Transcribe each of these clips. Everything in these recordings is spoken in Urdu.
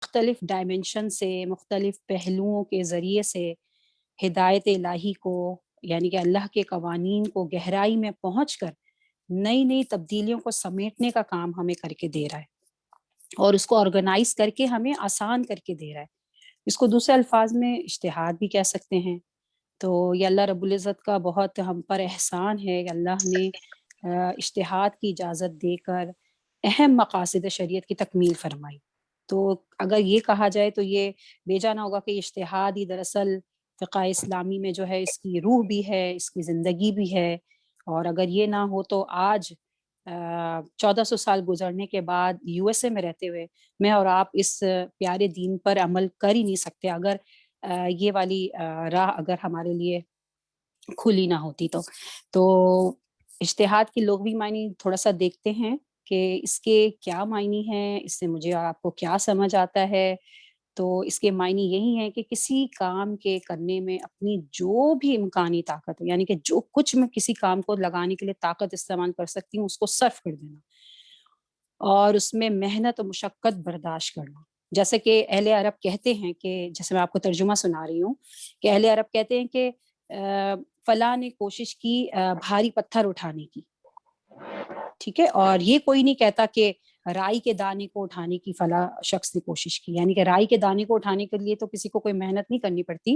مختلف ڈائمنشن سے، مختلف پہلوؤں کے ذریعے سے ہدایت الہی کو، یعنی کہ اللہ کے قوانین کو گہرائی میں پہنچ کر نئی نئی تبدیلیوں کو سمیٹنے کا کام ہمیں کر کے دے رہا ہے، اور اس کو آرگنائز کر کے ہمیں آسان کر کے دے رہا ہے۔ اس کو دوسرے الفاظ میں اجتہاد بھی کہہ سکتے ہیں۔ تو یہ اللہ رب العزت کا بہت ہم پر احسان ہے کہ اللہ نے اجتہاد کی اجازت دے کر اہم مقاصد شریعت کی تکمیل فرمائی۔ تو اگر یہ کہا جائے تو یہ بے جانا ہوگا کہ اجتہاد ہی دراصل فقہ اسلامی میں جو ہے اس کی روح بھی ہے، اس کی زندگی بھی ہے، اور اگر یہ نہ ہو تو آج 1400 سال گزرنے کے بعد یو ایس اے میں رہتے ہوئے میں اور آپ اس پیارے دین پر عمل کر ہی نہیں سکتے، اگر یہ والی راہ اگر ہمارے لیے کھلی نہ ہوتی تو اجتہاد کے لوگ بھی معنی تھوڑا سا دیکھتے ہیں کہ اس کے کیا معنی ہیں، اس سے مجھے اور آپ کو کیا سمجھ آتا ہے۔ تو اس کے معنی یہی ہیں کہ کسی کام کے کرنے میں اپنی جو بھی امکانی طاقت ہے، یعنی کہ جو کچھ میں کسی کام کو لگانے کے لیے طاقت استعمال کر سکتی ہوں اس کو صرف کر دینا، اور اس میں محنت و مشقت برداشت کرنا۔ جیسے کہ اہل عرب کہتے ہیں کہ، جیسے میں آپ کو ترجمہ سنا رہی ہوں، کہ اہل عرب کہتے ہیں کہ فلاں نے کوشش کی بھاری پتھر اٹھانے کی، ٹھیک ہے، اور یہ کوئی نہیں کہتا کہ رائی کے دانے کو اٹھانے کی فلاں شخص نے کوشش کی، یعنی کہ رائی کے دانے کو اٹھانے کے لیے تو کسی کو کوئی محنت نہیں کرنی پڑتی،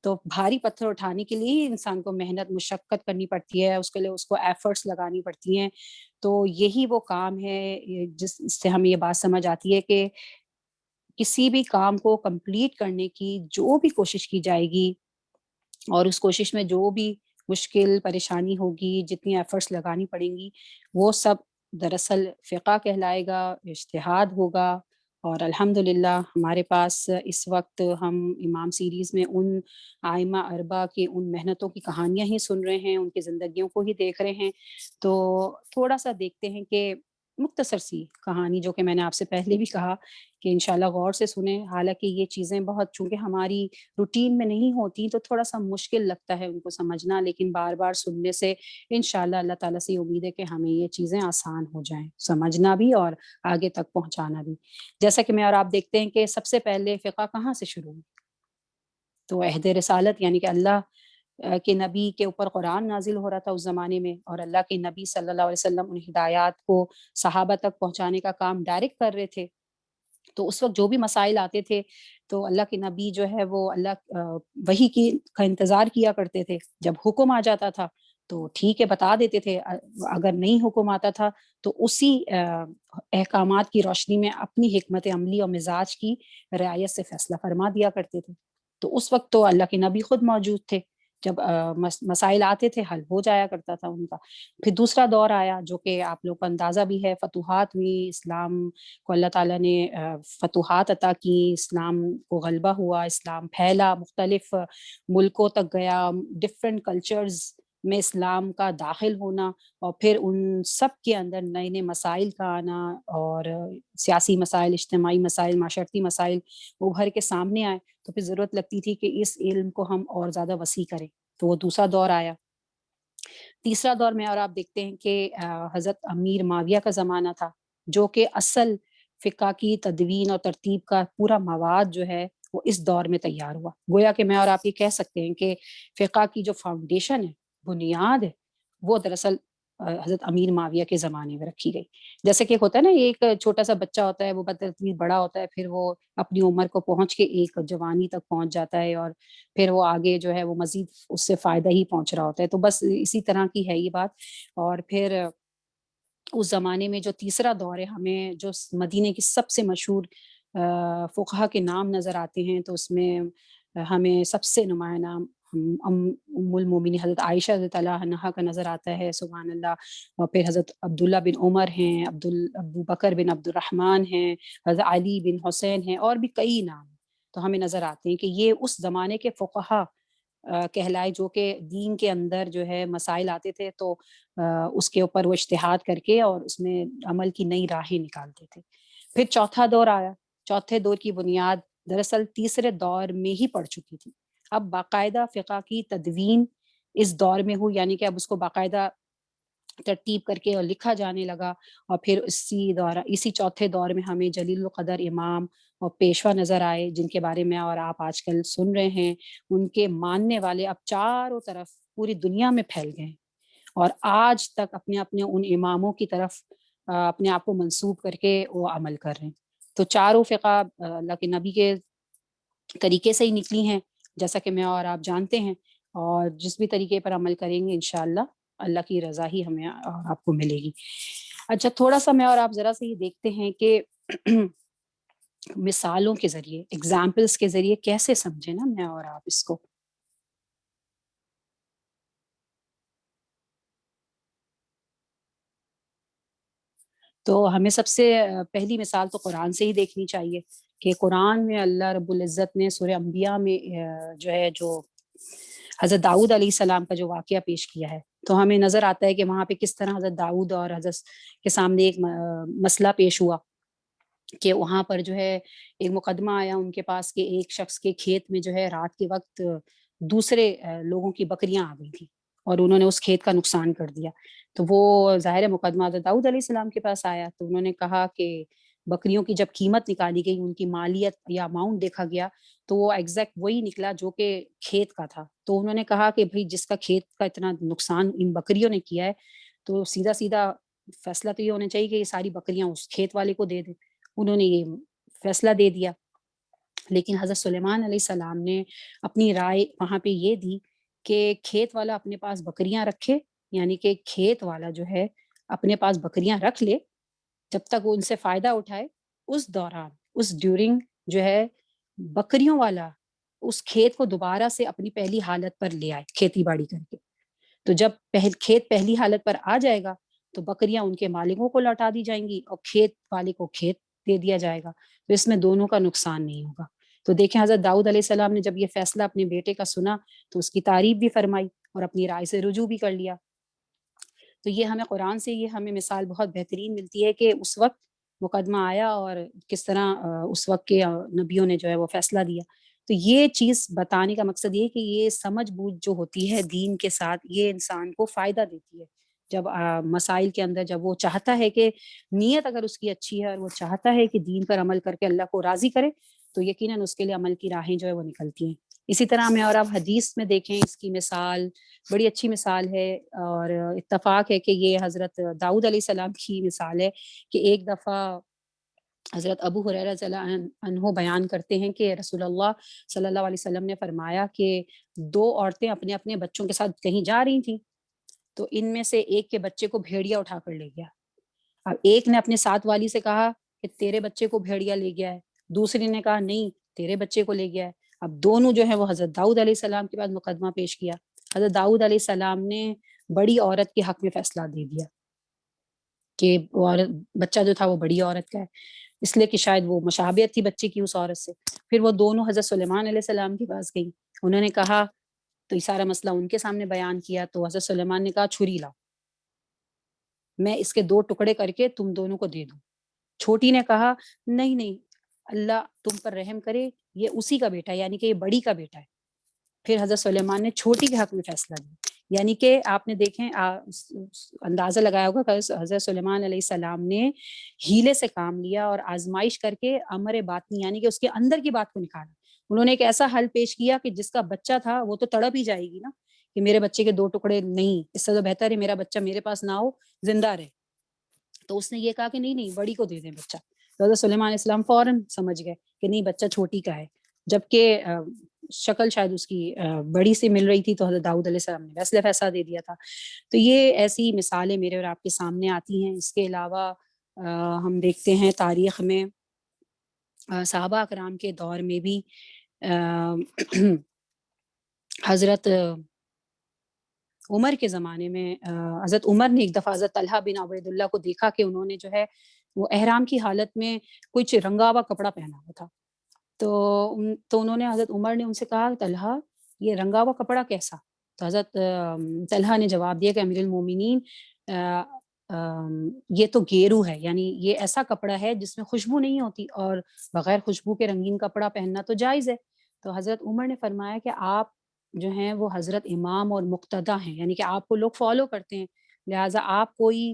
تو بھاری پتھر اٹھانے کے لیے ہی انسان کو محنت مشقت کرنی پڑتی ہے، اس کے لیے اس کو ایفرٹس لگانی پڑتی ہیں۔ تو یہی وہ کام ہے جس سے ہمیں یہ بات سمجھ آتی ہے کہ کسی بھی کام کو کمپلیٹ کرنے کی جو بھی کوشش کی جائے گی، اور اس کوشش میں جو بھی مشکل پریشانی ہوگی، جتنی ایفرٹس لگانی پڑیں گی، وہ سب دراصل فقہ کہلائے گا، اجتہاد ہوگا۔ اور الحمدللہ ہمارے پاس اس وقت ہم امام سیریز میں ان آئمہ اربع کی ان محنتوں کی کہانیاں ہی سن رہے ہیں، ان کی زندگیوں کو ہی دیکھ رہے ہیں۔ تو تھوڑا سا دیکھتے ہیں کہ مختصر سی کہانی، جو کہ میں نے آپ سے پہلے بھی کہا کہ انشاءاللہ غور سے سنیں، حالانکہ یہ چیزیں بہت چونکہ ہماری روٹین میں نہیں ہوتی تو تھوڑا سا مشکل لگتا ہے ان کو سمجھنا، لیکن بار بار سننے سے انشاءاللہ اللہ تعالیٰ سے امید ہے کہ ہمیں یہ چیزیں آسان ہو جائیں، سمجھنا بھی اور آگے تک پہنچانا بھی۔ جیسا کہ میں اور آپ دیکھتے ہیں کہ سب سے پہلے فقہ کہاں سے شروع ہوئی؟ تو عہد رسالت، یعنی کہ اللہ کہ نبی کے اوپر قرآن نازل ہو رہا تھا اس زمانے میں، اور اللہ کے نبی صلی اللہ علیہ وسلم ان ہدایات کو صحابہ تک پہنچانے کا کام ڈائریکٹ کر رہے تھے۔ تو اس وقت جو بھی مسائل آتے تھے تو اللہ کے نبی جو ہے وہ اللہ وحی کی کا انتظار کیا کرتے تھے، جب حکم آ جاتا تھا تو ٹھیک ہے بتا دیتے تھے، اگر نہیں حکم آتا تھا تو اسی احکامات کی روشنی میں اپنی حکمت عملی اور مزاج کی رعایت سے فیصلہ فرما دیا کرتے تھے۔ تو اس وقت تو اللہ کے نبی خود موجود تھے، جب مسائل آتے تھے حل ہو جایا کرتا تھا ان کا۔ پھر دوسرا دور آیا جو کہ آپ لوگ کو اندازہ بھی ہے، فتوحات ہوئی، اسلام کو اللہ تعالیٰ نے فتوحات عطا کی، اسلام کو غلبہ ہوا، اسلام پھیلا، مختلف ملکوں تک گیا، ڈفرینٹ کلچرز میں اسلام کا داخل ہونا، اور پھر ان سب کے اندر نئے نئے مسائل کا آنا، اور سیاسی مسائل، اجتماعی مسائل، معاشرتی مسائل ابھر کے سامنے آئے، تو پھر ضرورت لگتی تھی کہ اس علم کو ہم اور زیادہ وسیع کریں، تو وہ دوسرا دور آیا۔ تیسرا دور میں اور آپ دیکھتے ہیں کہ حضرت امیر معاویہ کا زمانہ تھا، جو کہ اصل فقہ کی تدوین اور ترتیب کا پورا مواد جو ہے وہ اس دور میں تیار ہوا۔ گویا کہ میں اور آپ یہ کہہ سکتے ہیں کہ فقہ کی جو فاؤنڈیشن ہے، بنیاد ہے، وہ دراصل حضرت امیر معاویہ کے زمانے میں رکھی گئی۔ جیسے کہ ہوتا ہے نا، ایک چھوٹا سا بچہ ہوتا ہے، وہ بتدریج بڑا ہوتا ہے، پھر وہ اپنی عمر کو پہنچ کے ایک جوانی تک پہنچ جاتا ہے، اور پھر وہ آگے جو ہے وہ مزید اس سے فائدہ ہی پہنچ رہا ہوتا ہے۔ تو بس اسی طرح کی ہے یہ بات۔ اور پھر اس زمانے میں جو تیسرا دور ہے، ہمیں جو مدینے کی سب سے مشہور فقہا کے نام نظر آتے ہیں، تو اس میں ہمیں سب سے نمایاں نام ام المومنین حضرت عائشہ رضی اللہ عنہا کا نظر آتا ہے، سبحان اللہ۔ اور پھر حضرت عبداللہ بن عمر ہیں، ابو بکر بن عبد الرحمن ہیں، حضرت علی بن حسین ہیں، اور بھی کئی نام تو ہمیں نظر آتے ہیں کہ یہ اس زمانے کے فقہا کہلائے، جو کہ دین کے اندر جو ہے مسائل آتے تھے تو اس کے اوپر وہ اجتہاد کر کے اور اس میں عمل کی نئی راہیں نکالتے تھے۔ پھر چوتھا دور آیا، چوتھے دور کی بنیاد دراصل تیسرے دور میں ہی پڑ چکی تھی۔ اب باقاعدہ فقہ کی تدوین اس دور میں ہوئی، یعنی کہ اب اس کو باقاعدہ ترتیب کر کے اور لکھا جانے لگا، اور پھر اسی چوتھے دور میں ہمیں جلیل القدر امام اور پیشوا نظر آئے جن کے بارے میں اور آپ آج کل سن رہے ہیں، ان کے ماننے والے اب چاروں طرف پوری دنیا میں پھیل گئے ہیں، اور آج تک اپنے اپنے ان اماموں کی طرف اپنے آپ کو منسوب کر کے وہ عمل کر رہے ہیں۔ تو چاروں فقہ اللہ کے نبی کے طریقے سے ہی نکلی ہیں، جیسا کہ میں اور آپ جانتے ہیں، اور جس بھی طریقے پر عمل کریں گے انشاءاللہ اللہ کی رضا ہی ہمیں اور آپ کو ملے گی۔ اچھا، تھوڑا-سا میں اور آپ ذرا-سا یہ دیکھتے ہیں کہ مثالوں کے ذریعے، ایگزامپلس کے ذریعے کیسے سمجھیں نا میں اور آپ اس کو۔ تو ہمیں سب سے پہلی مثال تو قرآن سے ہی دیکھنی چاہیے کہ قرآن میں اللہ رب العزت نے سورہ انبیاء میں جو حضرت داؤد علیہ السلام کا جو واقعہ پیش کیا ہے، تو ہمیں نظر آتا ہے کہ وہاں پہ کس طرح حضرت داؤد اور حضرت کے سامنے ایک مسئلہ پیش ہوا کہ وہاں پر جو ہے ایک مقدمہ آیا ان کے پاس کہ ایک شخص کے کھیت میں جو ہے رات کے وقت دوسرے لوگوں کی بکریاں آ گئی تھیں اور انہوں نے اس کھیت کا نقصان کر دیا۔ تو وہ ظاہر مقدمہ حضرت داؤد علیہ السلام کے پاس آیا، تو انہوں نے کہا کہ بکریوں کی جب قیمت نکالی گئی، ان کی مالیت یا اماؤنٹ دیکھا گیا، تو وہ ایگزیکٹ وہی نکلا جو کہ کھیت کا تھا۔ تو انہوں نے کہا کہ بھئی جس کا کھیت کا اتنا نقصان ان بکریوں نے کیا ہے، تو سیدھا سیدھا فیصلہ تو یہ ہونا چاہیے کہ یہ ساری بکریاں اس کھیت والے کو دے دیں۔ انہوں نے یہ فیصلہ دے دیا، لیکن حضرت سلیمان علیہ السلام نے اپنی رائے وہاں پہ یہ دی کہ کھیت والا اپنے پاس بکریاں رکھے، یعنی کہ کھیت والا جو ہے اپنے پاس بکریاں رکھ لے جب تک وہ ان سے فائدہ اٹھائے، اس دوران اس ڈیورنگ جو ہے بکریوں والا اس کھیت کو دوبارہ سے اپنی پہلی حالت پر لے آئے کھیتی باڑی کر کے۔ تو جب کھیت پہلی حالت پر آ جائے گا تو بکریاں ان کے مالکوں کو لوٹا دی جائیں گی اور کھیت والے کو کھیت دے دیا جائے گا، تو اس میں دونوں کا نقصان نہیں ہوگا۔ تو دیکھیں حضرت داؤد علیہ السلام نے جب یہ فیصلہ اپنے بیٹے کا سنا تو اس کی تعریف بھی فرمائی اور اپنی رائے سے رجوع بھی کر لیا۔ تو یہ ہمیں قرآن سے یہ ہمیں مثال بہت بہترین ملتی ہے کہ اس وقت مقدمہ آیا اور کس طرح اس وقت کے نبیوں نے جو ہے وہ فیصلہ دیا۔ تو یہ چیز بتانے کا مقصد یہ ہے کہ یہ سمجھ بوجھ جو ہوتی ہے دین کے ساتھ، یہ انسان کو فائدہ دیتی ہے۔ جب مسائل کے اندر جب وہ چاہتا ہے کہ نیت اگر اس کی اچھی ہے اور وہ چاہتا ہے کہ دین پر عمل کر کے اللہ کو راضی کرے، تو یقیناً اس کے لیے عمل کی راہیں جو ہے وہ نکلتی ہیں۔ اسی طرح میں اور آپ حدیث میں دیکھیں اس کی مثال بڑی اچھی مثال ہے، اور اتفاق ہے کہ یہ حضرت داؤد علیہ السلام کی مثال ہے کہ ایک دفعہ حضرت ابو ہریرہ رضی اللہ عنہ بیان کرتے ہیں کہ رسول اللہ صلی اللہ علیہ وسلم نے فرمایا کہ دو عورتیں اپنے اپنے بچوں کے ساتھ کہیں جا رہی تھیں، تو ان میں سے ایک کے بچے کو بھیڑیا اٹھا کر لے گیا۔ اب ایک نے اپنے ساتھ والی سے کہا کہ تیرے بچے کو بھیڑیا لے گیا ہے، دوسری نے کہا نہیں تیرے بچے کو لے گیا ہے۔ اب دونوں جو ہے وہ حضرت داؤد علیہ السلام کے پاس مقدمہ پیش کیا۔ حضرت داؤد علیہ السلام نے بڑی عورت کے حق میں فیصلہ دے دیا کہ وہ عورت بچہ جو تھا وہ بڑی عورت کا ہے، اس لیے کہ شاید وہ مشابہت تھی بچے کی اس عورت سے۔ پھر وہ دونوں حضرت سلیمان علیہ السلام کے پاس گئیں، انہوں نے کہا تو یہ سارا مسئلہ ان کے سامنے بیان کیا، تو حضرت سلیمان نے کہا چھری لاؤ، میں اس کے دو ٹکڑے کر کے تم دونوں کو دے دوں۔ چھوٹی نے کہا نہیں نہیں، اللہ تم پر رحم کرے، یہ اسی کا بیٹا ہے، یعنی کہ یہ بڑی کا بیٹا ہے۔ پھر حضرت سلیمان نے چھوٹی کے حق میں فیصلہ دیا، یعنی کہ آپ نے دیکھیں اندازہ لگایا ہوگا کہ حضرت سلیمان علیہ السلام نے ہیلے سے کام لیا اور آزمائش کر کے امر باطنی یعنی کہ اس کے اندر کی بات کو نکالا۔ انہوں نے ایک ایسا حل پیش کیا کہ جس کا بچہ تھا وہ تو تڑپ ہی جائے گی نا کہ میرے بچے کے دو ٹکڑے نہیں، اس سے تو بہتر ہے میرا بچہ میرے پاس نہ ہو، زندہ رہے۔ تو اس نے یہ کہا کہ نہیں نہیں بڑی کو دے دیں بچہ۔ تو حضرت سلیمان علیہ السلام فوراً سمجھ گئے کہ نہیں بچہ چھوٹی کا ہے، جبکہ شکل شاید اس کی بڑی سے مل رہی تھی، تو حضرت داؤد علیہ السلام نے ویسے فیصلہ دے دیا تھا۔ تو یہ ایسی مثالیں میرے اور آپ کے سامنے آتی ہیں۔ اس کے علاوہ ہم دیکھتے ہیں تاریخ میں صحابہ اکرام کے دور میں بھی حضرت عمر کے زمانے میں حضرت عمر نے ایک دفعہ حضرت طلحہ بن عبید اللہ کو دیکھا کہ انہوں نے جو ہے وہ احرام کی حالت میں کچھ رنگا ہوا کپڑا پہنا ہوا تھا۔ تو انہوں نے حضرت عمر نے ان سے کہا طلحہ یہ رنگا ہوا کپڑا کیسا؟ تو حضرت طلحہ نے جواب دیا کہ امیر المومنین یہ تو گیرو ہے، یعنی یہ ایسا کپڑا ہے جس میں خوشبو نہیں ہوتی، اور بغیر خوشبو کے رنگین کپڑا پہننا تو جائز ہے۔ تو حضرت عمر نے فرمایا کہ آپ جو ہیں وہ حضرت امام اور مقتدا ہیں، یعنی کہ آپ کو لوگ فالو کرتے ہیں، لہٰذا آپ کوئی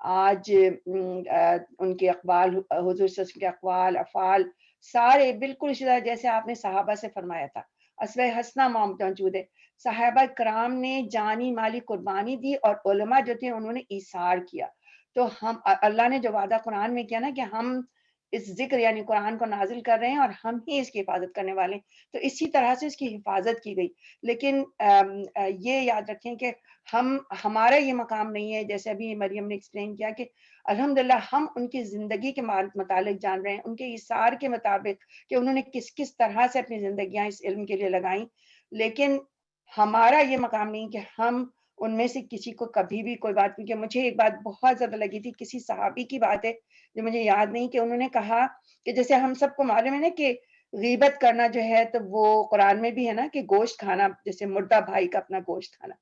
آج ان کے اقوال، حضور صلی اللہ علیہ وسلم کے اقوال افعال سارے بالکل اسی طرح جیسے آپ نے صحابہ سے فرمایا تھا، اسوہ حسنہ موجود ہے. صحابہ کرام نے جانی مالی قربانی دی اور علماء جو تھے انہوں نے ایثار کیا. تو ہم اللہ نے جو وعدہ قرآن میں کیا نا کہ ہم اس ذکر یعنی قرآن کو نازل کر رہے ہیں اور ہم ہی اس کی حفاظت کرنے والے ہیں، تو اسی طرح سے اس کی حفاظت کی گئی. لیکن یہ یاد رکھیں کہ ہمارا یہ مقام نہیں ہے، جیسے ابھی مریم نے ایکسپلین کیا کہ الحمدللہ ہم ان کی زندگی کے متعلق جان رہے ہیں، ان کے ایثار کے مطابق کہ انہوں نے کس کس طرح سے اپنی زندگیاں اس علم کے لیے لگائیں. لیکن ہمارا یہ مقام نہیں کہ ہم ان میں سے کسی کو کبھی بھی کوئی بات. کیونکہ مجھے ایک بات بہت زیادہ لگی تھی، کسی صحابی کی بات ہے جو مجھے یاد نہیں، کہ انہوں نے کہا کہ جیسے ہم سب کو معلوم ہے نا کہ غیبت کرنا جو ہے تو وہ قرآن میں بھی ہے نا کہ گوشت کھانا، جیسے مردہ بھائی کا اپنا گوشت کھانا.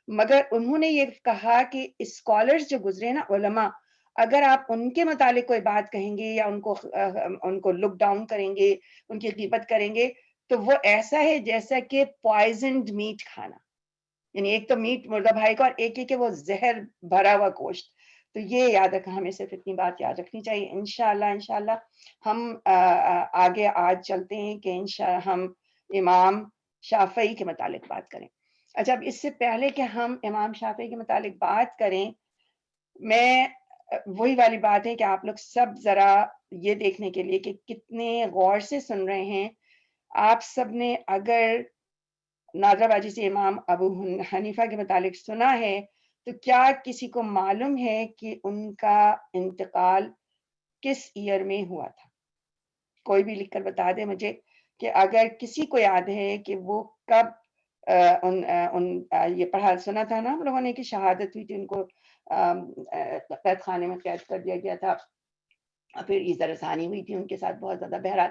مگر انہوں نے یہ کہا کہ اسکالرز جو گزرے نا، علماء، اگر آپ ان کے متعلق کوئی بات کہیں گے یا ان کو لک ڈاؤن کریں گے، ان کی غیبت کریں گے، تو وہ ایسا ہے جیسا کہ پوائزنڈ میٹ کھانا. یعنی ایک تو میٹ مردہ بھائی کا اور ایک ہے کہ وہ زہر بھرا ہوا گوشت. تو یہ یاد رکھا، ہمیں صرف اتنی بات یاد رکھنی چاہیے. انشاءاللہ ہم آگے آج چلتے ہیں کہ انشاءاللہ ہم امام شافعی کے متعلق بات کریں. اچھا، اب اس سے پہلے کہ ہم امام شافعی کے متعلق بات کریں، میں وہی والی بات ہے کہ آپ لوگ سب ذرا یہ دیکھنے کے لیے کہ کتنے غور سے سن رہے ہیں. آپ سب نے اگر نادرہ باجی سے امام ابو حنیفہ کے متعلق سنا ہے تو کیا کسی کو معلوم ہے کہ ان کا انتقال کس ایئر میں ہوا تھا؟ کوئی بھی لکھ کر بتا دے مجھے کہ اگر کسی کو یاد ہے کہ وہ کب یہ پڑھا سنا تھا نا ہم لوگوں نے کہ شہادت ہوئی تھی، ان کو قید خانے میں قید کر دیا گیا تھا، پھر عیزہ رسانی ہوئی تھی ان کے ساتھ بہت زیادہ. بہرحال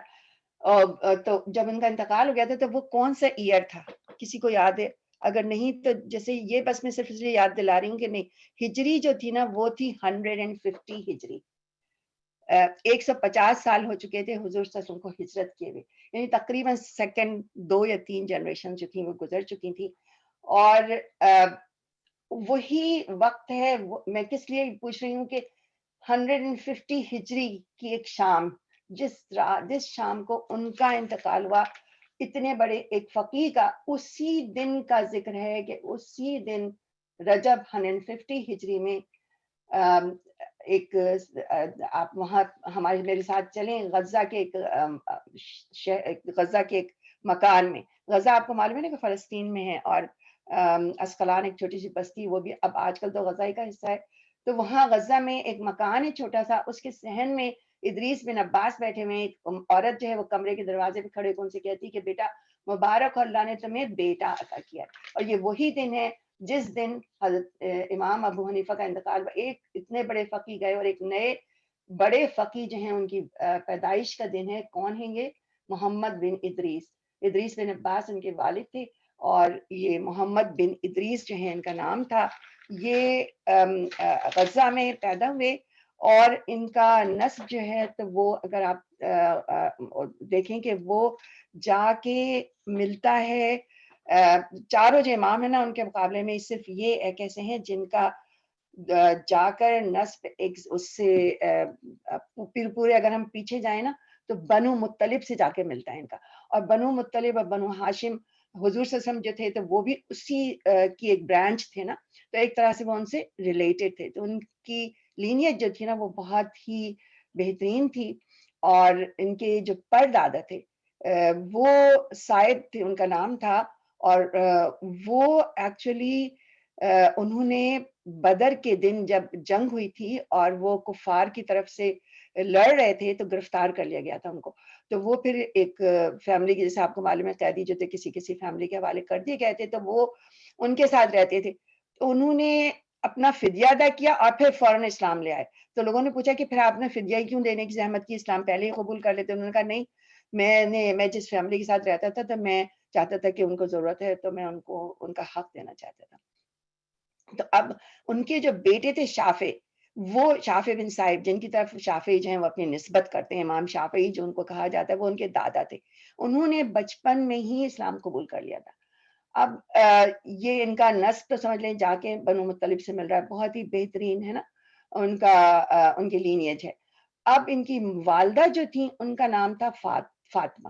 تو جب ان کا انتقال ہو گیا تھا تو وہ کون سا ایئر تھا؟ کسی کو یاد ہے؟ اگر نہیں تو جیسے یہ بس میں صرف اس لیے یاد دلا رہی ہوں کہ نہیں، ہجری جو تھی نا وہ تھی 150 ہجری. 150 سال ہو چکے تھے حضور صلی اللہ علیہ وسلم کو ہجرت کیے ہوئے، یعنی تقریباً سیکنڈ 2 یا 3 جنریشن جو تھیں وہ گزر چکی تھی. اور وہی وقت ہے، میں کس لیے پوچھ رہی ہوں کہ 150 ہجری کی ایک شام، جس شام کو ان کا انتقال ہوا، اتنے بڑے ایک فقیہ کا، اسی دن کا ذکر ہے کہ اسی دن رجب 150 ہجری میں ایک آپ وہاں ہمارے میرے ساتھ چلیں غزہ کے ایک مکان میں. غزہ آپ کو معلوم ہے نا کہ فلسطین میں ہے، اور اسقلان ایک چھوٹی سی بستی، وہ بھی اب آج کل تو غزہ ہی کا حصہ ہے. تو وہاں غزہ میں ایک مکان ہے چھوٹا سا، اس کے صحن میں ادریس بن عباس بیٹھے ہوئے. ایک عورت جو ہے وہ کمرے کے دروازے پہ کھڑے ان سے کہتی کہ بیٹا مبارک، اور اللہ نے تمہیں بیٹا عطا کیا. اور یہ وہی دن ہے جس دن حضرت امام ابو حنیفہ کا انتقال. ایک اتنے بڑے فقی گئے اور ایک نئے بڑے فقی جو ہیں ان کی پیدائش کا دن ہے. کون ہیں یہ؟ محمد بن ادریس بن عباس ان کے والد تھے، اور یہ محمد بن ادریس جو ہے ان کا نام تھا. یہ غزہ میں پیدا ہوئے، اور ان کا نسب جو ہے تو وہ اگر آپ دیکھیں کہ وہ جا کے ملتا ہے چاروں جو امام ہیں نا ان کے مقابلے میں صرف یہ ایک ایسے ہیں جن کا جا کر نسب ایک اس سے پورے اگر ہم پیچھے جائیں نا تو بنو مطلب سے جا کے ملتا ہے ان کا. اور بنو مطلب اور بنو ہاشم حضور صلی اللہ علیہ وسلم جو تھے تو وہ بھی اسی کی ایک برانچ تھے نا، تو ایک طرح سے وہ ان سے ریلیٹڈ تھے. تو ان کی لینیج جو تھی نا وہ بہت ہی بہترین تھی. اور ان کے جو پردادا تھے وہ صائب تھے ان کا نام تھا، اور وہ ایکچولی انہوں نے بدر کے دن جب جنگ ہوئی تھی اور وہ کفار کی طرف سے لڑ رہے تھے تو گرفتار کر لیا گیا تھا ان کو. تو وہ پھر ایک فیملی کی، جیسے آپ کو معلوم ہے قیدی جو تھے کسی فیملی کے حوالے کر دیے گئے تھے، تو وہ ان کے ساتھ رہتے تھے. تو انہوں نے اپنا فدیہ ادا کیا اور پھر فوراً اسلام لے آئے. تو لوگوں نے پوچھا کہ پھر آپ نے فدیہ کیوں دینے کی زحمت کی، اسلام پہلے ہی قبول کر لیتے. انہوں نے کہا نہیں، میں جس فیملی کے ساتھ رہتا تھا تو میں چاہتا تھا کہ ان کو ضرورت ہے تو میں ان کو ان کا حق دینا چاہتا تھا. تو اب ان کے جو بیٹے تھے شافع، وہ شافع بن صائب جن کی طرف شافعی جو ہیں وہ اپنی نسبت کرتے ہیں، امام شافعی جو ان کو کہا جاتا ہے وہ ان کے دادا تھے. انہوں نے بچپن میں ہی اسلام قبول کر لیا تھا. اب یہ ان کا نسب تو سمجھ لیں جا کے بنو مطلب سے مل رہا ہے، بہت ہی بہترین ہے نا. ان کا ان کی لینیج ہے. اب ان کی والدہ جو تھیں ان کا نام تھا فاطمہ.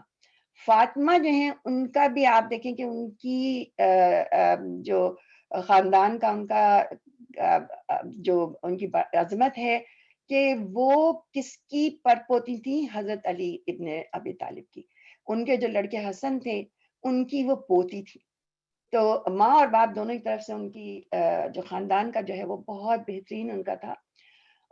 فاطمہ جو ہیں ان کا بھی آپ دیکھیں کہ ان کی جو خاندان کا ان کا جو ان کی عظمت ہے کہ وہ کس کی پرپوتی تھی؟ حضرت علی ابن ابی طالب کی. ان کے جو لڑکے حسن تھے ان کی وہ پوتی تھی. تو ماں اور باپ دونوں ہی طرف سے ان کی جو خاندان کا جو ہے وہ بہت بہترین ان کا تھا.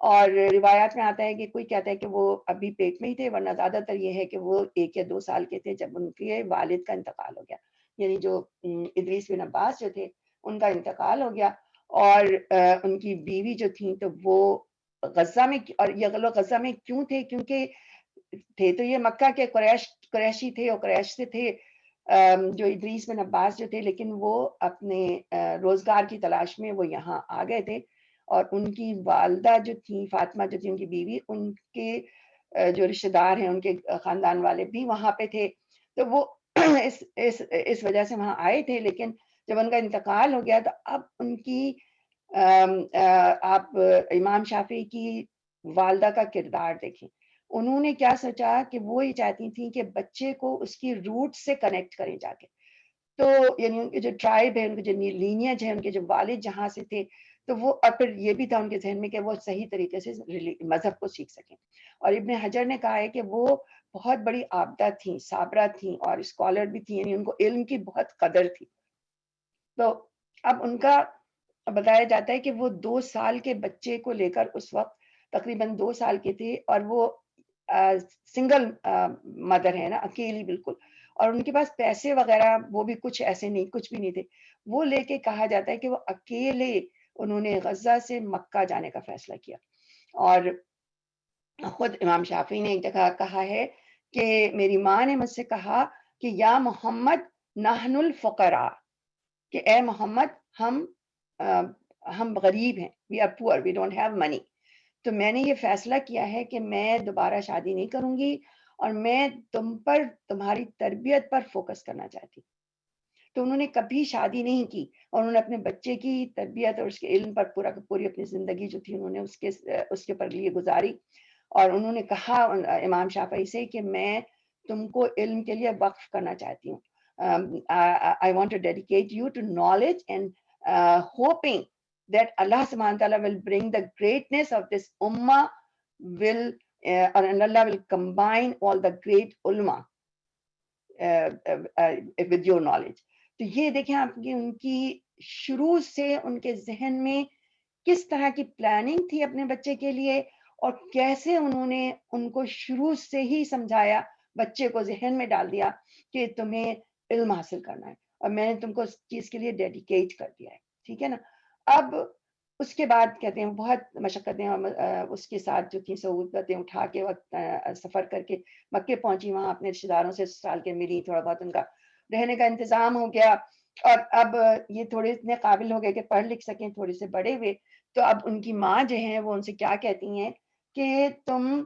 اور روایات میں آتا ہے کہ کوئی کہتا ہے کہ وہ ابھی پیٹ میں ہی تھے، ورنہ زیادہ تر یہ ہے کہ وہ 1 یا 2 سال کے تھے جب ان کے والد کا انتقال ہو گیا. یعنی جو ادریس بن عباس جو تھے ان کا انتقال ہو گیا. اور ان کی بیوی جو تھیں تو وہ غزہ میں، اور یہ لوگ غزہ میں کیوں تھے؟ کیونکہ تھے تو یہ مکہ کے قریشی تھے، اور قریش سے تھے جو ادریس بن عباس جو تھے، لیکن وہ اپنے روزگار کی تلاش میں وہ یہاں آ گئے تھے. اور ان کی والدہ جو تھیں فاطمہ جو تھی ان کی بیوی، ان کے جو رشتہ دار ہیں ان کے خاندان والے بھی وہاں پہ تھے. تو وہ اس وجہ سے وہاں آئے تھے. لیکن جب ان کا انتقال ہو گیا تو اب ان کی آپ امام شافعی کی والدہ کا کردار دیکھیں. انہوں نے کیا سوچا کہ وہ یہ چاہتی تھیں کہ بچے کو اس کی روٹ سے کنیکٹ کریں جا کے. تو یعنی ان کے جو ٹرائب ہے، ان کے جو لینیج ہے، ان کے جو والد جہاں سے تھے، تو وہ، اور پھر یہ بھی تھا ان کے ذہن میں کہ وہ صحیح طریقے سے مذہب کو سیکھ سکیں. اور ابن حجر نے کہا ہے کہ وہ بہت بڑی عابدہ تھیں، صابرہ تھیں، اور اسکالر بھی تھیں، یعنی ان کو علم کی بہت قدر تھی. تو اب ان کا بتایا جاتا ہے کہ وہ 2 سال کے بچے کو لے کر اس وقت تقریباً 2 سال کے تھے، اور وہ سنگل مدر ہے نا، اکیلی بالکل. اور ان کے پاس پیسے وغیرہ وہ بھی کچھ ایسے نہیں، کچھ بھی نہیں تھے. وہ لے کے کہا جاتا ہے کہ وہ اکیلے انہوں نے غزہ سے مکہ جانے کا فیصلہ کیا. اور خود امام شافعی نے ایک جگہ کہا ہے کہ میری ماں نے مجھ سے کہا کہ یا محمد نحن الفقراء، کہ اے محمد ہم غریب ہیں، وی آر پور، وی ڈونٹ ہیو منی. تو میں نے یہ فیصلہ کیا ہے کہ میں دوبارہ شادی نہیں کروں گی، اور میں تم پر، تمہاری تربیت پر فوکس کرنا چاہتی. تو انہوں نے کبھی شادی نہیں کی، اور انہوں نے اپنے بچے کی تربیت اور اس کے علم پر پوری اپنی زندگی جو تھی انہوں نے اس کے پر لیے گزاری. اور انہوں نے کہا امام شافعی سے کہ میں تم کو علم کے لیے وقف کرنا چاہتی ہوں. I want to dedicate you to knowledge, and hoping that Allah subhanahu wa ta'ala will bring the greatness of this ummah, and Allah will combine all the great ulama with your knowledge. تو یہ دیکھیں آپ کی ان کی شروع سے ان کے ذہن میں کس طرح کی پلاننگ تھی اپنے بچے کے لیے، اور کیسے انہوں نے ان کو شروع سے ہی سمجھایا، بچے کو ذہن میں ڈال دیا کہ تمہیں علم حاصل کرنا ہے، اور میں نے تم کو اس چیز کے لیے ڈیڈیکیٹ کر دیا ہے. ٹھیک ہے نا. اب اس کے بعد کہتے ہیں بہت مشقتیں اس کے ساتھ جو تھیں، سہولتیں اٹھا کے وقت سفر کر کے مکے پہنچی، وہاں اپنے رشتے داروں سے سال کے ملی، تھوڑا بہت ان کا رہنے کا انتظام ہو گیا. اور اب یہ تھوڑے اتنے قابل ہو گئے کہ پڑھ لکھ سکیں، تھوڑے سے بڑے ہوئے. تو اب ان کی ماں جو ہیں وہ ان سے کیا کہتی ہیں کہ تم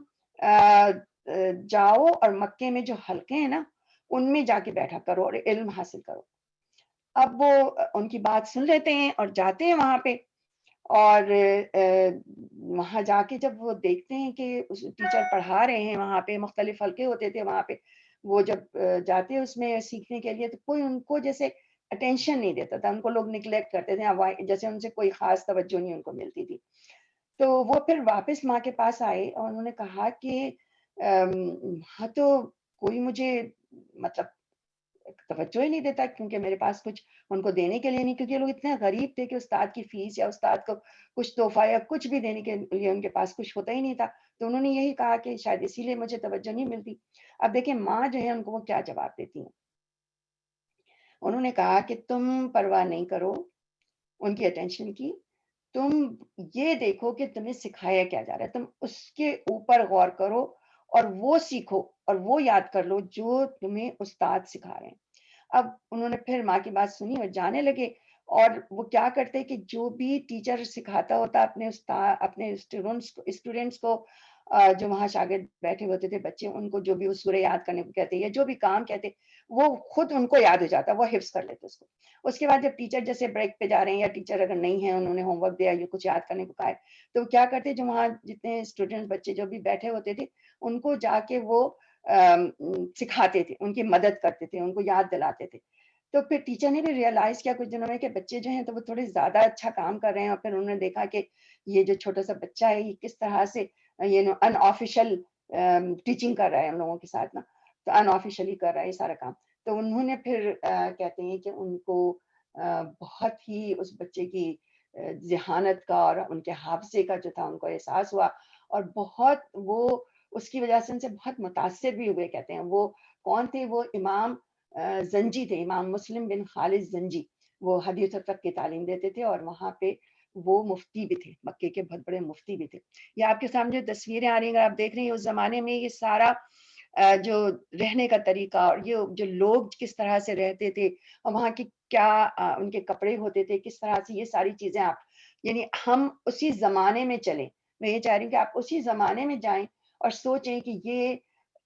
جاؤ اور مکے میں جو حلقے ہیں نا ان میں جا کے بیٹھا کرو اور علم حاصل کرو. اب وہ ان کی بات سن لیتے ہیں اور جاتے ہیں وہاں پہ. اور وہاں جا کے جب وہ دیکھتے ہیں کہ ٹیچر پڑھا رہے ہیں، وہاں پہ مختلف حلقے ہوتے تھے وہاں پہ، وہ جب جاتے اس میں سیکھنے کے لیے تو کوئی ان کو جیسے اٹینشن نہیں دیتا تھا، ان کو لوگ نگلیکٹ کرتے تھے، جیسے ان سے کوئی خاص توجہ نہیں ان کو ملتی تھی. تو وہ پھر واپس ماں کے پاس آئے اور انہوں نے کہا کہ ہاں تو کوئی مجھے مطلب توجہ ہی نہیں دیتا، کیونکہ میرے پاس کچھ ان کو دینے کے لیے نہیں، کیونکہ لوگ اتنے غریب تھے کہ استاد کی فیس یا استاد کو کچھ تحفہ یا کچھ بھی دینے کے لیے ان کے پاس کچھ ہوتا ہی نہیں تھا. تو انہوں نے یہی کہا کہ شاید اسی لیے مجھے توجہ نہیں ملتی. اب دیکھیں ماں جو ہے ان کو وہ کیا جواب دیتی ہیں. انہوں نے کہا کہ تم پرواہ نہیں کرو ان کی اٹینشن کی، تم یہ دیکھو کہ تمہیں سکھایا کیا جا رہا ہے، تم اس کے اوپر غور کرو اور وہ سیکھو اور وہ یاد کر لو جو تمہیں استاد سکھا رہے ہیں. اب انہوں نے پھر ماں کی بات سنی اور جانے لگے. اور وہ کیا کرتے کہ جو بھی ٹیچر سکھاتا ہوتا اپنے اسٹوڈنٹس کو، جو وہاں شاگرد بیٹھے ہوتے تھے بچے، ان کو جو بھی وہ سورہ یاد کرنے کو کہتے یا جو بھی کام کہتے، وہ خود ان کو یاد ہو جاتا, وہ حفظ کر لیتے اس کو. اس کے بعد جب ٹیچر جیسے بریک پہ جا رہے ہیں یا ٹیچر اگر نہیں ہے, انہوں نے ہوم ورک دیا یا کچھ یاد کرنے کو کہا ہے, تو کیا کرتے جو وہاں جتنے اسٹوڈنٹ بچے جو بھی بیٹھے ہوتے تھے ان کو جا کے وہ سکھاتے تھے, ان کی مدد کرتے تھے, ان کو یاد دلاتے تھے. تو پھر ٹیچر نے بھی ریئلائز کیا کچھ دنوں میں کہ بچے جو ہیں تو وہ تھوڑے زیادہ اچھا کام کر رہے ہیں, اور پھر انہوں نے دیکھا کہ یہ جو چھوٹا سا بچہ ہے یہ کس طرح سے یہ ان آفیشیل ٹیچنگ کر رہا ہے ان لوگوں کے ساتھ نا, تو ان آفیشیلی کر رہا ہے یہ سارا کام. تو انہوں نے پھر کہتے ہیں کہ ان کو بہت ہی اس بچے کی ذہانت کا اور ان کے حافظے کا جو تھا ان کو احساس ہوا, اور بہت وہ اس کی وجہ سے ان سے بہت متاثر بھی ہوئے. کہتے ہیں وہ کون تھے, وہ امام زنجی تھے, امام مسلم بن خالد زنجی. وہ حدیث و فقہ کی تعلیم دیتے تھے اور وہاں پہ وہ مفتی بھی تھے, مکے کے بہت بڑے مفتی بھی تھے. یہ آپ کے سامنے جو تصویریں آ رہی ہیں اگر آپ دیکھ رہے ہیں, اس زمانے میں یہ سارا جو رہنے کا طریقہ اور یہ جو لوگ کس طرح سے رہتے تھے اور وہاں کی کیا ان کے کپڑے ہوتے تھے, کس طرح سے یہ ساری چیزیں آپ یعنی ہم اسی زمانے میں چلیں. میں یہ چاہ رہی ہوں کہ آپ اسی زمانے میں جائیں اور سوچیں کہ یہ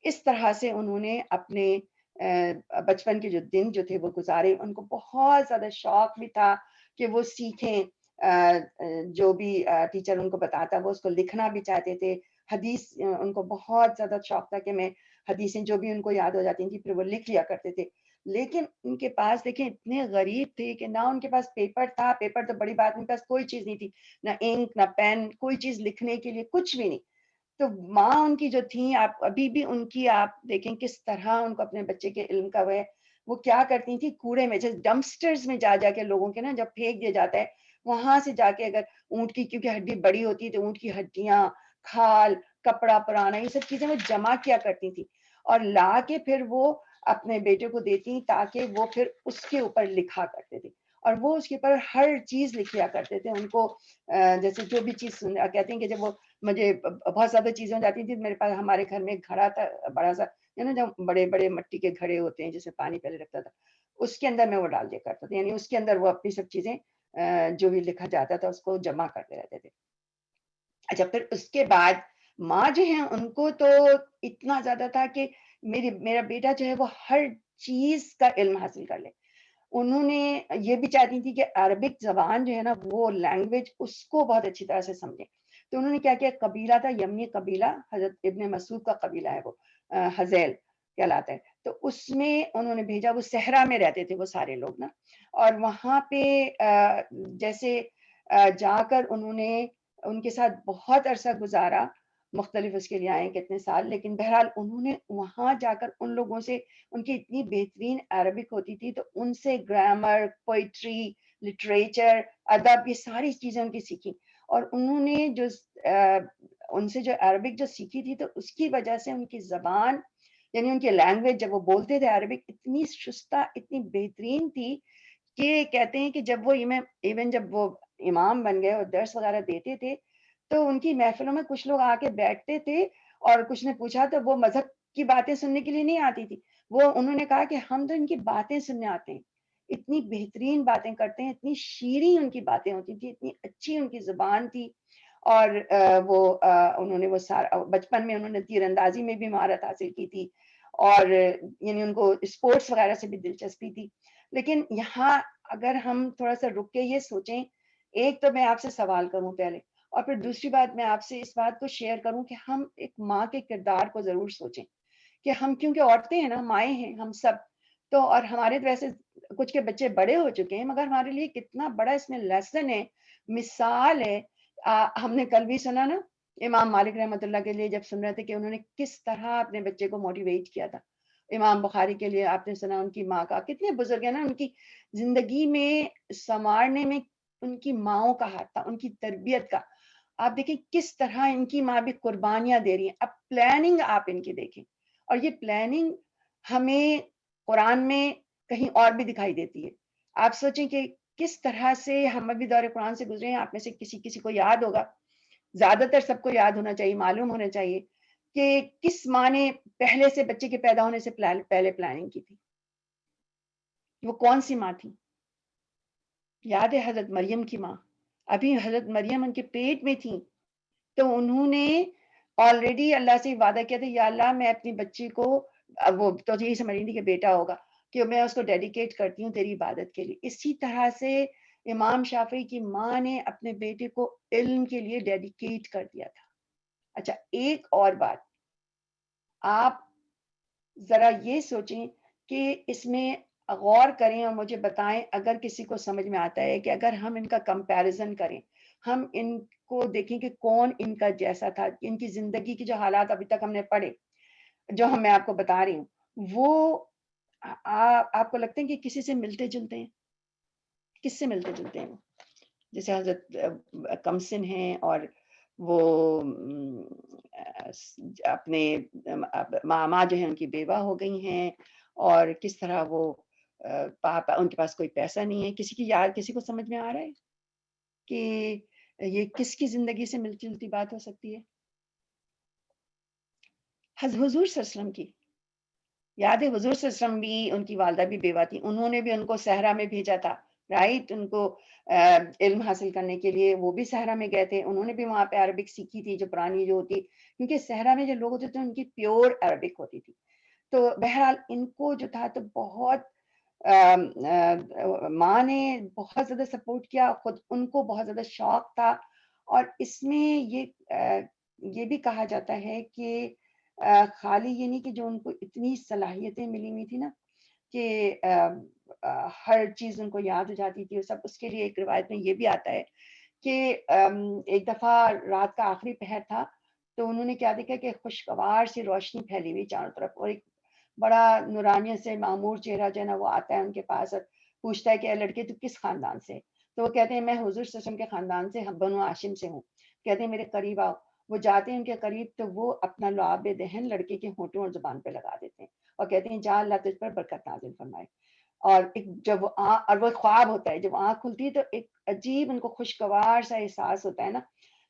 اس طرح سے انہوں نے اپنے بچپن کے جو دن جو تھے وہ گزارے. ان کو بہت زیادہ شوق بھی تھا کہ وہ سیکھیں, جو بھی ٹیچر ان کو بتاتا وہ اس کو لکھنا بھی چاہتے تھے. حدیث ان کو بہت زیادہ شوق تھا کہ میں حدیثیں جو بھی ان کو یاد ہو جاتی تھیں پھر وہ لکھ لیا کرتے تھے. لیکن ان کے پاس دیکھیں اتنے غریب تھے کہ نہ ان کے پاس پیپر تھا, پیپر تو بڑی بات, ان کے پاس کوئی چیز نہیں تھی, نہ انک نہ پین, کوئی چیز لکھنے کے لیے کچھ بھی نہیں. تو ماں ان کی جو تھیں, آپ ابھی بھی ان کی آپ دیکھیں کس طرح ان کو اپنے بچے کے علم کا وہ کیا کرتی تھی, کوڑے میں جیسے ڈمپسٹرز میں جا جا کے لوگوں کے نا جب پھینک دیا جاتا ہے وہاں سے جا کے, اگر اونٹ کی کیونکہ ہڈی بڑی ہوتی ہے تو اونٹ کی ہڈیاں, کھال, کپڑا پرانا, یہ سب چیزیں وہ جمع کیا کرتی تھی اور لا کے پھر وہ اپنے بیٹے کو دیتی تاکہ وہ پھر اس کے اوپر لکھا کرتے تھے. اور وہ اس کے اوپر ہر چیز لکھ لیا کرتے تھے. ان کو جیسے جو بھی چیز کہتے ہیں کہ جب وہ مجھے بہت زیادہ چیزیں ہو جاتی تھی, میرے پاس ہمارے گھر میں ایک گھڑا تھا بڑا سا, جو بڑے بڑے مٹی کے گھڑے ہوتے ہیں جسے پانی پہلے رکھتا تھا, اس کے اندر میں وہ ڈال دیا کرتا تھا, یعنی اس کے اندر وہ اپنی سب چیزیں جو بھی لکھا جاتا تھا اس کو جمع کرتے رہتے تھے. اچھا, پھر اس کے بعد ماں جو ہے ان کو تو اتنا زیادہ تھا کہ میرا بیٹا جو ہے وہ ہر چیز کا علم حاصل کر لے. انہوں نے یہ بھی چاہتی تھی کہ عربک زبان جو ہے نا وہ لینگویج اس کو بہت اچھی طرح سے سمجھے. تو انہوں نے کیا کیا, قبیلہ تھا یمنی قبیلہ, حضرت ابن مسعود کا قبیلہ ہے, وہ حزیل کہلاتا ہے. تو اس میں انہوں نے بھیجا, وہ صحرا میں رہتے تھے وہ سارے لوگ نا, اور وہاں پہ جیسے جا کر انہوں نے ان کے ساتھ بہت عرصہ گزارا, مختلف اس کے لیے آئے کتنے سال, لیکن بہرحال انہوں نے وہاں جا کر ان لوگوں سے, ان کی اتنی بہترین عربک ہوتی تھی تو ان سے گرامر, پوئٹری, لٹریچر, ادب, یہ ساری چیزیں ان کی سیکھی. اور انہوں نے جو ان سے جو عربک جو سیکھی تھی تو اس کی وجہ سے ان کی زبان یعنی ان کی لینگویج جب وہ بولتے تھے عربک اتنی شستہ, اتنی بہترین تھی کہ کہتے ہیں کہ جب وہ ایون جب وہ امام بن گئے اور درس وغیرہ دیتے تھے تو ان کی محفلوں میں کچھ لوگ آ کے بیٹھتے تھے اور کچھ نے پوچھا تو وہ مذہب کی باتیں سننے کے لیے نہیں آتی تھی, وہ انہوں نے کہا کہ ہم تو ان کی باتیں سننے آتے ہیں, اتنی بہترین باتیں کرتے ہیں, اتنی شیریں ان کی باتیں ہوتی تھی, اتنی اچھی ان کی زبان تھی. اور وہ انہوں نے وہ سارا بچپن میں انہوں نے تیر اندازی میں بھی مہارت حاصل کی تھی, اور یعنی ان کو اسپورٹس وغیرہ سے بھی دلچسپی تھی. لیکن یہاں اگر ہم تھوڑا سا رک کے یہ سوچیں, ایک تو میں آپ سے سوال کروں پہلے, اور پھر دوسری بات میں آپ سے اس بات کو شیئر کروں کہ ہم ایک ماں کے کردار کو ضرور سوچیں کہ ہم کیونکہ عورتیں ہیں نا, مائیں ہیں ہم سب تو, اور ہمارے تو ویسے کچھ کے بچے بڑے ہو چکے ہیں مگر ہمارے لیے کتنا بڑا اس میں لیسن ہے, مثال ہے. ہم نے کل بھی سنا نا امام مالک رحمۃ اللہ کے لیے جب سن رہے تھے کہ انہوں نے کس طرح اپنے بچے کو موٹیویٹ کیا تھا. امام بخاری کے لیے آپ نے سنا ان کی ماں کا, کتنے بزرگ ہیں نا, ان کی زندگی میں سنوارنے میں ان کی ماؤں کا ہاتھ تھا, ان کی تربیت کا. آپ دیکھیں کس طرح ان کی ماں بھی قربانیاں دے رہی ہیں. اب پلاننگ آپ ان کی دیکھیں, اور یہ پلاننگ ہمیں قرآن میں کہیں اور بھی دکھائی دیتی ہے. آپ سوچیں کہ کس طرح سے ہم ابھی دور قرآن سے گزرے ہیں, آپ میں سے کسی کو یاد ہوگا, زیادہ تر سب کو یاد ہونا چاہیے, معلوم ہونا چاہیے کہ کس ماں نے پہلے سے بچے کے پیدا ہونے سے پہلے پلاننگ کی تھی. وہ کون سی ماں تھی؟ یاد ہے حضرت مریم کی ماں, ابھی حضرت مریم ان کے پیٹ میں تھی تو انہوں نے آلریڈی اللہ سے وعدہ کیا تھا, یا اللہ میں اپنی بچی کو, وہ تو یہی سمجھ رہی تھی کہ بیٹا ہوگا, کہ میں اس کو ڈیڈیکیٹ کرتی ہوں تیری عبادت کے لیے. اسی طرح سے امام شافعی کی ماں نے اپنے بیٹے کو علم کے لیے ڈیڈیکیٹ کر دیا تھا. اچھا ایک اور بات آپ ذرا یہ سوچیں کہ اس میں غور کریں اور مجھے بتائیں اگر کسی کو سمجھ میں آتا ہے کہ اگر ہم ان کا کمپیریزن کریں, ہم ان کو دیکھیں کہ کون ان کا جیسا تھا, ان کی زندگی کی جو حالات ابھی تک ہم نے پڑھے, جو میں آپ کو بتا رہی ہوں, وہ آپ کو لگتے ہیں کہ کسی سے ملتے جلتے ہیں؟ کس سے ملتے جلتے ہیں؟ جیسے حضرت کمسن ہیں اور وہ اپنے ماما جو ہیں ان کی بیوہ ہو گئی ہیں, اور کس طرح وہ پاپا ان کے پاس کوئی پیسہ نہیں ہے. کسی کی یاد کسی کو سمجھ میں آ رہا ہے کہ یہ کس کی زندگی سے ملتی جلتی بات ہو سکتی ہے؟ حضور صلی اللہ علیہ وسلم کی یاد ہے, حضور صلی اللہ علیہ وسلم بھی, ان کی والدہ بھی بیوہ تھی, انہوں نے بھی ان کو صحرا میں بھیجا تھا, رائٹ, ان کو علم حاصل کرنے کے لیے وہ بھی صحرا میں گئے تھے, انہوں نے بھی وہاں پہ عربک سیکھی تھی جو پرانی جو ہوتی, کیونکہ صحرا میں جو لوگ ہوتے تھے ان کی پیور عربک ہوتی تھی. تو بہرحال ان کو جو تھا تو بہت ماں نے بہت زیادہ سپورٹ کیا, خود ان کو بہت زیادہ شوق تھا. اور اس میں یہ بھی کہا جاتا ہے کہ خالی یہ نہیں کہ جو ان کو اتنی صلاحیتیں ملی ہوئی تھی نا کہ ہر چیز ان کو یاد ہو جاتی تھی, سب اس کے لیے ایک روایت میں یہ بھی آتا ہے کہ ایک دفعہ رات کا آخری پہر تھا تو انہوں نے کیا دیکھا کہ خوشگوار سی روشنی پھیلی ہوئی چاروں طرف, اور ایک بڑا نورانیت سے معمور چہرہ جو ہے نا وہ آتا ہے ان کے پاس اور پوچھتا ہے کہ اے لڑکے تو کس خاندان سے؟ تو وہ کہتے ہیں میں حضور صلی اللہ علیہ وسلم کے خاندان سے بنو ہاشم سے ہوں. کہتے ہیں میرے قریب آؤ. وہ جاتے ہیں ان کے قریب تو وہ اپنا لعاب دہن لڑکے کے ہونٹوں اور زبان پہ لگا دیتے ہیں اور کہتے ہیں جا اللہ تجھ پر برکت نازل فرمائے. اور ایک جب اور وہ خواب ہوتا ہے, جب آنکھ کھلتی ہے تو ایک عجیب ان کو خوشگوار سا احساس ہوتا ہے نا,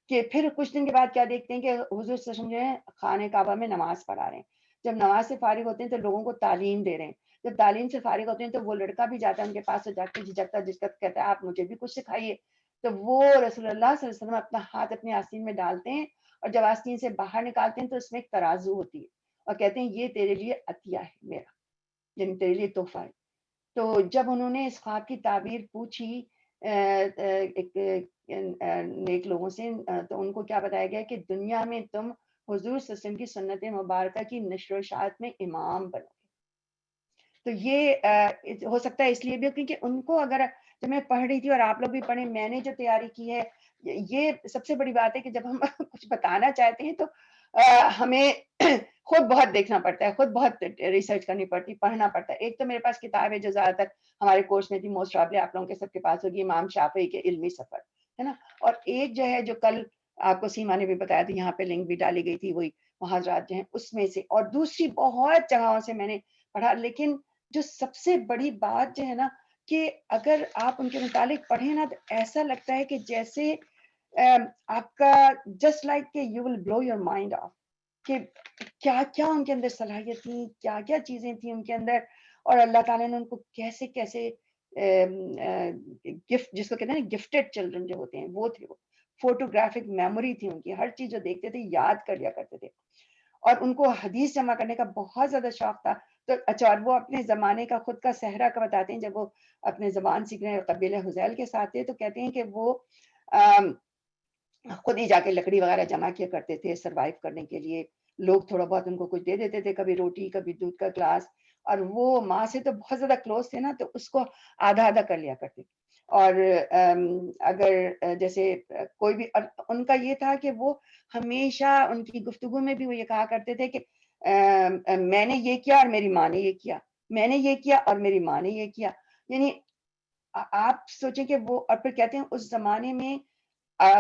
کہ پھر کچھ دن کے بعد کیا دیکھتے ہیں کہ حضور صلی اللہ علیہ وسلم جو ہے خانہ کعبہ میں نماز پڑھا رہے ہیں. جب نماز سے فارغ ہوتے ہیں تو لوگوں کو تعلیم دے رہے ہیں. جب تعلیم سے فارغ ہوتے ہیں تو وہ لڑکا بھی جاتا ہے ان کے پاس, جا کے جھجکتا کہتا ہے آپ مجھے بھی کچھ سکھائیے. تو وہ رسول اللہ صلی اللہ علیہ وسلم اپنا ہاتھ اپنے آستین میں ڈالتے ہیں اور جب آستین سے باہر نکالتے ہیں تو اس میں ایک ترازو ہوتی ہے اور کہتے ہیں یہ تیرے لیے عطیہ ہے میرا, یعنی تیرے لیے تحفہ ہے. تو جب انہوں نے اس خواب کی تعبیر پوچھی ایک نیک لوگوں سے, تو ان کو کیا بتایا گیا کہ دنیا میں تم حضور صلی اللہ علیہ وسلم کی سنت مبارکہ کی نشر و اشاعت میں امام بنو گے. تو یہ ہو سکتا ہے اس لیے بھی کیونکہ ان کو, اگر جب میں پڑھ رہی تھی اور آپ لوگ بھی پڑھیں, میں نے جو تیاری کی ہے, یہ سب سے بڑی بات ہے کہ جب ہم کچھ بتانا چاہتے ہیں تو ہمیں خود بہت دیکھنا پڑتا ہے, خود بہت ریسرچ کرنی پڑتی, پڑھنا پڑتا ہے. ایک تو میرے پاس کتاب ہے جو زیادہ تر ہمارے کورس میں تھی, موسٹ پروبیبلی آپ لوگوں کے سب کے پاس ہوگی, امام شافعی کے علمی سفر, ہے نا. اور ایک جو ہے جو کل آپ کو سیما نے بھی بتایا تھا, یہاں پہ لنک بھی ڈالی گئی تھی, وہی محاضرات جو ہیں اس میں سے, اور دوسری بہت جگہوں سے میں نے پڑھا. لیکن جو سب سے بڑی بات جو ہے نا کہ اگر آپ ان کے متعلق پڑھیں نا تو ایسا لگتا ہے کہ جیسے آپ کا جسٹ لائک کہ you will blow your mind off, کہ کیا کیا ان کے اندر صلاحیت تھی, کیا کیا چیزیں تھیں ان کے اندر, اور اللہ تعالیٰ نے ان کو کیسے کیسے گفٹ, جس کو کہتے ہیں نا گفٹیڈ چلڈرن جو ہوتے ہیں وہ تھے. وہ فوٹوگرافک میموری تھی ان کی, ہر چیز جو دیکھتے تھے یاد کر لیا کرتے تھے, اور ان کو حدیث جمع کرنے کا بہت زیادہ شوق تھا. تو اچھا, اور وہ اپنے زمانے کا خود کا صحرا کا بتاتے ہیں, جب وہ اپنے زبان سیکھ رہے ہیں قبیلہ حذیل کے ساتھ تھے, تو کہتے ہیں کہ وہ خود ہی جا کے لکڑی وغیرہ جمع کیا کرتے تھے سروائیو کرنے کے لیے. لوگ تھوڑا بہت ان کو کچھ دے دیتے تھے, کبھی روٹی کبھی دودھ کا گلاس, اور وہ ماں سے تو بہت زیادہ کلوز تھے نا, تو اس کو آدھا آدھا کر لیا کرتے. اور اگر جیسے کوئی بھی, ان کا یہ تھا کہ وہ ہمیشہ ان کی گفتگو میں بھی وہ یہ کہا کرتے تھے کہ میں نے یہ کیا اور میری ماں نے یہ کیا, میں نے یہ کیا اور میری ماں نے یہ کیا. یعنی آپ سوچیں کہ وہ, اور پھر کہتے ہیں اس زمانے میں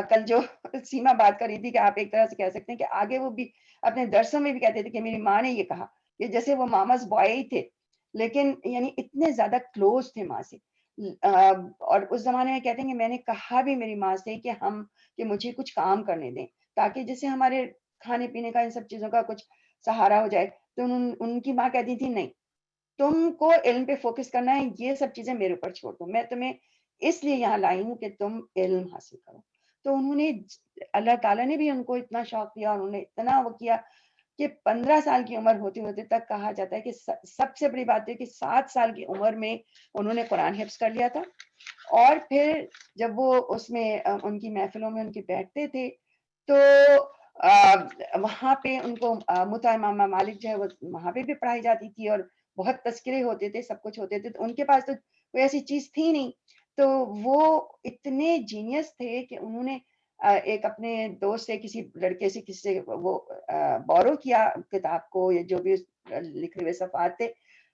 کل جو سیما بات کر رہی تھی کہ آپ ایک طرح سے کہہ سکتے ہیں کہ آگے وہ بھی اپنے درسوں میں بھی کہتے تھے کہ میری ماں نے یہ کہا, کہ جیسے وہ ماماز بوائے ہی تھے, لیکن یعنی اتنے زیادہ کلوز تھے ماں سے. اور اس زمانے میں کہتے ہیں کہ میں نے کہا بھی میری ماں سے کہ مجھے کچھ کام کرنے دیں, تاکہ جیسے ہمارے کھانے پینے کا ان سب چیزوں کا کچھ سہارا ہو جائے. تو ان کی ماں کہتی تھی نہیں, تم کو علم پہ فوکس کرنا ہے, یہ سب چیزیں میرے اوپر چھوڑ دو, میں تمہیں اس لیے یہاں لائی ہوں کہ تم علم حاصل کرو. تو انہوں نے, اللہ تعالیٰ نے بھی ان کو اتنا شوق دیا, اور انہوں نے اتنا وہ کیا. کہ 15 سال کی عمر ہوتے ہوتے تک کہا جاتا ہے کہ سب سے بڑی بات ہے کہ 7 سال کی عمر میں انہوں نے قرآن حفظ کر لیا تھا. اور پھر جب وہ اس میں ان کی محفلوں میں ان کے بیٹھتے تھے تو وہاں پہ ان کو مطع امام مالک جو ہے وہ وہاں پہ بھی پڑھائی جاتی تھی اور بہت تذکرے ہوتے تھے, سب کچھ ہوتے تھے. تو ان کے پاس تو کوئی ایسی چیز تھی نہیں, تو وہ اتنے جینیس تھے کہ انہوں نے ایک اپنے دوست سے, کسی لڑکے سے, کسی سے وہ بورو کیا کتاب کو, یا جو بھی لکھے ہوئے صفحات تھے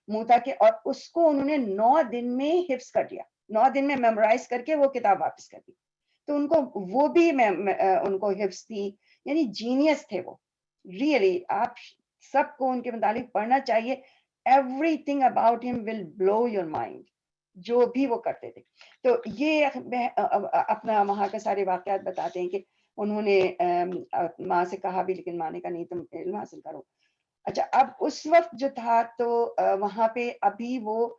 موتا کے, اور اس کو انہوں نے 9 دن میں حفظ کر لیا, 9 دن میں میمورائز کر کے وہ کتاب واپس کر دی. تو ان کو وہ بھی ان کو حفظ تھی, یعنی جینیس تھے وہ ریئلی. آپ سب کو ان کے متعلق پڑھنا چاہیے. ایوری تھنگ اباؤٹ ہم ول بلو یور مائنڈ, جو بھی وہ کرتے تھے. تو یہ اپنا وہاں کے سارے واقعات بتاتے ہیں کہ انہوں نے ماں سے کہا بھی, لیکن ماں نے کہا نہیں تم علم حاصل کرو. اچھا, اب اس وقت جو تھا تو وہاں پہ ابھی وہ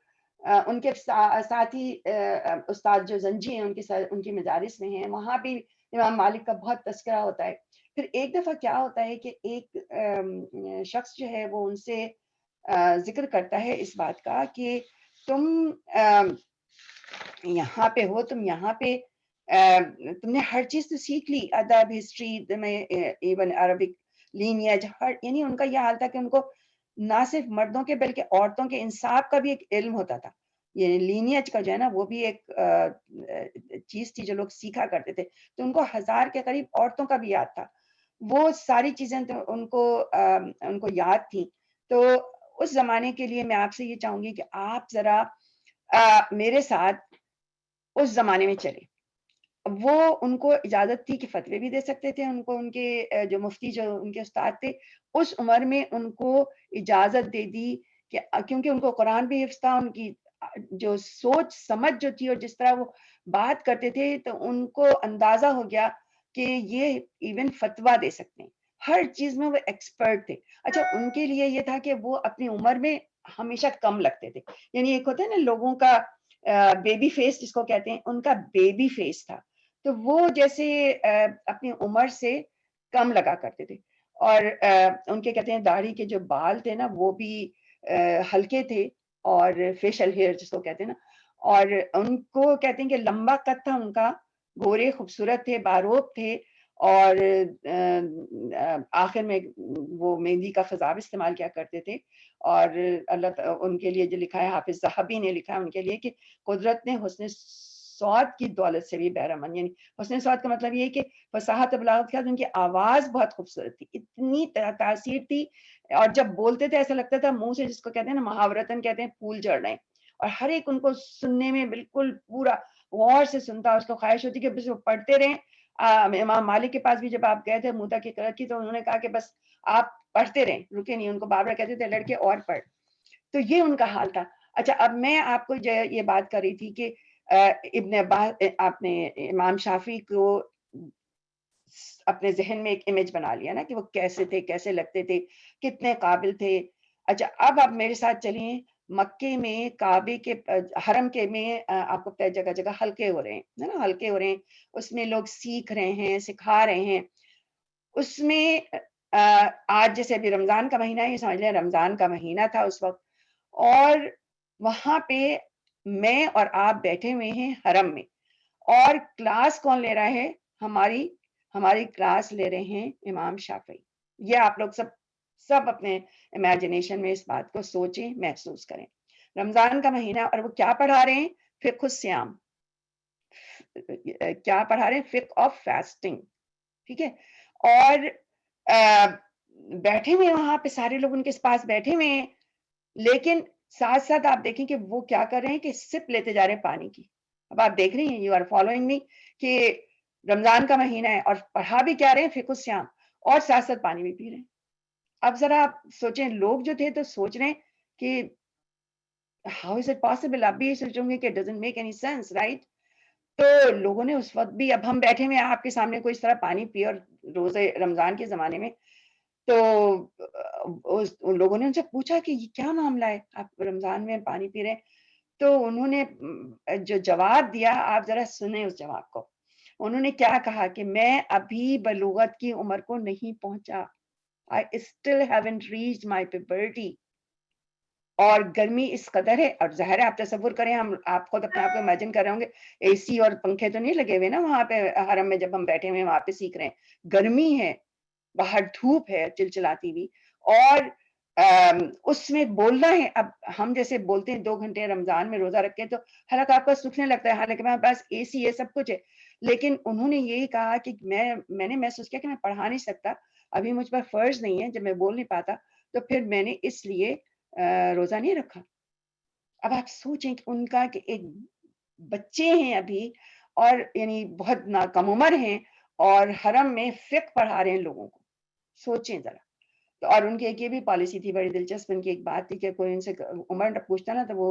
ان کے ساتھی استاد جو زنجی ہیں ان کی مجالس میں ہیں, وہاں بھی امام مالک کا بہت تذکرہ ہوتا ہے. پھر ایک دفعہ کیا ہوتا ہے کہ ایک شخص جو ہے وہ ان سے ذکر کرتا ہے اس بات کا کہ تم یہاں پہ ہو, تم یہاں پہ تم نے ہر چیز تو سیکھ لی, ادب, ہسٹری میں, ایون عربک لینیج, ہر, یعنی ان کا یہ حال تھا کہ ان کو نہ صرف مردوں کے بلکہ عورتوں کے انصاف کا بھی ایک علم ہوتا تھا. یہ لینیج کا جو ہے نا وہ بھی ایک چیز تھی جو لوگ سیکھا کرتے تھے. تو ان کو 1000 کے قریب عورتوں کا بھی یاد تھا. وہ ساری چیزیں ان کو یاد تھیں. تو اس زمانے کے لیے میں آپ سے یہ چاہوں گی کہ آپ ذرا میرے ساتھ اس زمانے میں چلے. وہ ان کو اجازت تھی کہ فتوے بھی دے سکتے تھے, ان کو ان کے جو مفتی جو ان کے استاد تھے اس عمر میں ان کو اجازت دے دی کہ کیونکہ ان کو قرآن بھی حفظ تھا, ان کی جو سوچ سمجھ جو تھی اور جس طرح وہ بات کرتے تھے, تو ان کو اندازہ ہو گیا کہ یہ ایون فتویٰ دے سکتے ہیں, ہر چیز میں وہ ایکسپرٹ تھے. اچھا, ان کے لیے یہ تھا کہ وہ اپنی عمر میں ہمیشہ کم لگتے تھے, یعنی ایک ہوتا ہے نا لوگوں کا بیبی فیس جس کو کہتے ہیں, ان کا بیبی فیس تھا. تو وہ جیسے اپنی عمر سے کم لگا کرتے تھے. اور ان کے کہتے ہیں داڑھی کے جو بال تھے نا وہ بھی ہلکے تھے, اور فیشل ہیئر جس کو کہتے ہیں نا, اور ان کو کہتے ہیں کہ لمبا قد تھا ان کا, گورے خوبصورت تھے, باروب تھے, اور آخر میں وہ مہندی کا خضاب استعمال کیا کرتے تھے. اور اللہ ان کے لیے جو لکھا ہے, حافظ ذہبی نے لکھا ہے ان کے لیے کہ قدرت نے حسن صوت کی دولت سے بھی بہرمند, یعنی حسن صوت کا مطلب یہ ہے کہ فصاحت بلاغت کا, ان کی آواز بہت خوبصورت تھی, اتنی تاثیر تھی, اور جب بولتے تھے ایسا لگتا تھا منہ سے, جس کو کہتے ہیں نا محاورتن کہتے ہیں پھول جھڑ رہے ہیں, اور ہر ایک ان کو سننے میں بالکل پورا غور سے سنتا, اس کو خواہش ہوتی کہ بس وہ پڑھتے رہیں. امام مالک کے پاس بھی جب آپ گئے تھے موتا کی قرأت کی, تو انہوں نے کہا کہ بس آپ پڑھتے رہیں, رکے نہیں. ان کو بار بار کہتے تھے لڑکے اور پڑھ. تو یہ ان کا حال تھا. اچھا, اب میں آپ کو یہ بات کر رہی تھی کہ ابن عباس, آپ نے امام شافعی کو اپنے ذہن میں ایک امیج بنا لیا نا کہ وہ کیسے تھے, کیسے لگتے تھے, کتنے قابل تھے. اچھا, اب آپ میرے ساتھ چلیے. مکے میں کعبے کے حرم کے میں آپ کو جگہ جگہ حلقے ہو رہے ہیں نا, حلقے ہو رہے ہیں, اس میں لوگ سیکھ رہے ہیں, سکھا رہے ہیں. اس میں آج جیسے ابھی رمضان کا مہینہ ہے, یہ سمجھ لیں رمضان کا مہینہ تھا اس وقت, اور وہاں پہ میں اور آپ بیٹھے ہوئے ہیں حرم میں, اور کلاس کون لے رہا ہے؟ ہماری کلاس لے رہے ہیں امام شافعی. یہ آپ لوگ سب اپنے امیجنیشن میں اس بات کو سوچیں, محسوس کریں. رمضان کا مہینہ, اور وہ کیا پڑھا رہے ہیں؟ فقہ الصیام. کیا پڑھا رہے ہیں؟ فقہ آف فاسٹنگ. ٹھیک ہے, اور بیٹھے ہوئے وہاں پہ سارے لوگ ان کے پاس بیٹھے ہوئے ہیں, لیکن ساتھ ساتھ آپ دیکھیں کہ وہ کیا کر رہے ہیں کہ سپ لیتے جا رہے ہیں پانی کی. اب آپ دیکھ رہی ہیں, یو آر فالوئنگ می, کہ رمضان کا مہینہ ہے اور پڑھا بھی کیا رہے ہیں, فقہ الصیام, اور ساتھ ساتھ پانی بھی پی رہے ہیں. اب ذرا آپ سوچیں, لوگ جو تھے تو سوچ رہے ہیں کہ ہاؤ از اٹ پاسبل. آپ بھی سوچیں گے کہ doesn't make any sense, right. تو لوگوں نے اس وقت بھی, اب ہم بیٹھے ہوئے آپ کے سامنے کوئی اس طرح پانی پی, اور روزے رمضان کے زمانے میں, تو ان لوگوں نے ان سے پوچھا کہ یہ کیا معاملہ ہے, آپ رمضان میں پانی پی رہے ہیں. تو انہوں نے جو جواب دیا, آپ ذرا سنیں اس جواب کو. انہوں نے کیا کہا کہ میں ابھی بلوغت کی عمر کو نہیں پہنچا. I still haven't reached my puberty. اور گرمی اس قدر ہے, اور ظاہر ہے آپ تصور کریں, ہم آپ خود اپنے آپ کو امیجن کر رہے ہوں گے, اے سی اور پنکھے تو نہیں لگے ہوئے نا وہاں پہ حرم میں, جب ہم بیٹھے ہوئے وہاں پہ سیکھ رہے ہیں, گرمی ہے, باہر دھوپ ہے چلچلاتی ہوئی, اور اس میں بولنا ہے. اب ہم جیسے بولتے ہیں 2 گھنٹے رمضان میں روزہ رکھے تو حالانکہ آپ کو سوکھنے لگتا ہے, حالانکہ میرے پاس اے سی ہے, سب کچھ ہے, لیکن انہوں نے یہی کہا کہ میں نے محسوس کیا کہ میں پڑھا نہیں سکتا, ابھی مجھ پر فرض نہیں ہے, جب میں بول نہیں پاتا تو پھر میں نے اس لیے روزہ نہیں رکھا. اب آپ سوچیں کہ ان کا کہ ایک بچے ہیں ابھی, اور یعنی بہت کم عمر ہیں, اور حرم میں فقہ پڑھا رہے ہیں لوگوں کو, سوچیں ذرا. تو اور ان کی ایک یہ بھی پالیسی تھی بڑی دلچسپ, ان کی ایک بات تھی کہ کوئی ان سے عمر پوچھتا نا تو وہ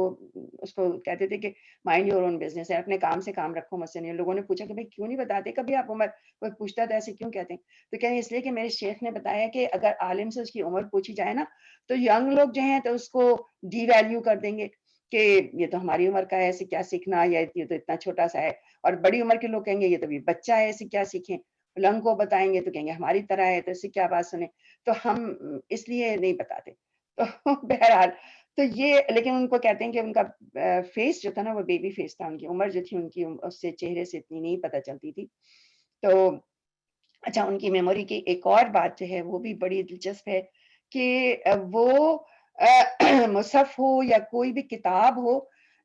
اس کو کہتے تھے کہ مائنڈ یور اون بزنس ہے, اپنے کام سے کام رکھو, مجھ سے نہیں. لوگوں نے پوچھا کہ بھائی کیوں نہیں بتاتے کبھی آپ عمر, کوئی پوچھتا تو ایسے کیوں کہتے ہیں, تو کہیں اس لیے کہ میرے شیخ نے بتایا کہ اگر عالم سے اس کی عمر پوچھی جائے نا تو ینگ لوگ جو ہیں تو اس کو ڈی ویلیو کر دیں گے کہ یہ تو ہماری عمر کا ہے, ایسے کیا سیکھنا, یا یہ تو اتنا چھوٹا سا ہے. اور بڑی عمر کے لوگ کہیں گے یہ تو بھی بچہ ہے, ایسے کیا سیکھیں. لنگ کو بتائیں گے تو کہیں گے ہماری طرح ہے, تو اس سے کیا بات سنیں. تو ہم اس لیے نہیں بتاتے. تو بہرحال تو یہ, لیکن ان کو کہتے ہیں کہ ان کا فیس جو تھا نا وہ بیبی فیس تھا, ان کی عمر جو تھی ان کی اس سے چہرے سے اتنی نہیں پتہ چلتی تھی. تو اچھا, ان کی میموری کی ایک اور بات جو ہے وہ بھی بڑی دلچسپ ہے کہ وہ مصحف ہو یا کوئی بھی کتاب ہو,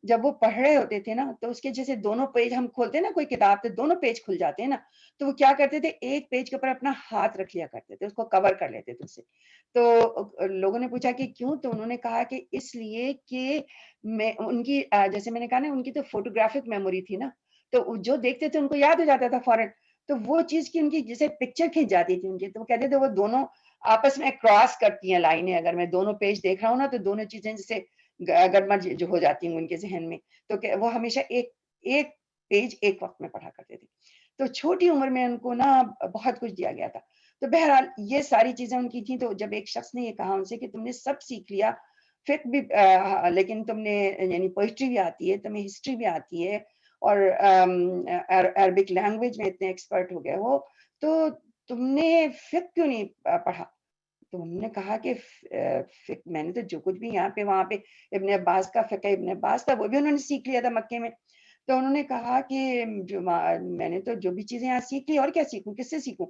جب وہ پڑھ رہے ہوتے تھے نا تو اس کے جیسے دونوں پیج ہم کھولتے ہیں نا کوئی کتاب, تو دونوں پیج کھل جاتے ہیں نا, تو وہ کیا کرتے تھے, ایک پیج کے اوپر اپنا ہاتھ رکھ لیا کرتے تھے, اس کو کور کر لیتے تھے اس سے. تو لوگوں نے پوچھا کہ کیوں, تو انہوں نے کہا کہ اس لیے کہ میں ان کی جیسے میں نے کہا نا ان کی تو فوٹوگرافک میموری تھی نا, تو جو دیکھتے تھے ان کو یاد ہو جاتا تھا فوراً. تو وہ چیز کی ان کی جیسے پکچر کھینچ جاتی تھی ان کی, تو وہ کہتے تھے وہ دونوں آپس میں کراس کرتی ہیں لائنیں, اگر میں دونوں پیج دیکھ رہا ہوں نا تو دونوں چیزیں جیسے گڑبڑ جو ہو جاتی ہیں ان کے ذہن میں, تو وہ ہمیشہ ایک پیج ایک وقت میں پڑھا کرتے تھے. تو چھوٹی عمر میں ان کو نا بہت کچھ دیا گیا تھا. تو بہرحال یہ ساری چیزیں ان کی تھیں. تو جب ایک شخص نے یہ کہا ان سے کہ تم نے سب سیکھ لیا, فقہ بھی, لیکن تم نے یعنی پوئٹری بھی آتی ہے, تمہیں ہسٹری بھی آتی ہے, اور عربک لینگویج میں اتنے ایکسپرٹ ہو گئے ہو, تو تم نے فقہ کیوں نہیں پڑھا. تو انہوں نے کہا کہ میں نے تو جو کچھ بھی یہاں پہ وہاں پہ ابن عباس کا فقہ ابن عباس تھا وہ بھی انہوں نے سیکھ لیا تھا مکے میں. تو انہوں نے کہا کہ میں نے تو جو بھی چیزیں یہاں سیکھ لی, اور کیا سیکھوں, کس سے سیکھوں.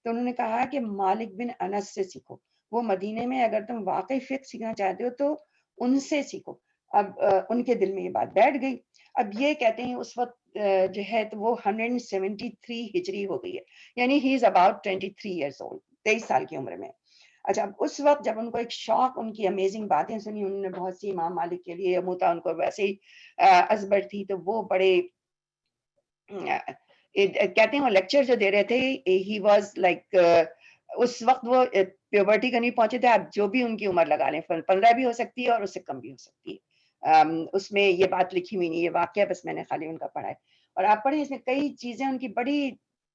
تو انہوں نے کہا کہ مالک بن انس سے سیکھو, وہ مدینے میں اگر تم واقعی فقہ سیکھنا چاہتے ہو تو ان سے سیکھو. اب ان کے دل میں یہ بات بیٹھ گئی. اب یہ کہتے ہیں اس وقت جو ہے تو وہ 173 ہجری ہو گئی ہے, یعنی ہی از اباؤٹ 23 ایئرس اولڈ, 23 سال کی عمر میں. اچھا, اس وقت جب ان کو ایک شوق, ان کی امیزنگ باتیں سنی, انہوں نے بہت سی امام مالک کے لیے موتا ان کو ویسے ہی ازبر تھی, تو وہ بڑے کہتے ہیں وہ لیکچر جو دے رہے تھے, ہی واز لائک, اس وقت وہ پیوبرٹی کا نہیں پہنچے تھے. آپ جو بھی ان کی عمر لگا لیں, 15 بھی ہو سکتی ہے اور اس سے کم بھی ہو سکتی ہے, اس میں یہ بات لکھی ہوئی نہیں, یہ واقعہ بس میں نے خالی ان کا پڑھا ہے. اور آپ پڑھیں, اس میں کئی چیزیں ان کی بڑی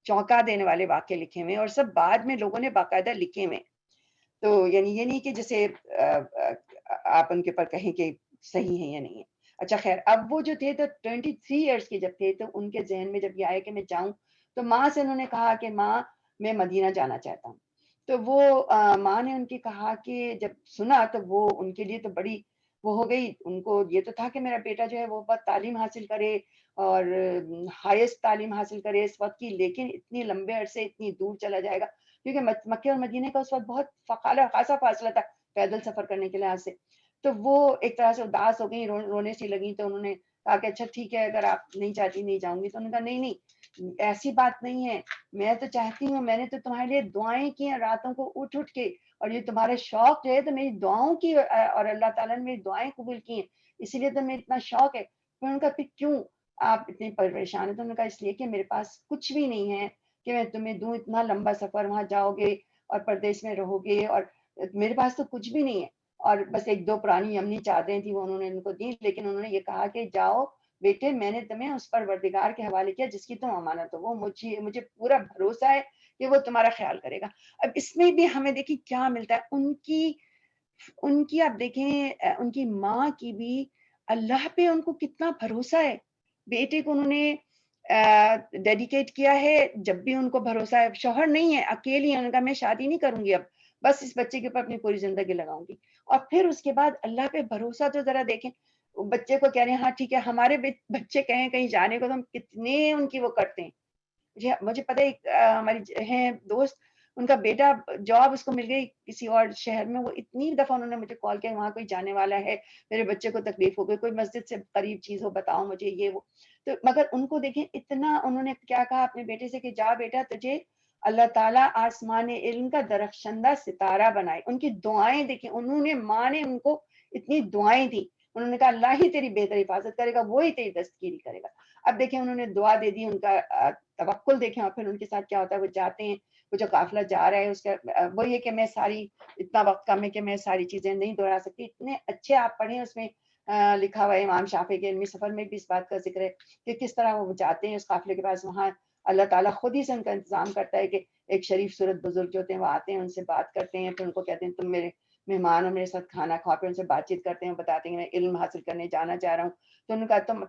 چونکا دینے والے واقعے لکھے ہوئے ہیں, اور سب بعد میں لوگوں نے باقاعدہ لکھے ہوئے. تو یعنی یہ نہیں کہ جیسے آپ ان کے پر کہیں کہ صحیح ہے یا نہیں ہے. اچھا خیر, اب وہ جو تھے تو 23 ایئرس کے جب تھے تو ان کے ذہن میں جب یہ آئے کہ میں جاؤں, تو ماں سے انہوں نے کہا کہ ماں میں مدینہ جانا چاہتا ہوں. تو وہ ماں نے ان کی کہا کہ جب سنا تو وہ ان کے لیے تو بڑی وہ ہو گئی. ان کو یہ تو تھا کہ میرا بیٹا جو ہے وہ بہت تعلیم حاصل کرے اور ہائیسٹ تعلیم حاصل کرے اس وقت کی, لیکن اتنی لمبے عرصے اتنی دور چلا جائے گا, کیونکہ مکے اور مدینے کا اس وقت بہت خاصا فاصلہ تھا پیدل سفر کرنے کے لحاظ سے. تو وہ ایک طرح سے اداس ہو گئی, رونے سی لگی. تو انہوں نے کہا کہ اچھا ٹھیک ہے, اگر آپ نہیں چاہتی نہیں جاؤں گی. تو انہوں نے کہا نہیں ایسی بات نہیں ہے, میں تو چاہتی ہوں, میں نے تو تمہارے لیے دعائیں کی ہیں راتوں کو اٹھ کے, اور یہ تمہارے شوق جو ہے تو میری دعاؤں کی, اور اللہ تعالیٰ نے میری دعائیں قبول کی ہیں, اسی لیے تو میں اتنا شوق ہے. پھر ان کا پھر کیوں آپ اتنے پریشان ہیں. تو انہوں نے کہا اس لیے کہ میرے پاس کچھ بھی نہیں ہے کہ میں تمہیں دوں, اتنا لمبا سفر, وہاں جاؤ گے اور پردیش میں رہو گے, اور میرے پاس تو کچھ بھی نہیں ہے. اور بس 1-2 پرانی یمنی چادریں تھیں وہ انہوں نے ان کو دی, لیکن انہوں نے یہ کہا کہ جاؤ بیٹے, میں نے تمہیں اس پروردگار کے حوالے کیا جس کی تم امانت ہو, وہ مجھے پورا بھروسہ ہے کہ وہ تمہارا خیال کرے گا. اب اس میں بھی ہمیں دیکھیں کیا ملتا ہے, ان کی آپ دیکھیں ان کی ماں کی بھی اللہ پہ ان کو کتنا بھروسہ ہے. بیٹے کو انہوں نے ڈیڈیکیٹ کیا ہے, جب بھی ان کو بھروسہ ہے, شوہر نہیں ہے, اکیلی ہیں, ان کا میں شادی نہیں کروں گی اب, بس اس بچے کے اوپر اپنی پوری زندگی لگاؤں گی. اور پھر اس کے بعد اللہ پہ بھروسہ تو ذرا دیکھیں. بچے کو کہہ رہے ہیں ہاں ٹھیک ہے، ہمارے بچے کہیں کہیں جانے کو تو ہم کتنے ان کی وہ کرتے ہیں. مجھے پتہ ہے ہماری ہیں دوست، ان کا بیٹا جاب اس کو مل گئی کسی اور شہر میں، وہ اتنی دفعہ انہوں نے مجھے کال کیا وہاں کوئی جانے والا ہے، میرے بچے کو تکلیف ہو گئی، کوئی مسجد سے قریب چیز ہو بتاؤ مجھے یہ وہ. تو مگر ان کو دیکھیں اتنا انہوں نے کیا کہا اپنے بیٹے سے کہ جا بیٹا تجھے اللہ تعالیٰ آسمان علم کا درخشندہ ستارہ بنائے. ان کی دعائیں دیکھیں، انہوں نے ماں نے ان کو اتنی دعائیں دی، انہوں نے کہا اللہ ہی تیری بہتر حفاظت کرے گا، وہی تیری دستگیری کرے گا. اب دیکھیں انہوں نے دعا دے دی، ان کا توکل دیکھیں. اور پھر ان کے ساتھ کیا ہوتا ہے، وہ جاتے ہیں، وہ جو قافلہ جا رہا ہے اس کا وہ یہ کہ میں ساری اتنا وقت کم ہے کہ میں ساری چیزیں نہیں دہرا سکتی. اتنے اچھے آپ پڑھیں، اس میں لکھا ہوا ہے امام شافعی کے علمی سفر میں بھی اس بات کا ذکر ہے کہ کس طرح وہ جاتے ہیں اس قافلے کے پاس. وہاں اللہ تعالیٰ خود ہی سے ان کا انتظام کرتا ہے کہ ایک شریف صورت بزرگ جو ہوتے ہیں وہ آتے ہیں، ان سے بات کرتے ہیں، پھر ان کو کہتے ہیں تم میرے مہمان ہو، میرے ساتھ کھانا کھاؤ. پھر ان سے بات چیت کرتے ہیں، بتاتے ہیں کہ میں علم حاصل کرنے جانا چاہ رہا ہوں. تو انہوں نے کہا تم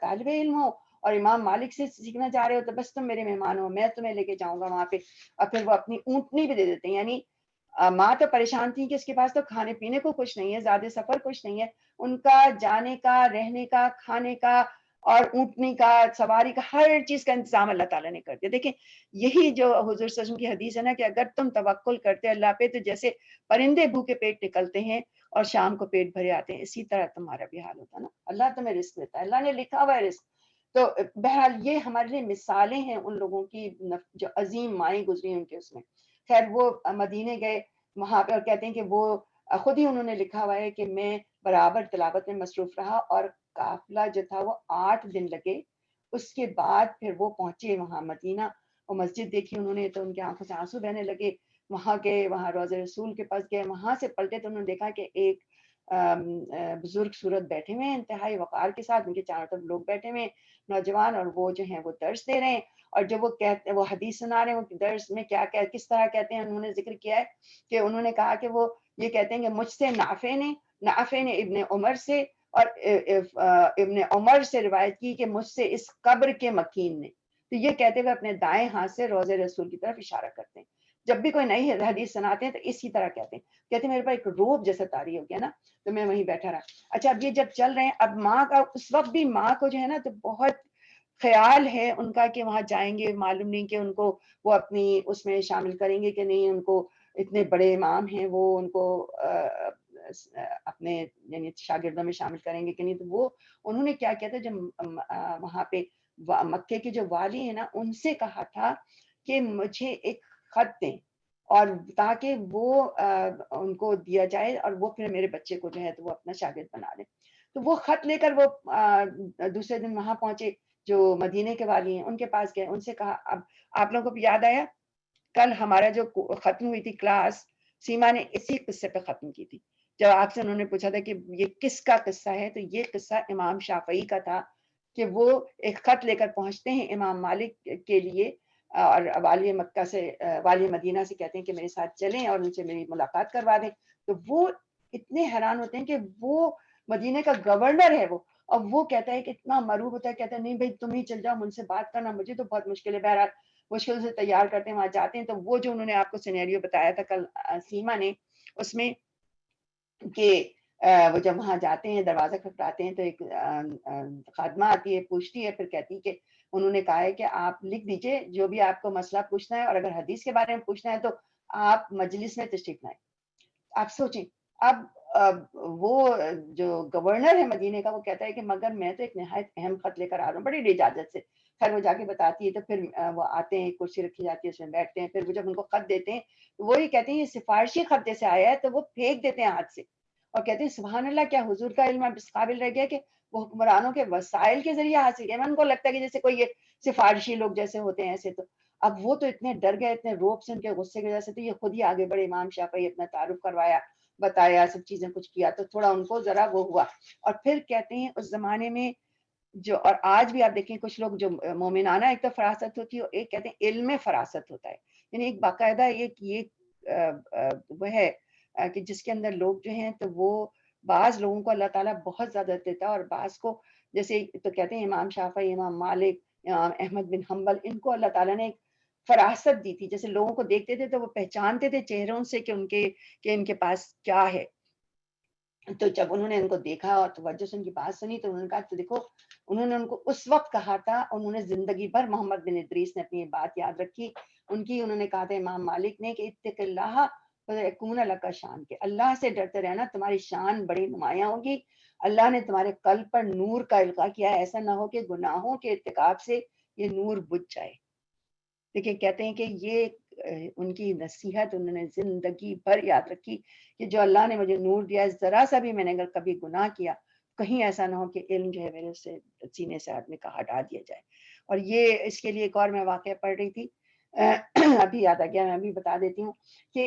طالب علم ہو اور امام مالک سے سیکھنا چاہ رہے ہو تو بس تم میرے مہمان ہو، میں تمہیں لے کے جاؤں گا وہاں پہ. اور پھر وہ اپنی اونٹنی بھی دے دیتے ہیں. یعنی ماں تو پریشان تھی کہ اس کے پاس تو کھانے پینے کو کچھ نہیں ہے، زیادہ سفر کچھ نہیں ہے، ان کا جانے کا، رہنے کا، کھانے کا اور اونٹنی کا، سواری کا، ہر چیز کا انتظام اللہ تعالیٰ نے کر دیا. دیکھیں یہی جو حضور صلی اللہ علیہ وسلم کی حدیث ہے نا کہ اگر تم توکل کرتے اللہ پہ تو جیسے پرندے بھوکے پیٹ نکلتے ہیں اور شام کو پیٹ بھرے آتے ہیں، اسی طرح تمہارا بھی حال ہوتا ہے نا. اللہ تمہیں رزق دیتا ہے، اللہ نے لکھا ہوا ہے رزق. تو بہرحال یہ ہمارے لیے مثالیں ہیں ان لوگوں کی جو عظیم مائیں گزری ان کے اس میں. خیر وہ مدینے گئے وہاں پہ اور کہتے ہیں کہ وہ خود ہی انہوں نے لکھا ہوا ہے کہ میں برابر تلاوت میں مصروف رہا اور قافلہ جو تھا وہ 8 دن لگے. اس کے بعد پھر وہ پہنچے وہاں مدینہ، وہ مسجد دیکھی انہوں نے تو ان کی آنکھوں سے آنسو بہنے لگے. وہاں گئے، وہاں روضہ رسول کے پاس گئے، وہاں سے پلٹے تو انہوں نے دیکھا کہ ایک بزرگ صورت بیٹھے ہوئے ہیں انتہائی وقار کے ساتھ، ان کے چاروں طرف لوگ بیٹھے ہوئے ہیں نوجوان، اور وہ جو ہیں وہ درس دے رہے ہیں. اور جو وہ کہتے وہ حدیث سنا رہے ہیں، وہ درس میں کیا کس طرح کہتے ہیں انہوں نے ذکر کیا ہے کہ انہوں نے کہا کہ وہ یہ کہتے ہیں کہ مجھ سے نافع نے ابن عمر سے اور ابن عمر سے روایت کی کہ مجھ سے اس قبر کے مکین نے. تو یہ کہتے ہوئے اپنے دائیں ہاتھ سے روضہ رسول کی طرف اشارہ کرتے ہیں. جب بھی کوئی نئی حدیث سناتے ہیں تو اسی طرح کہتے ہیں میرے پاس ایک روب جیسا طاری ہو گیا نا تو میں وہیں بیٹھا رہا. اچھا اب یہ جب چل رہے ہیں، اب ماں کا اس وقت بھی ماں کو جو ہے نا تو بہت خیال ہے ان کا کہ وہاں جائیں گے، معلوم نہیں کہ ان کو وہ اپنی اس میں شامل کریں گے کہ نہیں. ان کو اتنے بڑے امام ہیں، وہ ان کو اپنے یعنی شاگردوں میں شامل کریں گے کہ نہیں. تو وہ انہوں نے کیا کیا تھا، جب وہاں پہ مکے کے جو والی ہیں نا ان سے کہا تھا کہ مجھے ایک خط دیں اور تاکہ وہ ان کو دیا جائے اور وہ پھر میرے بچے کو جو ہے تو وہ اپنا شاگرد بنا لیں. تو وہ خط لے کر وہ دوسرے دن وہاں پہنچے، جو مدینے کے والی ہیں ان کے پاس گئے، ان سے کہا اب آپ لوگوں کو بھی یاد آیا کل ہمارا جو ختم ہوئی تھی کلاس، سیما نے اسی قصے پہ ختم کی تھی. جب آپ سے انہوں نے پوچھا تھا کہ یہ کس کا قصہ ہے تو یہ قصہ امام شافعی کا تھا کہ وہ ایک خط لے کر پہنچتے ہیں امام مالک کے لیے اور والی مکہ سے والی مدینہ سے کہتے ہیں کہ میرے ساتھ چلیں اور ان سے میری ملاقات کروا دیں. تو وہ اتنے حیران ہوتے ہیں کہ وہ مدینہ کا گورنر ہے وہ، اور وہ کہتا ہے کہ اتنا مروب ہوتا ہے، کہتا ہے نہیں بھائی تم ہی چل جاؤ، مجھ سے بات کرنا مجھے تو بہت مشکل ہے. بہرحال مشکل سے تیار کرتے ہیں، وہاں جاتے ہیں. تو وہ جو انہوں نے آپ کو سینیریو بتایا تھا کل سیما نے، اس میں کہ وہ جب وہاں جاتے ہیں دروازہ کھٹکھٹاتے ہیں تو ایک خادمہ آتی ہے، پوچھتی ہے، پھر کہتی ہے کہ انہوں نے کہا ہے کہ آپ لکھ دیجئے جو بھی آپ کو مسئلہ پوچھنا ہے، اور اگر حدیث کے بارے میں پوچھنا ہے تو آپ مجلس میں تشریف لائیں. آپ سوچیں اب وہ جو گورنر ہے مدینے کا وہ کہتا ہے کہ مگر میں تو ایک نہایت اہم خط لے کر آ رہا ہوں بڑی اجازت سے. خیر وہ جا کے بتاتی ہے تو پھر وہ آتے ہیں، کرسی رکھی جاتی ہے، اس میں بیٹھتے ہیں. پھر وہ جب ان کو خط دیتے ہیں وہی کہتے ہیں یہ سفارشی خط جیسے آیا ہے، تو وہ پھینک دیتے ہیں ہاتھ سے اور کہتے ہیں سبحان اللہ، کیا حضور کا علم اب اس قابل رہ گیا کہ وہ حکمرانوں کے وسائل کے ذریعے حاصل کیا. ان کو لگتا ہے کہ جیسے کوئی یہ سفارشی لوگ جیسے ہوتے ہیں ایسے. تو اب وہ تو اتنے ڈر گئے، اتنے روب سے ان کے غصے کی وجہ سے، تو یہ خود ہی آگے بڑے امام شافعی اپنا تعارف کروایا، بتایا، سب چیزیں کچھ کیا تو تھوڑا ان کو ذرا وہ ہوا. اور پھر کہتے ہیں اس زمانے میں جو، اور آج بھی آپ دیکھیں کچھ لوگ جو مومنانہ ایک تو فراست ہوتی ہے، ایک کہتے ہیں علم فراست ہوتا ہے. یعنی ایک باقاعدہ ایک یہ وہ ہے کہ جس کے اندر لوگ جو ہیں تو وہ بعض لوگوں کو اللہ تعالیٰ بہت زیادہ دیتا ہے اور بعض کو، جیسے تو کہتے ہیں امام شافعی، امام مالک، امام احمد بن حنبل، ان کو اللہ تعالیٰ نے ایک فراست دی تھی، جیسے لوگوں کو دیکھتے تھے تو وہ پہچانتے تھے چہروں سے کہ ان کے پاس کیا ہے. تو جب انہوں نے ان کو دیکھا اور توجہ سے ان کی بات سنی تو انہوں نے کہا تو دیکھو، انہوں نے ان کو اس وقت کہا تھا، انہوں نے زندگی بھر محمد بن ادریس نے اپنی یہ بات یاد رکھی. انہوں نے کہا تھا امام مالک نے کہ اتق اللہ فیکون لک شان، کہ اللہ سے ڈرتے رہنا، تمہاری شان بڑی نمایاں ہوگی. اللہ نے تمہارے قلب پر نور کا القاء کیا ہے، ایسا نہ ہو کہ گناہوں کے ارتکاب سے یہ نور بجھ جائے. دیکھیں کہتے ہیں کہ یہ ان کی نصیحت انہوں نے زندگی بھر یاد رکھی کہ جو اللہ نے مجھے نور دیا ہے، ذرا سا بھی میں نے اگر کبھی گناہ کیا، کہیں ایسا نہ ہو کہ علم جو ہے میرے سے سینے سے آدمی کا ہٹا دیا جائے. اور یہ اس کے لیے ایک اور میں واقعہ پڑھ رہی تھی، ابھی یاد آ گیا، میں ابھی بتا دیتی ہوں کہ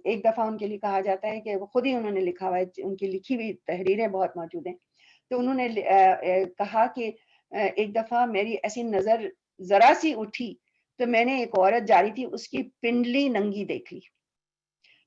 ایک دفعہ ان کے لیے کہا جاتا ہے کہ وہ خود ہی انہوں نے لکھا ہوا ہے، ان کی لکھی ہوئی تحریریں بہت موجود ہیں. تو انہوں نے کہا کہ ایک دفعہ میری ایسی نظر ذرا سی اٹھی تو میں نے ایک عورت جا رہی تھی، اس کی پنڈلی ننگی دیکھ لی.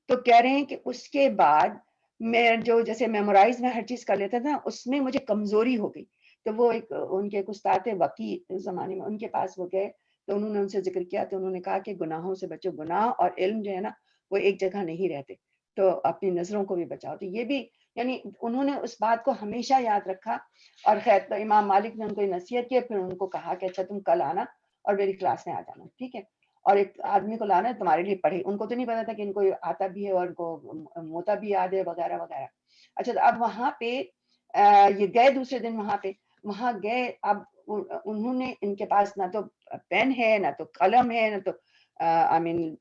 تو کہہ رہے ہیں کہ اس کے بعد میں جو جیسے میمورائز میں ہر چیز کر لیتا تھا، اس میں مجھے کمزوری ہو گئی. تو وہ ان کے ایک استاد تھے وقی زمانے میں، ان کے پاس وہ گئے تو انہوں نے ان سے ذکر کیا تو انہوں نے کہا کہ گناہوں سے بچو، گناہ اور علم جو ہے نا وہ ایک جگہ نہیں رہتے، تو اپنی نظروں کو بھی بچاؤ. تو یہ بھی یعنی انہوں نے اس بات کو ہمیشہ یاد رکھا. اور خیر تو امام مالک نے ان کو نصیحت کی، پھر ان کو کہا کہ اچھا تم کل آنا اور میری کلاس میں آ جانا، ٹھیک ہے، اور ایک آدمی کو لانا ہے تمہارے لیے پڑھے. ان کو تو نہیں پتا تھا کہ ان کو آتا بھی ہے اور ان کو موتا بھی یاد ہے وغیرہ وغیرہ. اچھا تو اب وہاں پہ یہ گئے دوسرے دن وہاں گئے. اب انہوں نے ان کے پاس نہ تو پین ہے، نہ تو قلم ہے، نہ تو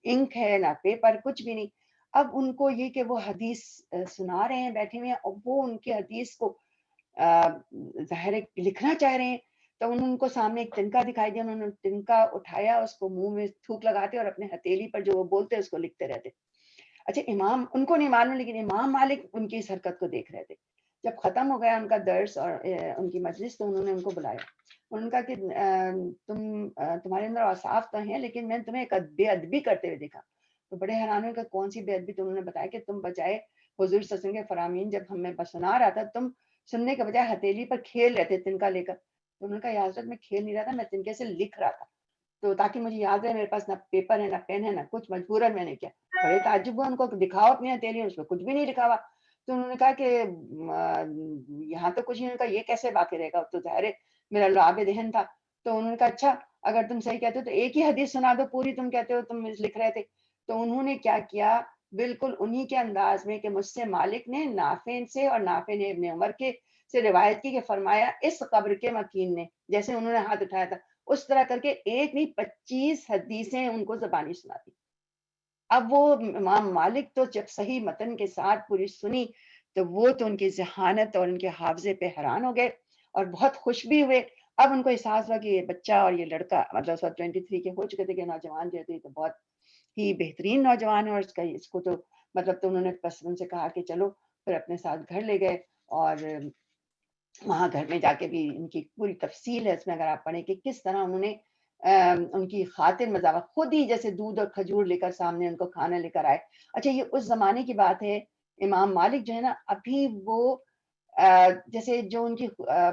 انک ہے، نہ پیپر، کچھ بھی نہیں. اب ان کو یہ کہ وہ حدیث سنا رہے ہیں بیٹھے ہوئے ہیں، اور وہ ان کی حدیث کو ظاہر لکھنا چاہ رہے ہیں. تو انہوں نے ان کو سامنے ایک تنکا دکھائی دیا، انہوں نے تنکا اٹھایا، اس کو منہ میں تھوک لگاتے اور اپنے ہتھیلی پر جو وہ بولتے اس کو لکھتے رہتے. اچھا امام ان کو نہیں معلوم، لیکن امام مالک ان کی اس حرکت کو دیکھ رہے تھے. جب ختم ہو گیا ان کا درس اور ان کی مجلس تو انہوں نے ان کو بلایا. انہوں نے کہا کہ تمہارے اندر اوصاف تو ہیں لیکن میں نے تمہیں ایک بے ادبی کرتے ہوئے دیکھا. تو بڑے حیران ہوئے کہ کون سی بے ادبی؟ تو انہوں نے بتایا کہ تم بجائے حضور صلی اللہ علیہ وسلم کے فرامین جب ہمیں سنا رہا تھا، تم سننے کے بجائے ہتھیلی پر کھیل رہے تھے تنکا لے کر. تو انہوں نے کہا یا حضرت میں کھیل نہیں رہا تھا، میں تنکے سے لکھ رہا تھا، تو تاکہ مجھے یاد رہے، میرے پاس نہ پیپر ہے نہ پین ہے نہ کچھ، مجبوراً میں نے کیا. بڑے تعجب ہوا ان کو، دکھاؤ اپنی ہتھیلی، اس میں کچھ بھی نہیں لکھا ہوا. تو انہوں نے کہا کہ یہاں تو کچھ نہیں. ان کا یہ کیسے باقی رہے گا؟ تو ظاہر ہے میرا لعاب دہن تھا. تو انہوں نے کہا اچھا اگر تم صحیح کہتے ہو تو ایک ہی حدیث سنا دو پوری، تم کہتے ہو تم لکھ رہے تھے. تو انہوں نے کیا کیا، بالکل انہی کے انداز میں کہ مجھ سے مالک نے نافع سے اور نافع نے ابن عمر کے سے روایت کی کہ فرمایا اس قبر کے مکین نے، جیسے انہوں نے ہاتھ اٹھایا تھا اس طرح کر کے ایک نہیں 25 حدیثیں ان کو زبانی سنا دی. اب وہ امام مالک تو جب صحیح متن کے ساتھ پوری سنی تو وہ تو ان کی ذہانت اور ان کے حافظے پہ حیران ہو گئے اور بہت خوش بھی ہوئے. اب ان کو احساس ہوا کہ یہ بچہ اور یہ لڑکا مطلب 23 کے ہو چکے تھے کہ نوجوان جو تھے تو بہت ہی بہترین نوجوان ہے، اور اس کو تو مطلب تو انہوں نے بس ان سے کہا کہ چلو، پھر اپنے ساتھ گھر لے گئے. اور وہاں گھر میں جا کے بھی ان کی پوری تفصیل ہے اس میں، اگر آپ پڑھیں کہ کس طرح انہوں نے ان کی خاطر مزاح خود ہی جیسے دودھ اور کھجور لے کر سامنے ان کو کھانا لے کر آئے. اچھا یہ اس زمانے کی بات ہے. امام مالک جو ہے نا ابھی وہ جیسے جو ان کی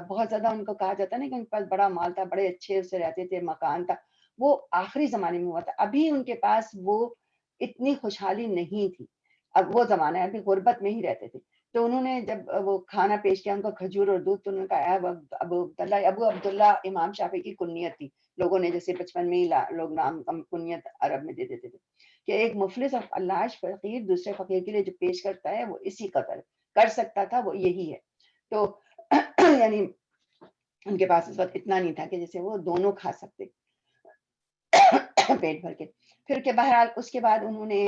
بہت زیادہ ان کو کہا جاتا ہے نا کہ ان کے پاس بڑا مال تھا، بڑے اچھے سے رہتے تھے، مکان تھا، وہ آخری زمانے میں ہوا تھا. ابھی ان کے پاس وہ اتنی خوشحالی نہیں تھی. اب وہ زمانہ ہے، ابھی غربت میں ہی رہتے تھے. تو انہوں نے جب وہ کھانا پیش کیا ان کو کھجور اور دودھ، تو انہوں نے کہا ابو عبداللہ امام شافعی کی کنیت تھی. لوگوں نے جیسے بچپن میں ہی لوگ نام کنیت عرب میں دے دیتے تھے کہ ایک مفلس اور فلاش فقیر دوسرے فقیر کے لیے جو پیش کرتا ہے وہ اسی قدر کر سکتا تھا، وہ یہی ہے. تو یعنی ان کے پاس اس وقت اتنا نہیں تھا کہ جیسے وہ دونوں کھا سکتے پیٹ بھر کے. پھر کہ بہرحال اس کے بعد انہوں نے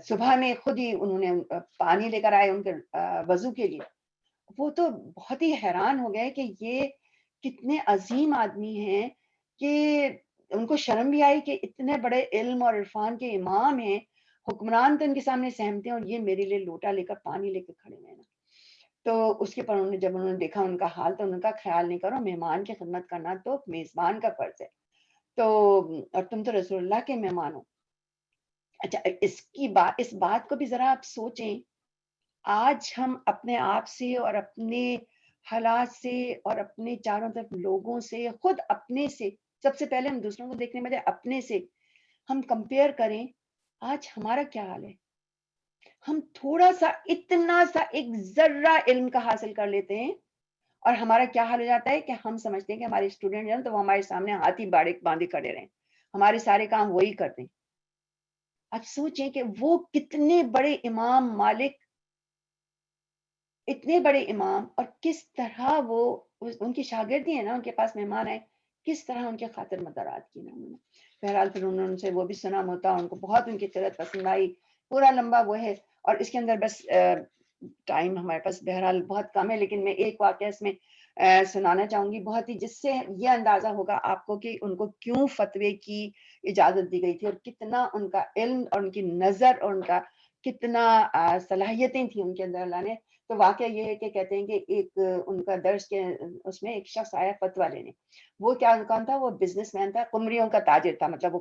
صبح میں خود ہی انہوں نے پانی لے کر آئے ان کے وضو کے لیے. وہ تو بہت ہی حیران ہو گئے کہ یہ کتنے عظیم آدمی ہیں کہ ان کو شرم بھی آئی کہ اتنے بڑے علم اور عرفان کے امام ہیں، حکمران تو ان کے سامنے سہمتے ہیں، اور یہ میرے لیے لوٹا لے کر پانی لے کے کھڑے ہیں نا. تو اس کے پر جب انہوں نے دیکھا ان کا حال تو انہوں نے کہا خیال نہیں کرو، مہمان کی خدمت کرنا تو میزبان کا فرض ہے، تو اور تم تو رسول اللہ کے مہمان ہو. اچھا اس بات کو بھی ذرا آپ سوچیں. آج ہم اپنے آپ سے اور اپنے حالات سے اور اپنے چاروں طرف لوگوں سے خود اپنے سے سب سے پہلے ہم دوسروں کو دیکھنے بجائے اپنے سے ہم کمپیئر کریں، آج ہمارا کیا حال ہے، ہم تھوڑا سا اتنا سا ایک ذرہ علم کا حاصل کر لیتے ہیں اور ہمارا کیا حال ہو جاتا ہے کہ ہم سمجھتے ہیں کہ ہمارے اسٹوڈنٹ جو ہے تو وہ ہمارے سامنے ہاتھی باڑے باندھے کھڑے رہیں، ہمارے سارے کام وہی کرتے ہیں۔ اب سوچیں کہ وہ کتنے بڑے امام مالک، اتنے بڑے امام، اور کس طرح وہ ان کی شاگردی ہے نا، ان کے پاس مہمان آئے، کس طرح ان کے خاطر مدارات کی نا انہوں نے۔ بہرحال پھر انہوں نے ان سے وہ بھی سنا ہوتا، ان کو بہت ان کی قرت پسند آئی، پورا لمبا وہ ہے۔ اور اس کے اندر بس ٹائم ہمارے پاس بہرحال بہت کم ہے، لیکن میں ایک واقعہ اس میں سنانا چاہوں گی بہت ہی، جس سے یہ اندازہ ہوگا آپ کو کہ ان کو کیوں فتوے کی اجازت دی گئی تھی، اور کتنا ان کا علم اور ان کی نظر اور ان کا کتنا صلاحیتیں تھیں ان کے اندر اللہ نے۔ تو واقعہ یہ ہے کہ کہتے ہیں کہ ایک ان کا درس کے اس میں ایک شخص آیا فتویٰ لینے۔ وہ کیا کون تھا؟ وہ بزنس مین تھا، قمریوں کا تاجر تھا، مطلب وہ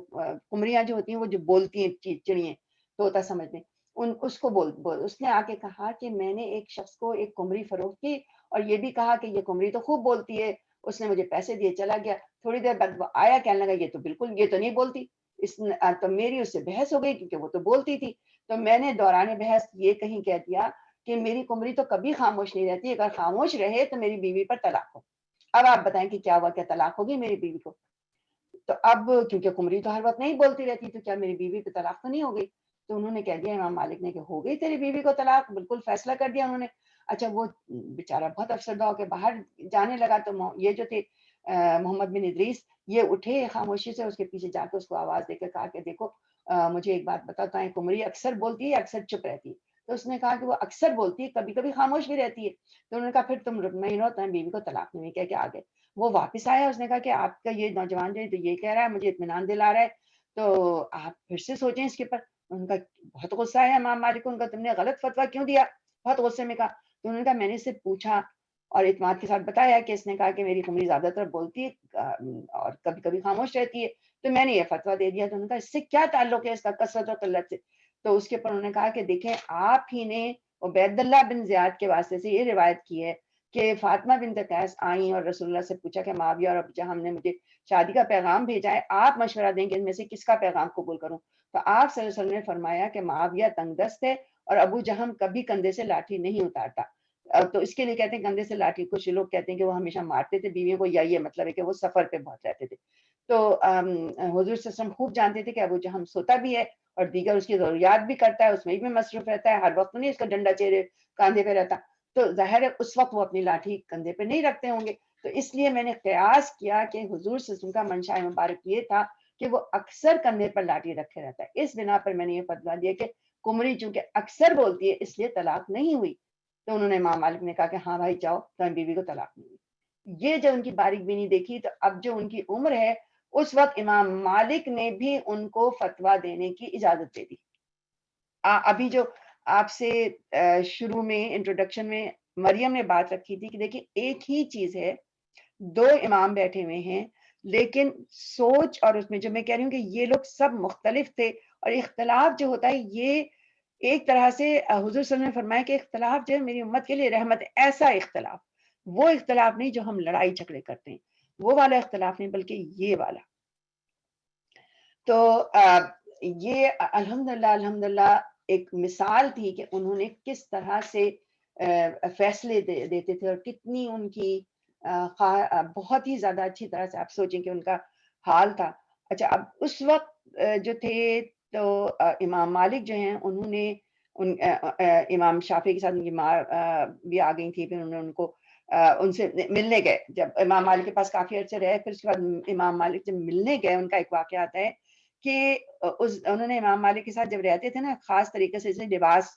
قمریاں جو ہوتی ہیں وہ جو بولتی ہیں چڑییں، طوطا سمجھتے ہیں، اس کو اس نے آ کے کہا کہ میں نے ایک شخص کو ایک قمری فروخت کی اور یہ بھی کہا کہ یہ قمری تو خوب بولتی ہے، اس نے مجھے پیسے دیے چلا گیا۔ تھوڑی دیر بعد وہ آیا، کہنے لگا یہ تو بالکل، یہ تو نہیں بولتی۔ تو میری اس سے بحث ہو گئی کیونکہ وہ تو بولتی تھی۔ تو میں نے دوران بحث یہ کہیں کہہ دیا کہ میری قمری تو کبھی خاموش نہیں رہتی، اگر خاموش رہے تو میری بیوی پر طلاق ہو۔ اب آپ بتائیں کہ کیا ہوا، کیا طلاق ہوگی میری بیوی کو؟ تو اب کیونکہ قمری تو ہر وقت نہیں بولتی رہتی، تو کیا میری بیوی پہ طلاق تو نہیں ہو گئی؟ تو انہوں نے کہہ دیا امام مالک نے کہ ہو گئی تیری بیوی کو طلاق، بالکل فیصلہ کر دیا انہوں نے۔ اچھا وہ بیچارہ بہت افسردہ ہو کے باہر جانے لگا، تو یہ جو تھے محمد بن ادریس، یہ اٹھے خاموشی سے، اس کے پیچھے جا کے اس کو آواز دے کے کہا کہ دیکھو مجھے ایک بات بتاتا ہے، قمری اکثر بولتی ہے اکثر چپ رہتی ہے؟ تو اس نے کہا کہ وہ اکثر بولتی ہے، کبھی کبھی خاموش بھی رہتی ہے۔ تو انہوں نے کہا پھر تم مطمئن رہو، تمہیں بیوی کو طلاق نہیں کہہ کے آگے۔ وہ واپس آیا، اس نے کہا کہ آپ کا یہ نوجوان جو ہے تو یہ کہہ رہا ہے، مجھے اطمینان دلا رہا ہے، تو آپ پھر سے سوچیں اس کے اوپر۔ ان کا بہت غصہ آیا امام مالک کو، ان کا تم نے غلط فتویٰ کیوں دیا؟ بہت غصے میں کہا۔ تو انہوں نے کہا میں نے اسے پوچھا اور اعتماد کے ساتھ بتایا کہ اس نے کہا کہ میری قمری زیادہ تر بولتی ہے اور کبھی کبھی خاموش رہتی ہے، تو میں نے یہ فتویٰ دے دیا۔ تو انہوں نے کہا اس سے کیا تعلق ہے اس کا کثرت و قلت سے؟ تو اس کے اوپر انہوں نے کہا کہ دیکھیں آپ ہی نے عبید اللہ بن زیاد کے واسطے سے یہ روایت کی ہے کہ فاطمہ بنت قیس آئیں اور رسول اللہ سے پوچھا کہ معاویہ اور ابو جہل نے مجھے شادی کا پیغام بھیجا ہے، آپ مشورہ دیں کہ ان میں سے کس کا پیغام قبول کروں؟ تو آپ صلی اللہ علیہ وسلم نے فرمایا کہ معاویہ تنگ دست ہے اور ابو جہل کبھی کندھے سے لاٹھی نہیں اتارتا۔ تو اس کے لیے کہتے ہیں کندھے سے لاٹھی، کچھ لوگ کہتے ہیں کہ وہ ہمیشہ مارتے تھے بیویوں کو، یا یہ مطلب ہے کہ وہ سفر پہ بہت رہتے تھے۔ تو حضور صلی اللہ علیہ وسلم خوب جانتے تھے کہ ابو جہل سوتا بھی ہے اور دیگر اس کی ضروریات بھی کرتا ہے، اس میں بھی مصروف رہتا ہے، ہر وقت نہیں اس کا ڈنڈا چہرے کاندھے پہ رہتا، تو ظاہر ہے اس وقت وہ اپنی لاٹھی کندھے پہ نہیں رکھتے ہوں گے۔ تو اس لیے میں نے قیاس کیا کہ حضور صلی اللہ علیہ وسلم کا منشاء مبارک یہ تھا کہ وہ اکثر کندھے پر لاٹھی رکھے رہتا ہے۔ اس بنا پر میں نے یہ فتویٰ دیا کہ قمری چونکہ اکثر بولتی ہے اس لیے طلاق نہیں ہوئی۔ تو انہوں نے امام مالک نے کہا کہ ہاں بھائی جاؤ، تمہیں بیوی کو طلاق نہیں ہوئی۔ یہ جو ان کی باریک بینی دیکھی، تو اب جو ان کی عمر ہے اس وقت امام مالک نے بھی ان کو فتویٰ دینے کی اجازت دے دی۔ ابھی جو آپ سے شروع میں انٹروڈکشن میں مریم نے بات رکھی تھی کہ دیکھیں ایک ہی چیز ہے، دو امام بیٹھے ہوئے ہیں، لیکن سوچ اور اس میں جو میں کہہ رہی ہوں کہ یہ لوگ سب مختلف تھے، اور اختلاف جو ہوتا ہے یہ ایک طرح سے حضور صلی اللہ علیہ وسلم نے فرمایا کہ اختلاف جو ہے میری امت کے لیے رحمت ہے۔ ایسا اختلاف، وہ اختلاف نہیں جو ہم لڑائی جھگڑے کرتے ہیں، وہ والا اختلاف نہیں، بلکہ یہ والا۔ تو یہ الحمدللہ ایک مثال تھی کہ انہوں نے کس طرح سے فیصلے دیتے تھے، اور کتنی ان کی بہت ہی زیادہ اچھی طرح سے آپ سوچیں کہ ان کا حال تھا۔ اچھا اب اس وقت جو تھے تو امام مالک جو ہیں انہوں نے امام شافعی کے ساتھ ان کی ماں بھی آ گئی تھی، پھر انہوں نے ان کو ان سے ملنے گئے، جب امام مالک کے پاس کافی عرصے رہے، پھر اس کے بعد امام مالک جب ملنے گئے، ان کا ایک واقعہ آتا ہے کہ انہوں نے امام مالک کے ساتھ جب رہتے تھے نا، خاص طریقے سے لباس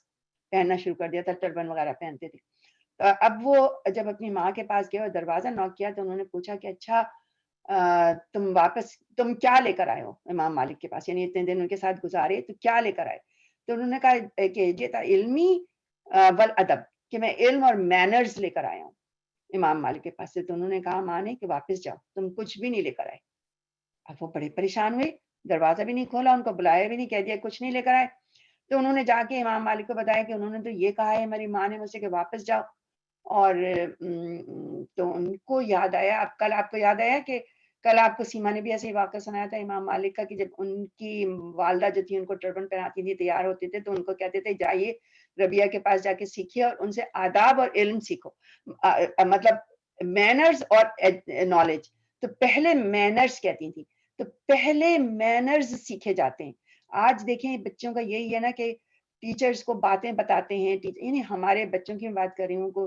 پہننا شروع کر دیا تھا، ٹربن وغیرہ پہنتے تھے۔ اب وہ جب اپنی ماں کے پاس گئے اور دروازہ نوک کیا تو انہوں نے پوچھا کہ اچھا تم کیا لے کر آئے ہو امام مالک کے پاس، یعنی اتنے دن ان کے ساتھ گزارے تو کیا لے کر آئے؟ تو انہوں نے کہا کہ یہ تھا علمی والادب، کہ میں علم اور مینرز لے کر آیا ہوں امام مالک کے پاس سے۔ تو انہوں نے کہا ماں نے کہ واپس جاؤ، تم کچھ بھی نہیں لے کر آئے۔ اب وہ بڑے پریشان ہوئے، دروازہ بھی نہیں کھولا، ان کو بلایا بھی نہیں، کہہ دیا کچھ نہیں لے کر آئے۔ تو انہوں نے جا کے امام مالک کو بتایا کہ انہوں نے تو یہ کہا ہے میری ماں نے مجھ سے کہ واپس جاؤ۔ اور تو ان کو یاد آیا، اب کل آپ کو یاد آیا کہ کل آپ کو سیما نے بھی ایسے ہی واقعہ سنایا تھا امام مالک کا کہ جب ان کی والدہ جو تھی ان کو ٹربن پہناتی تھی تیار ہوتے تھے تو ان کو کہتے تھے جائیے ربیہ کے پاس جا کے سیکھیے اور ان سے آداب اور علم سیکھو، مطلب مینرز اور نالج. تو پہلے مینرز کہتی تھی، تو پہلے مینرز سیکھے جاتے ہیں. آج دیکھیں بچوں کا یہی ہے نا کہ ٹیچرز کو باتیں بتاتے ہیں، یعنی ہمارے بچوں کی بات کر رہی ہوں کو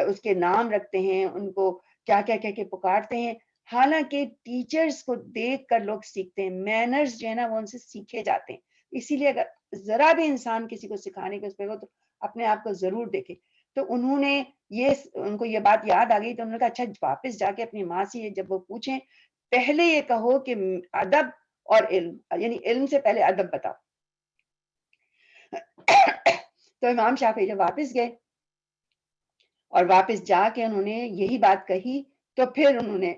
اس کے نام رکھتے ہیں، ان کو کیا کیا کہہ کے پکارتے ہیں، حالانکہ ٹیچرز کو دیکھ کر لوگ سیکھتے ہیں. مینرز جو ہے نا وہ ان سے سیکھے جاتے ہیں. اسی لیے اگر ذرا بھی انسان کسی کو سکھانے کے اس پہ ہو تو اپنے آپ کو ضرور دیکھے. تو انہوں نے ان کو یہ بات یاد آ گئی تو انہوں نے کہا اچھا واپس جا کے اپنی ماں سے جب وہ پوچھیں پہلے یہ کہو کہ ادب اور علم، یعنی علم سے پہلے ادب بتاؤ. تو امام شافعی جب واپس گئے اور واپس جا کے انہوں نے یہی بات کہی تو پھر انہوں نے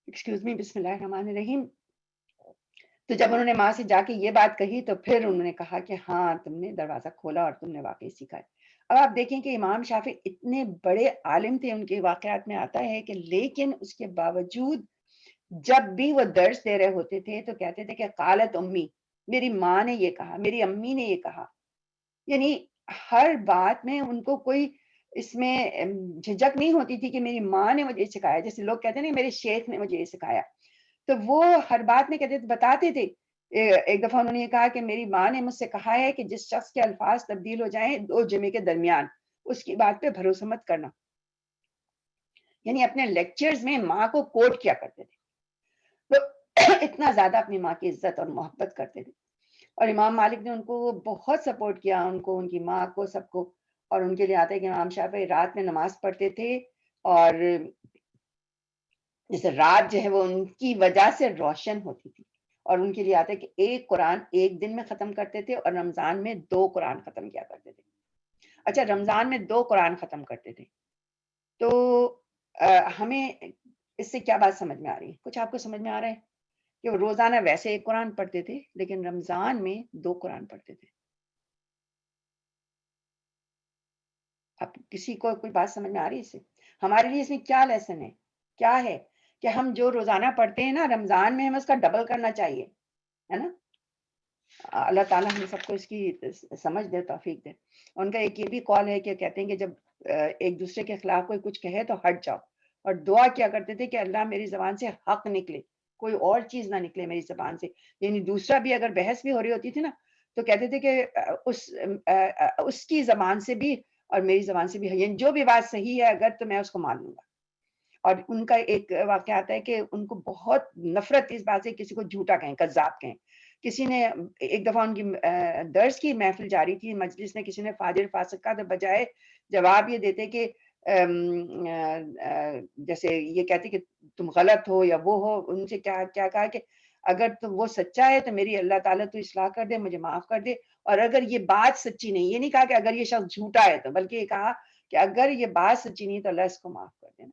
ایکسکیوز می، بسم اللہ الرحمن الرحیم. تو جب انہوں نے ماں سے جا کے یہ بات کہی تو پھر انہوں نے کہا کہ ہاں تم نے دروازہ کھولا اور تم نے واقعی سیکھا ہے. اب آپ دیکھیں کہ امام شافعی اتنے بڑے عالم تھے، ان کے واقعات میں آتا ہے کہ لیکن اس کے باوجود جب بھی وہ درس دے رہے ہوتے تھے تو کہتے تھے کہ قالت امی، میری ماں نے یہ کہا، میری امی نے یہ کہا. یعنی ہر بات میں ان کو کوئی اس میں جھجک نہیں ہوتی تھی کہ میری ماں نے مجھے یہ سکھایا. جیسے لوگ کہتے ہیں نا میرے شیخ نے مجھے یہ سکھایا، تو وہ ہر بات میں کہتے تھے، بتاتے تھے. ایک دفعہ انہوں نے یہ کہا کہ میری ماں نے مجھ سے کہا ہے کہ جس شخص کے الفاظ تبدیل ہو جائیں دو جمعے کے درمیان اس کی بات پہ بھروسہ مت کرنا. یعنی اپنے لیکچرز میں ماں کو کوٹ کیا کرتے تھے. تو اتنا زیادہ اپنی ماں کی عزت اور محبت کرتے تھے. اور امام مالک نے ان کو بہت سپورٹ کیا، ان کو، ان کی ماں کو، سب کو. اور ان کے لیے آتا ہے کہ امام شافعی رات میں نماز پڑھتے تھے اور جیسے رات جو ہے وہ ان کی وجہ سے روشن ہوتی تھی. اور ان کے لیے آتا ہے کہ ایک قرآن ایک دن میں ختم کرتے تھے اور رمضان میں 2 قرآن ختم کیا کرتے تھے. اچھا رمضان میں 2 قرآن ختم کرتے تھے تو ہمیں اس سے کیا بات سمجھ میں آ رہی ہے؟ کچھ آپ کو سمجھ میں آ رہا ہے کہ وہ روزانہ ویسے 1 قرآن پڑھتے تھے لیکن رمضان میں 2 قرآن پڑھتے تھے. اب کسی کو کوئی بات سمجھ میں آ رہی ہے اس سے؟ ہمارے لیے اس میں کیا لیسن ہے؟ کیا ہے کہ ہم جو روزانہ پڑھتے ہیں نا رمضان میں ہمیں اس کا ڈبل کرنا چاہیے، ہے نا. اللہ تعالیٰ ہم سب کو اس کی سمجھ دے، توفیق دے. ان کا ایک یہ بھی قول ہے کہ کہتے ہیں کہ جب ایک دوسرے کے خلاف کوئی کچھ کہے تو ہٹ جاؤ اور دعا کیا کرتے تھے کہ اللہ میری زبان سے حق نکلے، کوئی اور چیز نہ نکلے میری زبان سے. یعنی دوسرا بھی اگر بحث بھی ہو رہی ہوتی تھی نا تو کہتے تھے کہ اس کی زبان سے بھی اور میری زبان سے بھی، یعنی جو بھی بات صحیح ہے اگر تو میں اس کو مان لوں گا. اور ان کا ایک واقعہ آتا ہے کہ ان کو بہت نفرت اس بات سے کسی کو جھوٹا کہیں، کذاب کہیں. کسی نے ایک دفعہ ان کی درس کی محفل جاری تھی، مجلس میں کسی نے فاجر فاسق کا، تو بجائے جواب یہ دیتے کہ جیسے یہ کہتے کہ تم غلط ہو یا وہ ہو، ان سے کیا کہا کہ اگر تو وہ سچا ہے تو میری اللہ تعالیٰ تو اصلاح کر دے، مجھے معاف کر دے. اور اگر یہ بات سچی نہیں، یہ نہیں کہا کہ اگر یہ شخص جھوٹا ہے تو، بلکہ یہ کہا کہ اگر یہ بات سچی نہیں تو اللہ اس کو معاف کر دینا.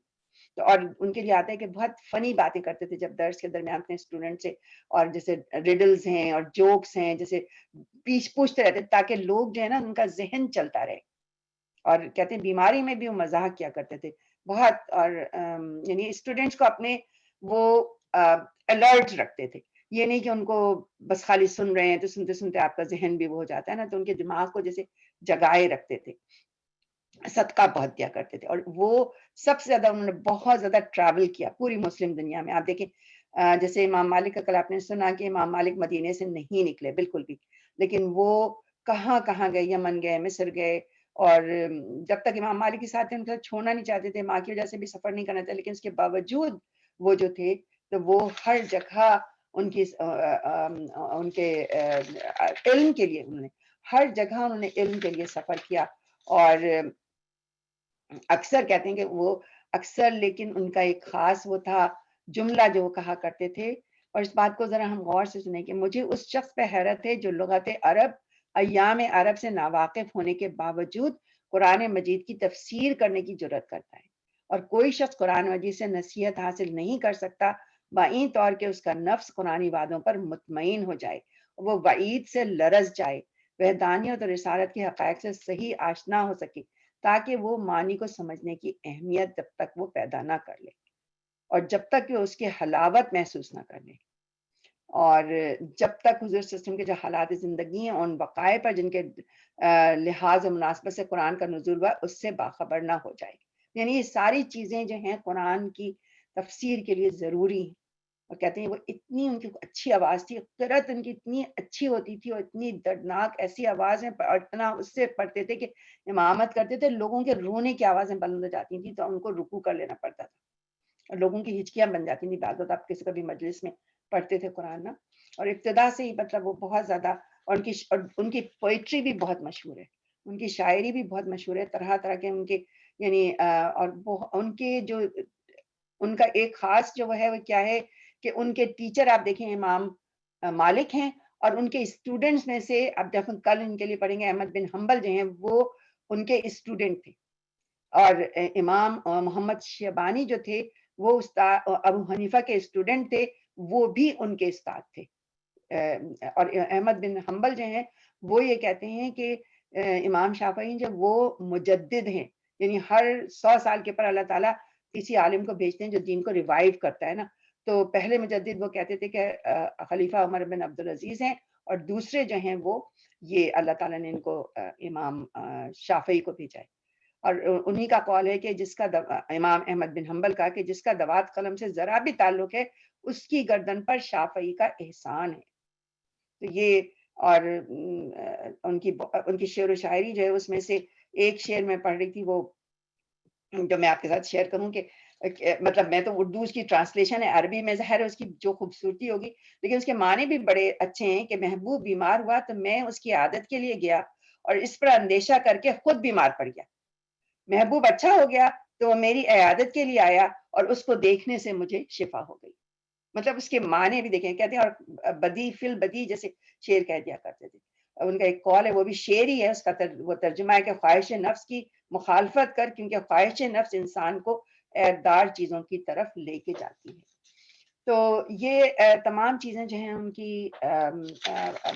تو اور ان کے لیے آتا ہے کہ بہت فنی باتیں کرتے تھے جب درس کے درمیان اپنے اسٹوڈنٹ سے، اور جیسے ریڈلز ہیں اور جوکس ہیں جیسے پوچھتے رہتے تاکہ لوگ جو ہے نا ان کا ذہن چلتا رہے. اور کہتے ہیں بیماری میں بھی وہ مزاح کیا کرتے تھے بہت. اور یعنی اسٹوڈنٹس کو اپنے وہ الرٹ رکھتے تھے. یہ نہیں کہ ان کو بس خالی سن رہے ہیں تو سنتے سنتے آپ کا ذہن بھی وہ ہو جاتا ہے نا، تو ان کے دماغ کو جیسے جگائے رکھتے تھے. صدقہ بہت دیا کرتے تھے. اور وہ سب سے زیادہ انہوں نے بہت زیادہ ٹریول کیا پوری مسلم دنیا میں. آپ دیکھیں جیسے امام مالک کا کل آپ نے سنا کہ امام مالک مدینے سے نہیں نکلے بالکل بھی، لیکن وہ کہاں کہاں گئے، یمن گئے، مصر گئے. اور جب تک امام مالک کے ساتھ تھے ان کو چھوڑنا نہیں چاہتے تھے، ماں کی وجہ سے بھی سفر نہیں کرنا تھا، لیکن اس کے باوجود وہ جو تھے تو وہ ہر جگہ ان کے علم کے لیے، انہوں نے ہر جگہ انہوں نے علم کے لیے سفر کیا. اور اکثر کہتے ہیں کہ وہ اکثر، لیکن ان کا ایک خاص وہ تھا جملہ جو وہ کہا کرتے تھے. اور اس بات کو ذرا ہم غور سے سنیں کہ مجھے اس شخص پہ حیرت ہے جو لغت عرب، ایام عرب سے ناواقف ہونے کے باوجود قرآن مجید کی تفسیر کرنے کی جرات کرتا ہے. اور کوئی شخص قرآن مجید سے نصیحت حاصل نہیں کر سکتا بائیں طور کہ اس کا نفس قرآنی وعدوں پر مطمئن ہو جائے، وہ وعید سے لرز جائے، وحدانیت اور رسالت کے حقائق سے صحیح آشنا ہو سکے، تاکہ وہ معنی کو سمجھنے کی اہمیت جب تک وہ پیدا نہ کر لے اور جب تک کہ اس کے حلاوت محسوس نہ کر لے، اور جب تک حضور صلی اللہ علیہ وسلم کے جو حالات زندگی ہیں ان بقائے پر جن کے لحاظ و مناسبت سے قرآن کا نزول ہوا اس سے باخبر نہ ہو جائے. یعنی یہ ساری چیزیں جو ہیں قرآن کی تفسیر کے لیے ضروری ہیں. اور کہتے ہیں وہ اتنی ان کی اچھی آواز تھی، قرأت ان کی اتنی اچھی ہوتی تھی اور اتنی دردناک ایسی آوازیں، اتنا اس سے پڑھتے تھے کہ امامت کرتے تھے لوگوں کے رونے کی آوازیں بلند ہو جاتی تھیں تو ان کو رکوع کر لینا پڑتا تھا اور لوگوں کی ہچکیاں بن جاتی تھیں. بعض اوقات آپ کسی کبھی مجلس میں پڑھتے تھے قرآن نا، اور ابتدا سے ہی مطلب وہ بہت زیادہ، اور ان کی پوئٹری بھی بہت مشہور ہے، ان کی شاعری بھی بہت مشہور ہے، طرح طرح کے ان کے یعنی اور ان کے جو ان کا ایک خاص جو ہے وہ کیا ہے کہ ان کے ٹیچر آپ دیکھیں امام مالک ہیں، اور ان کے اسٹوڈنٹس میں سے اب دیکھیں کل ان کے لیے پڑھیں گے احمد بن حنبل جو ہیں وہ ان کے اسٹوڈنٹ تھے، اور امام محمد شیبانی جو تھے وہ استاد ابو حنیفہ کے اسٹوڈنٹ تھے، وہ بھی ان کے استاد تھے. اور احمد بن حنبل جو ہیں وہ یہ کہتے ہیں کہ امام شافعی جو وہ مجدد ہیں، یعنی ہر 100 سال کے پر اللہ تعالیٰ کسی عالم کو بھیجتے ہیں جو دین کو ریوائیو کرتا ہے نا. تو پہلے مجدد وہ کہتے تھے کہ خلیفہ عمر بن عبدالعزیز ہیں، اور دوسرے جو ہیں وہ یہ اللہ تعالیٰ نے ان کو امام شافعی کو بھیجا ہے. اور انہی کا قول ہے کہ جس کا امام احمد بن حنبل کا کہ جس کا دوات قلم سے ذرا بھی تعلق ہے اس کی گردن پر شافعی کا احسان ہے. تو یہ اور ان کی شعر و شاعری جو ہے اس میں سے ایک شعر میں پڑھ رہی تھی وہ جو میں آپ کے ساتھ شیئر کروں کہ مطلب میں تو اردو اس کی ٹرانسلیشن ہے، عربی میں ظاہر ہے اس کی جو خوبصورتی ہوگی لیکن اس کے معنی بھی بڑے اچھے ہیں کہ محبوب بیمار ہوا تو میں اس کی عادت کے لیے گیا اور اس پر اندیشہ کر کے خود بیمار پڑ گیا. محبوب اچھا ہو گیا تو وہ میری عیادت کے لیے آیا اور اس کو دیکھنے سے مجھے شفا ہو گئی. مطلب اس کے معنی بھی دیکھیں، کہتے ہیں اور بدی فل بدی جیسے شعر کہہ دیا کرتے تھے. ان کا ایک قول ہے وہ بھی شعر ہی ہے، اس کا وہ ترجمہ ہے کہ خواہش نفس کی مخالفت کر کیونکہ خواہش نفس انسان کو عیبدار چیزوں کی طرف لے کے جاتی ہے. تو یہ تمام چیزیں جو ہیں ان کی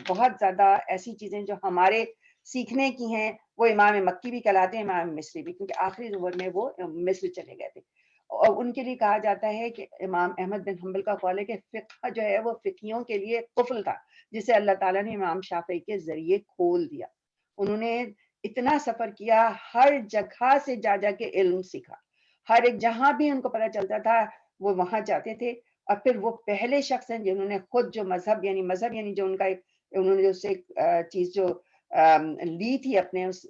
بہت زیادہ ایسی چیزیں جو ہمارے سیکھنے کی ہیں. وہ امام مکی بھی کہلاتے ہیں، امام مصری بھی، کیونکہ آخری دور میں وہ مصر چلے گئے تھے. اور ان کے لیے کہا جاتا ہے کہ امام احمد بن حنبل کا قول ہے کہ فقہ جو ہے وہ فقیوں کے لیے قفل تھا جسے اللہ تعالیٰ نے امام شافعی کے ذریعے کھول دیا. انہوں نے اتنا سفر کیا، ہر جگہ سے جا جا کے علم سیکھا، ہر ایک جہاں بھی ان کو پتہ چلتا تھا وہ وہاں جاتے تھے. اور پھر وہ پہلے شخص ہیں جنہوں نے خود جو مذہب یعنی جو ان کا انہوں نے اس ایک چیز جو لی تھی اپنے اس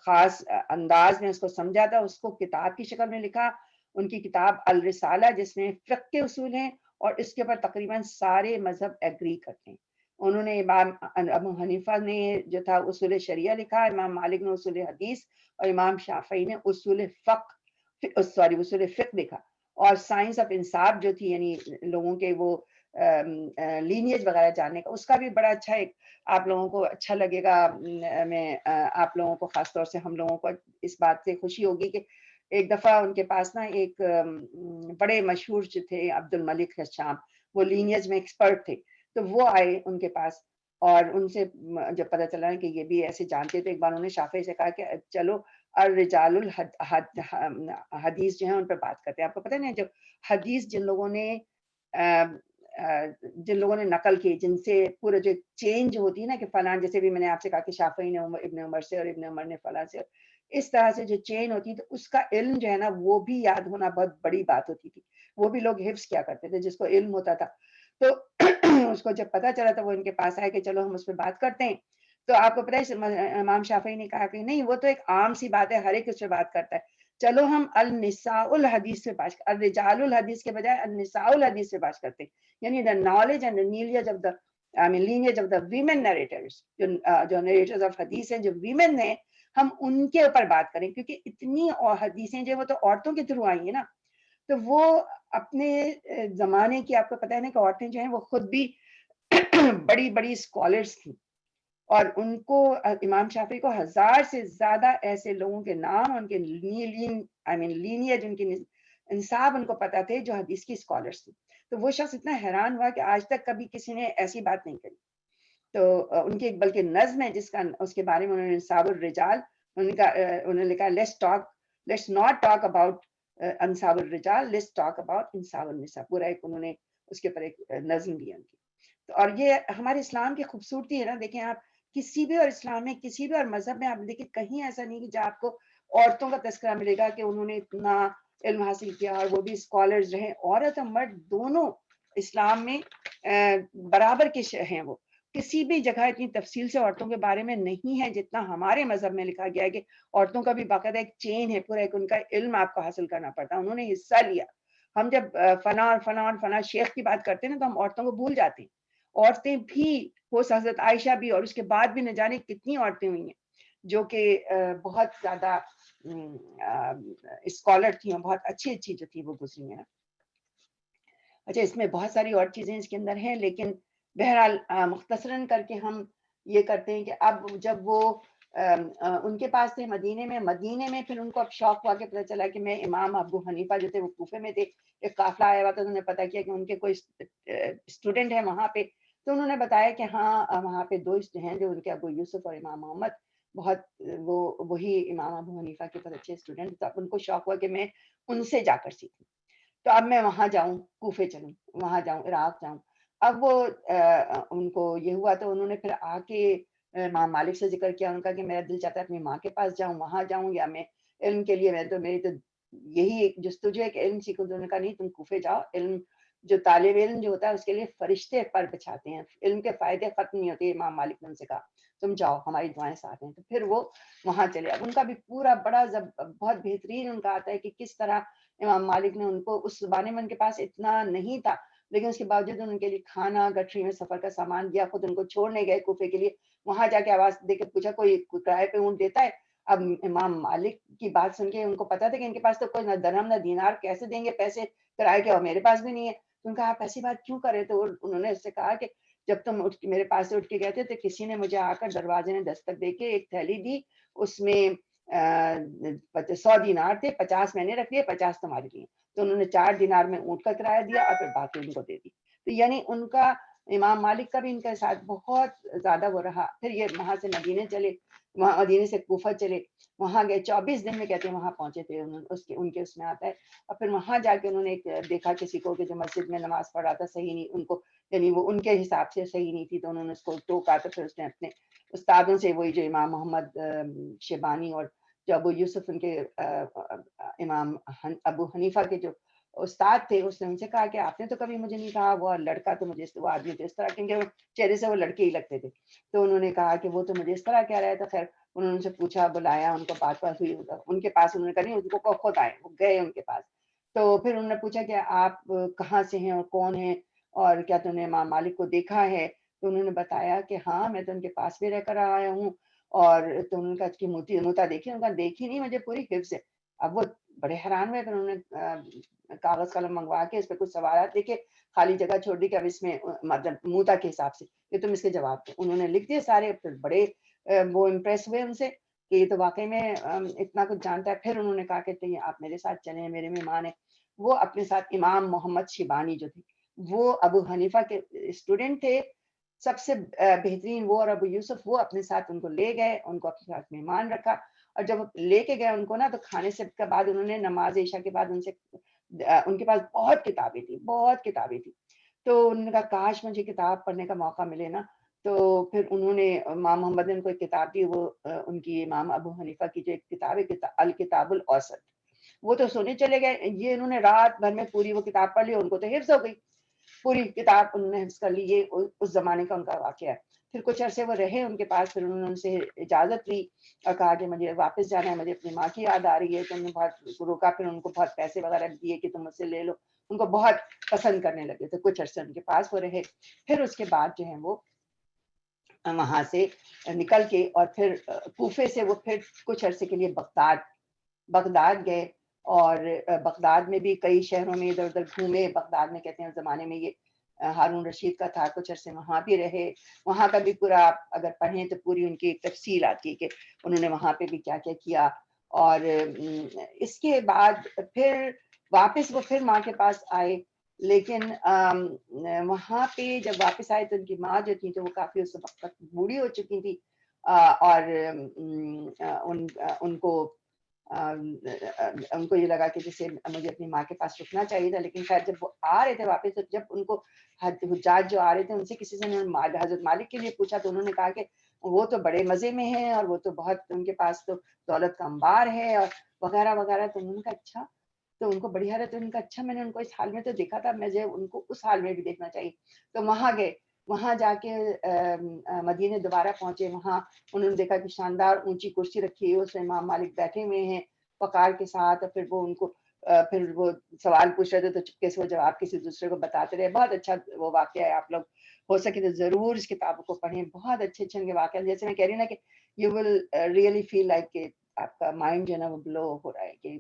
خاص انداز میں اس کو سمجھا تھا، اس کو کتاب کی شکل میں لکھا. ان کی کتاب الرسالہ جس میں فقہ کے اصول ہیں اور اس کے اوپر تقریباً سارے مذہب ایگری کرتے ہیں. انہوں نے امام ابو حنیفہ نے جو تھا اصول شریعہ لکھا، امام مالک نے اصول حدیث، اور امام شافعی نے اصول فقہ لکھا. اور سائنس آف انصاف جو تھی یعنی لوگوں کے وہ لینیج وغیرہ جاننے کا، اس کا بھی بڑا اچھا ایک آپ لوگوں کو اچھا لگے گا. میں آپ لوگوں کو خاص طور سے ہم لوگوں کو اس بات سے خوشی ہوگی کہ ایک دفعہ ان کے پاس نا ایک بڑے مشہور جو تھے عبد الملک شام، وہ لینیج میں ایکسپرٹ تھے. تو وہ آئے ان کے پاس اور ان سے جب پتہ چلا کہ یہ بھی ایسے جانتے تھے، ایک بار انہوں نے شافعی سے کہا کہ چلو الرجال الحدیث جو ہے ان پہ بات کرتے ہیں. آپ کو پتہ نہیں جو حدیث جن لوگوں نے نقل کی، جن سے پورا جو چینج ہوتی ہے نا کہ فلاں، جیسے بھی میں نے آپ سے کہا کہ شافعی نے ابن عمر سے اور ابن عمر نے فلاں سے، اس طرح سے جو چین ہوتی ہے تو اس کا علم جو ہے نا وہ بھی یاد ہونا بہت بڑی بات ہوتی تھی. وہ بھی لوگ حفظ کیا کرتے تھے جس کو علم ہوتا تھا. تو اس کو جب پتہ چلا تو وہ ان کے پاس آئے کہ چلو ہم اس پہ بات کرتے ہیں. تو آپ کو پتہ ہے امام شافعی نے کہا کہ نہیں، وہ تو ایک عام سی بات ہے، ہر ایک اس پہ بات کرتا ہے، چلو ہم النساء الحدیث سے بات، الرجال الحدیث کے بجائے النساء الحدیث سے بات کرتے ہیں. یعنی the knowledge and the lineage of the lineage of the women narrators، جو narrators of حدیث ہیں، جو women ہیں، ہم ان کے اوپر بات کریں کیونکہ اتنی حدیثیں جو وہ تو عورتوں کے تھرو آئی ہیں نا. تو وہ اپنے زمانے کی، آپ کو پتہ ہے نا کہ عورتیں جو ہیں وہ خود بھی بڑی بڑی اسکالرس تھیں، اور ان کو امام شافعی کو 1000 سے زیادہ ایسے لوگوں کے نام، ان کے لینیج، ان کی انصاب ان کو پتہ تھے جو حدیث کی اسکالرس تھیں. تو وہ شخص اتنا حیران ہوا کہ آج تک کبھی کسی نے ایسی بات نہیں کری. تو ان کی ایک بلکہ نظم ہے جس کا اس کے بارے میں انہوں نے نصاب الرجال انہوں نے کہا لیٹس ناٹ ٹاک اباؤٹ انصاب الرجال، لیٹس ٹاک اباؤٹ انصاب النساء، پورا ایک انہوں نے اس کے اوپر ایک نظم دی ان کی. اور یہ ہمارے اسلام کی خوبصورتی ہے نا. دیکھیں آپ کسی بھی اور اسلام میں کسی بھی اور مذہب میں آپ دیکھیں کہیں ایسا نہیں کہ جہاں آپ کو عورتوں کا تذکرہ ملے گا کہ انہوں نے اتنا علم حاصل کیا اور وہ بھی اسکالرز رہے. عورت اور مرد دونوں اسلام میں برابر کے ہیں. وہ کسی بھی جگہ اتنی تفصیل سے عورتوں کے بارے میں نہیں ہے جتنا ہمارے مذہب میں لکھا گیا ہے کہ عورتوں کا بھی باقاعدہ ایک چین ہے، پورا ایک ان کا علم آپ کو حاصل کرنا پڑتا ہے. انہوں نے حصہ لیا. ہم جب فلاں شیخ کی بات کرتے ہیں نا تو ہم عورتوں کو بھول جاتے ہیں. عورتیں بھی وہ حضرت عائشہ بھی اور اس کے بعد بھی نہ جانے کتنی عورتیں ہوئی ہیں جو کہ بہت زیادہ اسکالر تھیں، بہت اچھی جو تھی وہ گزری ہیں. اچھا اس میں بہت ساری اور چیزیں اس کے اندر ہیں، لیکن بہرحال مختصراً کر کے ہم یہ کرتے ہیں کہ اب جب وہ ان کے پاس تھے مدینے میں پھر ان کو اب شوق ہوا کہ پتہ چلا کہ میں امام ابو حنیفہ جو تھے وہ کوفے میں تھے. ایک قافلہ آیا ہوا تھا، انہوں نے پتہ کیا کہ ان کے کوئی اسٹوڈنٹ ہے وہاں پہ. تو انہوں نے بتایا کہ ہاں وہاں پہ دو ہیں جو ان کے ابو یوسف اور امام محمد، بہت وہی امام ابو حنیفہ کے بہت اچھے اسٹوڈنٹ. تو اب ان کو شوق ہوا کہ میں ان سے جا کر سیکھوں. تو اب میں وہاں جاؤں، کوفے چلوں، وہاں جاؤں، عراق جاؤں. اب وہ ان کو یہ ہوا تو انہوں نے پھر آ کے امام مالک سے ذکر کیا. ان کا کہ میرا دل چاہتا ہے اپنی ماں کے پاس جاؤں، وہاں جاؤں، یا میں علم کے لیے میری تو یہی جستجو ہے کہ علم سیکھوں. تو انہوں نے کہا نہیں تم کوفے جاؤ. علم جو طالب علم جو ہوتا ہے اس کے لیے فرشتے پر بچھاتے ہیں، علم کے فائدے ختم نہیں ہوتے. امام مالک نے ان سے کہا تم جاؤ، ہماری دعائیں ساتھ ہیں. تو پھر وہ وہاں چلے. اب ان کا بھی پورا بڑا بہت بہترین ان کا آتا ہے کہ کس طرح امام مالک نے ان کو اس زمانے میں ان کے پاس اتنا نہیں تھا لیکن اس کے باوجود ان کے لیے کھانا، گٹری میں سفر کا سامان دیا. خود ان کو چھوڑنے گئے کوفے کے لیے. وہاں جا کے آواز دے کے پوچھا کوئی کرائے پہ اونٹ دیتا ہے؟ اب امام مالک کی بات سن کے ان کو پتا تھا کہ ان کے پاس تو کوئی نہ درہم نہ دینار، کیسے دیں گے پیسے کرائے کے، اور میرے پاس بھی نہیں ہے. تو ان کا آپ ایسی بات کیوں کرے؟ تو انہوں نے اس سے کہا کہ جب تم میرے پاس سے اٹھ کے گئے تھے تو کسی نے مجھے آ کر دروازے میں دستک دے کے ایک تھیلی دی، اس میں 100 دینار تھے، 50 میں نے رکھ لیے، 50 تمہارے لیے. تو انہوں نے 4 دینار میں اونٹ کا کرایہ دیا اور پھر باقی ان کو دے دی. تو یعنی ان کا امام مالک کا بھی ان کے ساتھ بہت زیادہ وہ رہا. پھر یہ وہاں سے مدینے چلے، وہاں مدینے سے کوفہ چلے. وہاں گئے 24 دن میں کہتے ہیں وہاں پہنچے تھے. ان کے اس میں آتا ہے. اور پھر وہاں جا کے انہوں نے دیکھا کسی کو کہ جو مسجد میں نماز پڑھ رہا تھا صحیح نہیں، ان کو یعنی وہ ان کے حساب سے صحیح نہیں تھی. تو انہوں نے اس کو ٹوکا. تو پھر اس نے اپنے استادوں سے، وہی جو امام محمد شیبانی اور جو ابو یوسف ان کے امام ابو حنیفہ کے جو استاد تھے، اس نے ان سے کہا کہ آپ نے تو کبھی مجھے نہیں کہا وہ لڑکا تو مجھے وہ آدمی تو اس طرح، کیونکہ وہ چہرے سے وہ لڑکے ہی لگتے تھے. تو انہوں نے کہا کہ وہ تو مجھے اس طرح کہہ رہا تھا. خیر انہوں نے ان سے پوچھا، بلایا، ان کو بات ہوئی ان کے پاس. انہوں نے کہا نہیں ان کو خود آئے، وہ گئے ان کے پاس. تو پھر انہوں نے پوچھا کہ آپ کہاں سے ہیں اور کون ہیں اور کیا تم نے امام مالک کو دیکھا ہے؟ تو انہوں نے بتایا کہ ہاں میں تو ان کے پاس بھی رہ کر آیا ہوں. اور تو انہوں نے کہا کہ موتا دیکھی؟ ان کا دیکھی نہیں، مجھے پوری حفظ ہے. اب وہ بڑے حیران ہوئے. پھر انہوں نے کاغذ قلم منگوا کے اس پہ کچھ سوالات لکھے، خالی جگہ چھوڑ دی کہ اب اس میں مطلب موتا کے حساب سے کہ تم اس کے جواب دو. انہوں نے لکھ دیے سارے. پھر بڑے وہ امپریس ہوئے ان سے کہ یہ تو واقعی میں اتنا کچھ جانتا ہے. پھر انہوں نے کہا کہ آپ میرے ساتھ چلیں، میرے مہمان ہیں. وہ اپنے ساتھ امام محمد شیبانی جو تھے وہ ابو حنیفہ کے اسٹوڈنٹ تھے، سب سے بہترین. وہ اور ابو یوسف وہ اپنے ساتھ ان کو لے گئے، ان کو اپنے ساتھ مہمان رکھا. اور جب لے کے گئے ان کو نا، تو کھانے سے کے بعد انہوں نے نماز عشاء کے بعد ان کے پاس بہت کتابیں تھی. تو انہوں نے کہا کاش مجھے کتاب پڑھنے کا موقع ملے نا. تو پھر انہوں نے امام محمد نے ان کو ایک کتاب دی. وہ ان کی امام ابو حنیفہ کی جو ایک کتاب ہے الکتاب الاوسط، وہ تو سونے چلے گئے. یہ انہوں نے رات بھر میں پوری وہ کتاب پڑھ لی. ان کو تو حفظ ہو گئی پوری کتاب، انہوں نے حفظ کر لی. یہ اس زمانے کا ان کا واقعہ ہے. پھر کچھ عرصے وہ رہے ان کے پاس. پھر انہوں نے ان سے اجازت لی اور کہا کہ مجھے واپس جانا ہے، مجھے اپنی ماں کی یاد آ رہی ہے. تو انہوں نے بہت روکا. پھر ان کو بہت پیسے وغیرہ دیے کہ تم مجھ سے لے لو. ان کو بہت پسند کرنے لگے. تو کچھ عرصے ان کے پاس وہ رہے. پھر اس کے بعد جو ہے وہ وہاں سے نکل کے اور پھر کوفے سے وہ پھر کچھ عرصے کے لیے بغداد گئے. اور بغداد میں بھی کئی شہروں میں ادھر ادھر گھومے. بغداد میں کہتے ہیں زمانے میں یہ ہارون رشید کا تھا. کچھ عرصے وہاں بھی رہے. وہاں کا بھی پورا آپ اگر پڑھیں تو پوری ان کی ایک تفصیل آتی ہے کہ انہوں نے وہاں پہ بھی کیا کیا کیا. اور اس کے بعد پھر واپس وہ پھر ماں کے پاس آئے. لیکن وہاں پہ جب واپس آئے تو ان کی ماں جو تھی تو وہ کافی اس وقت بوڑھی ہو چکی تھی. اور ان کو ان کو یہ لگا کہ جیسے مجھے اپنی ماں کے پاس رکنا چاہیے تھا، لیکن خیر جب وہ آ رہے تھے واپس، تو جب ان کو حجاج جو آ رہے تھے ان سے کسی سے حضرت مالک کے لیے پوچھا تو انہوں نے کہا کہ وہ تو بڑے مزے میں ہیں اور وہ تو بہت ان کے پاس تو دولت کا انبار ہے اور وغیرہ وغیرہ. تو انہوں نے کہا اچھا، تو ان کو بڑی حیرت. ان کا اچھا، میں نے ان کو اس حال میں تو دیکھا تھا، مجھے ان کو اس حال میں بھی دیکھنا چاہیے. تو وہاں گئے، وہاں جا کے مدینے دوبارہ پہنچے. وہاں انہوں نے دیکھا کہ شاندار اونچی کرسی رکھی ہے، اس میں امام مالک بیٹھے ہوئے ہیں وقار کے ساتھ. اور پھر وہ ان کو پھر وہ سوال پوچھ رہے تھے تو چپکے سے وہ جواب کسی دوسرے کو بتاتے رہے. بہت اچھا وہ واقعہ ہے. آپ لوگ ہو سکے تو ضرور اس کتاب کو پڑھیں. بہت اچھے اچھے ان کے واقعہ، جیسے میں کہہ رہی ہوں نا کہ you will really feel like کہ آپ کا مائنڈ جو ہے نا وہ بلو ہو رہا ہے، کہ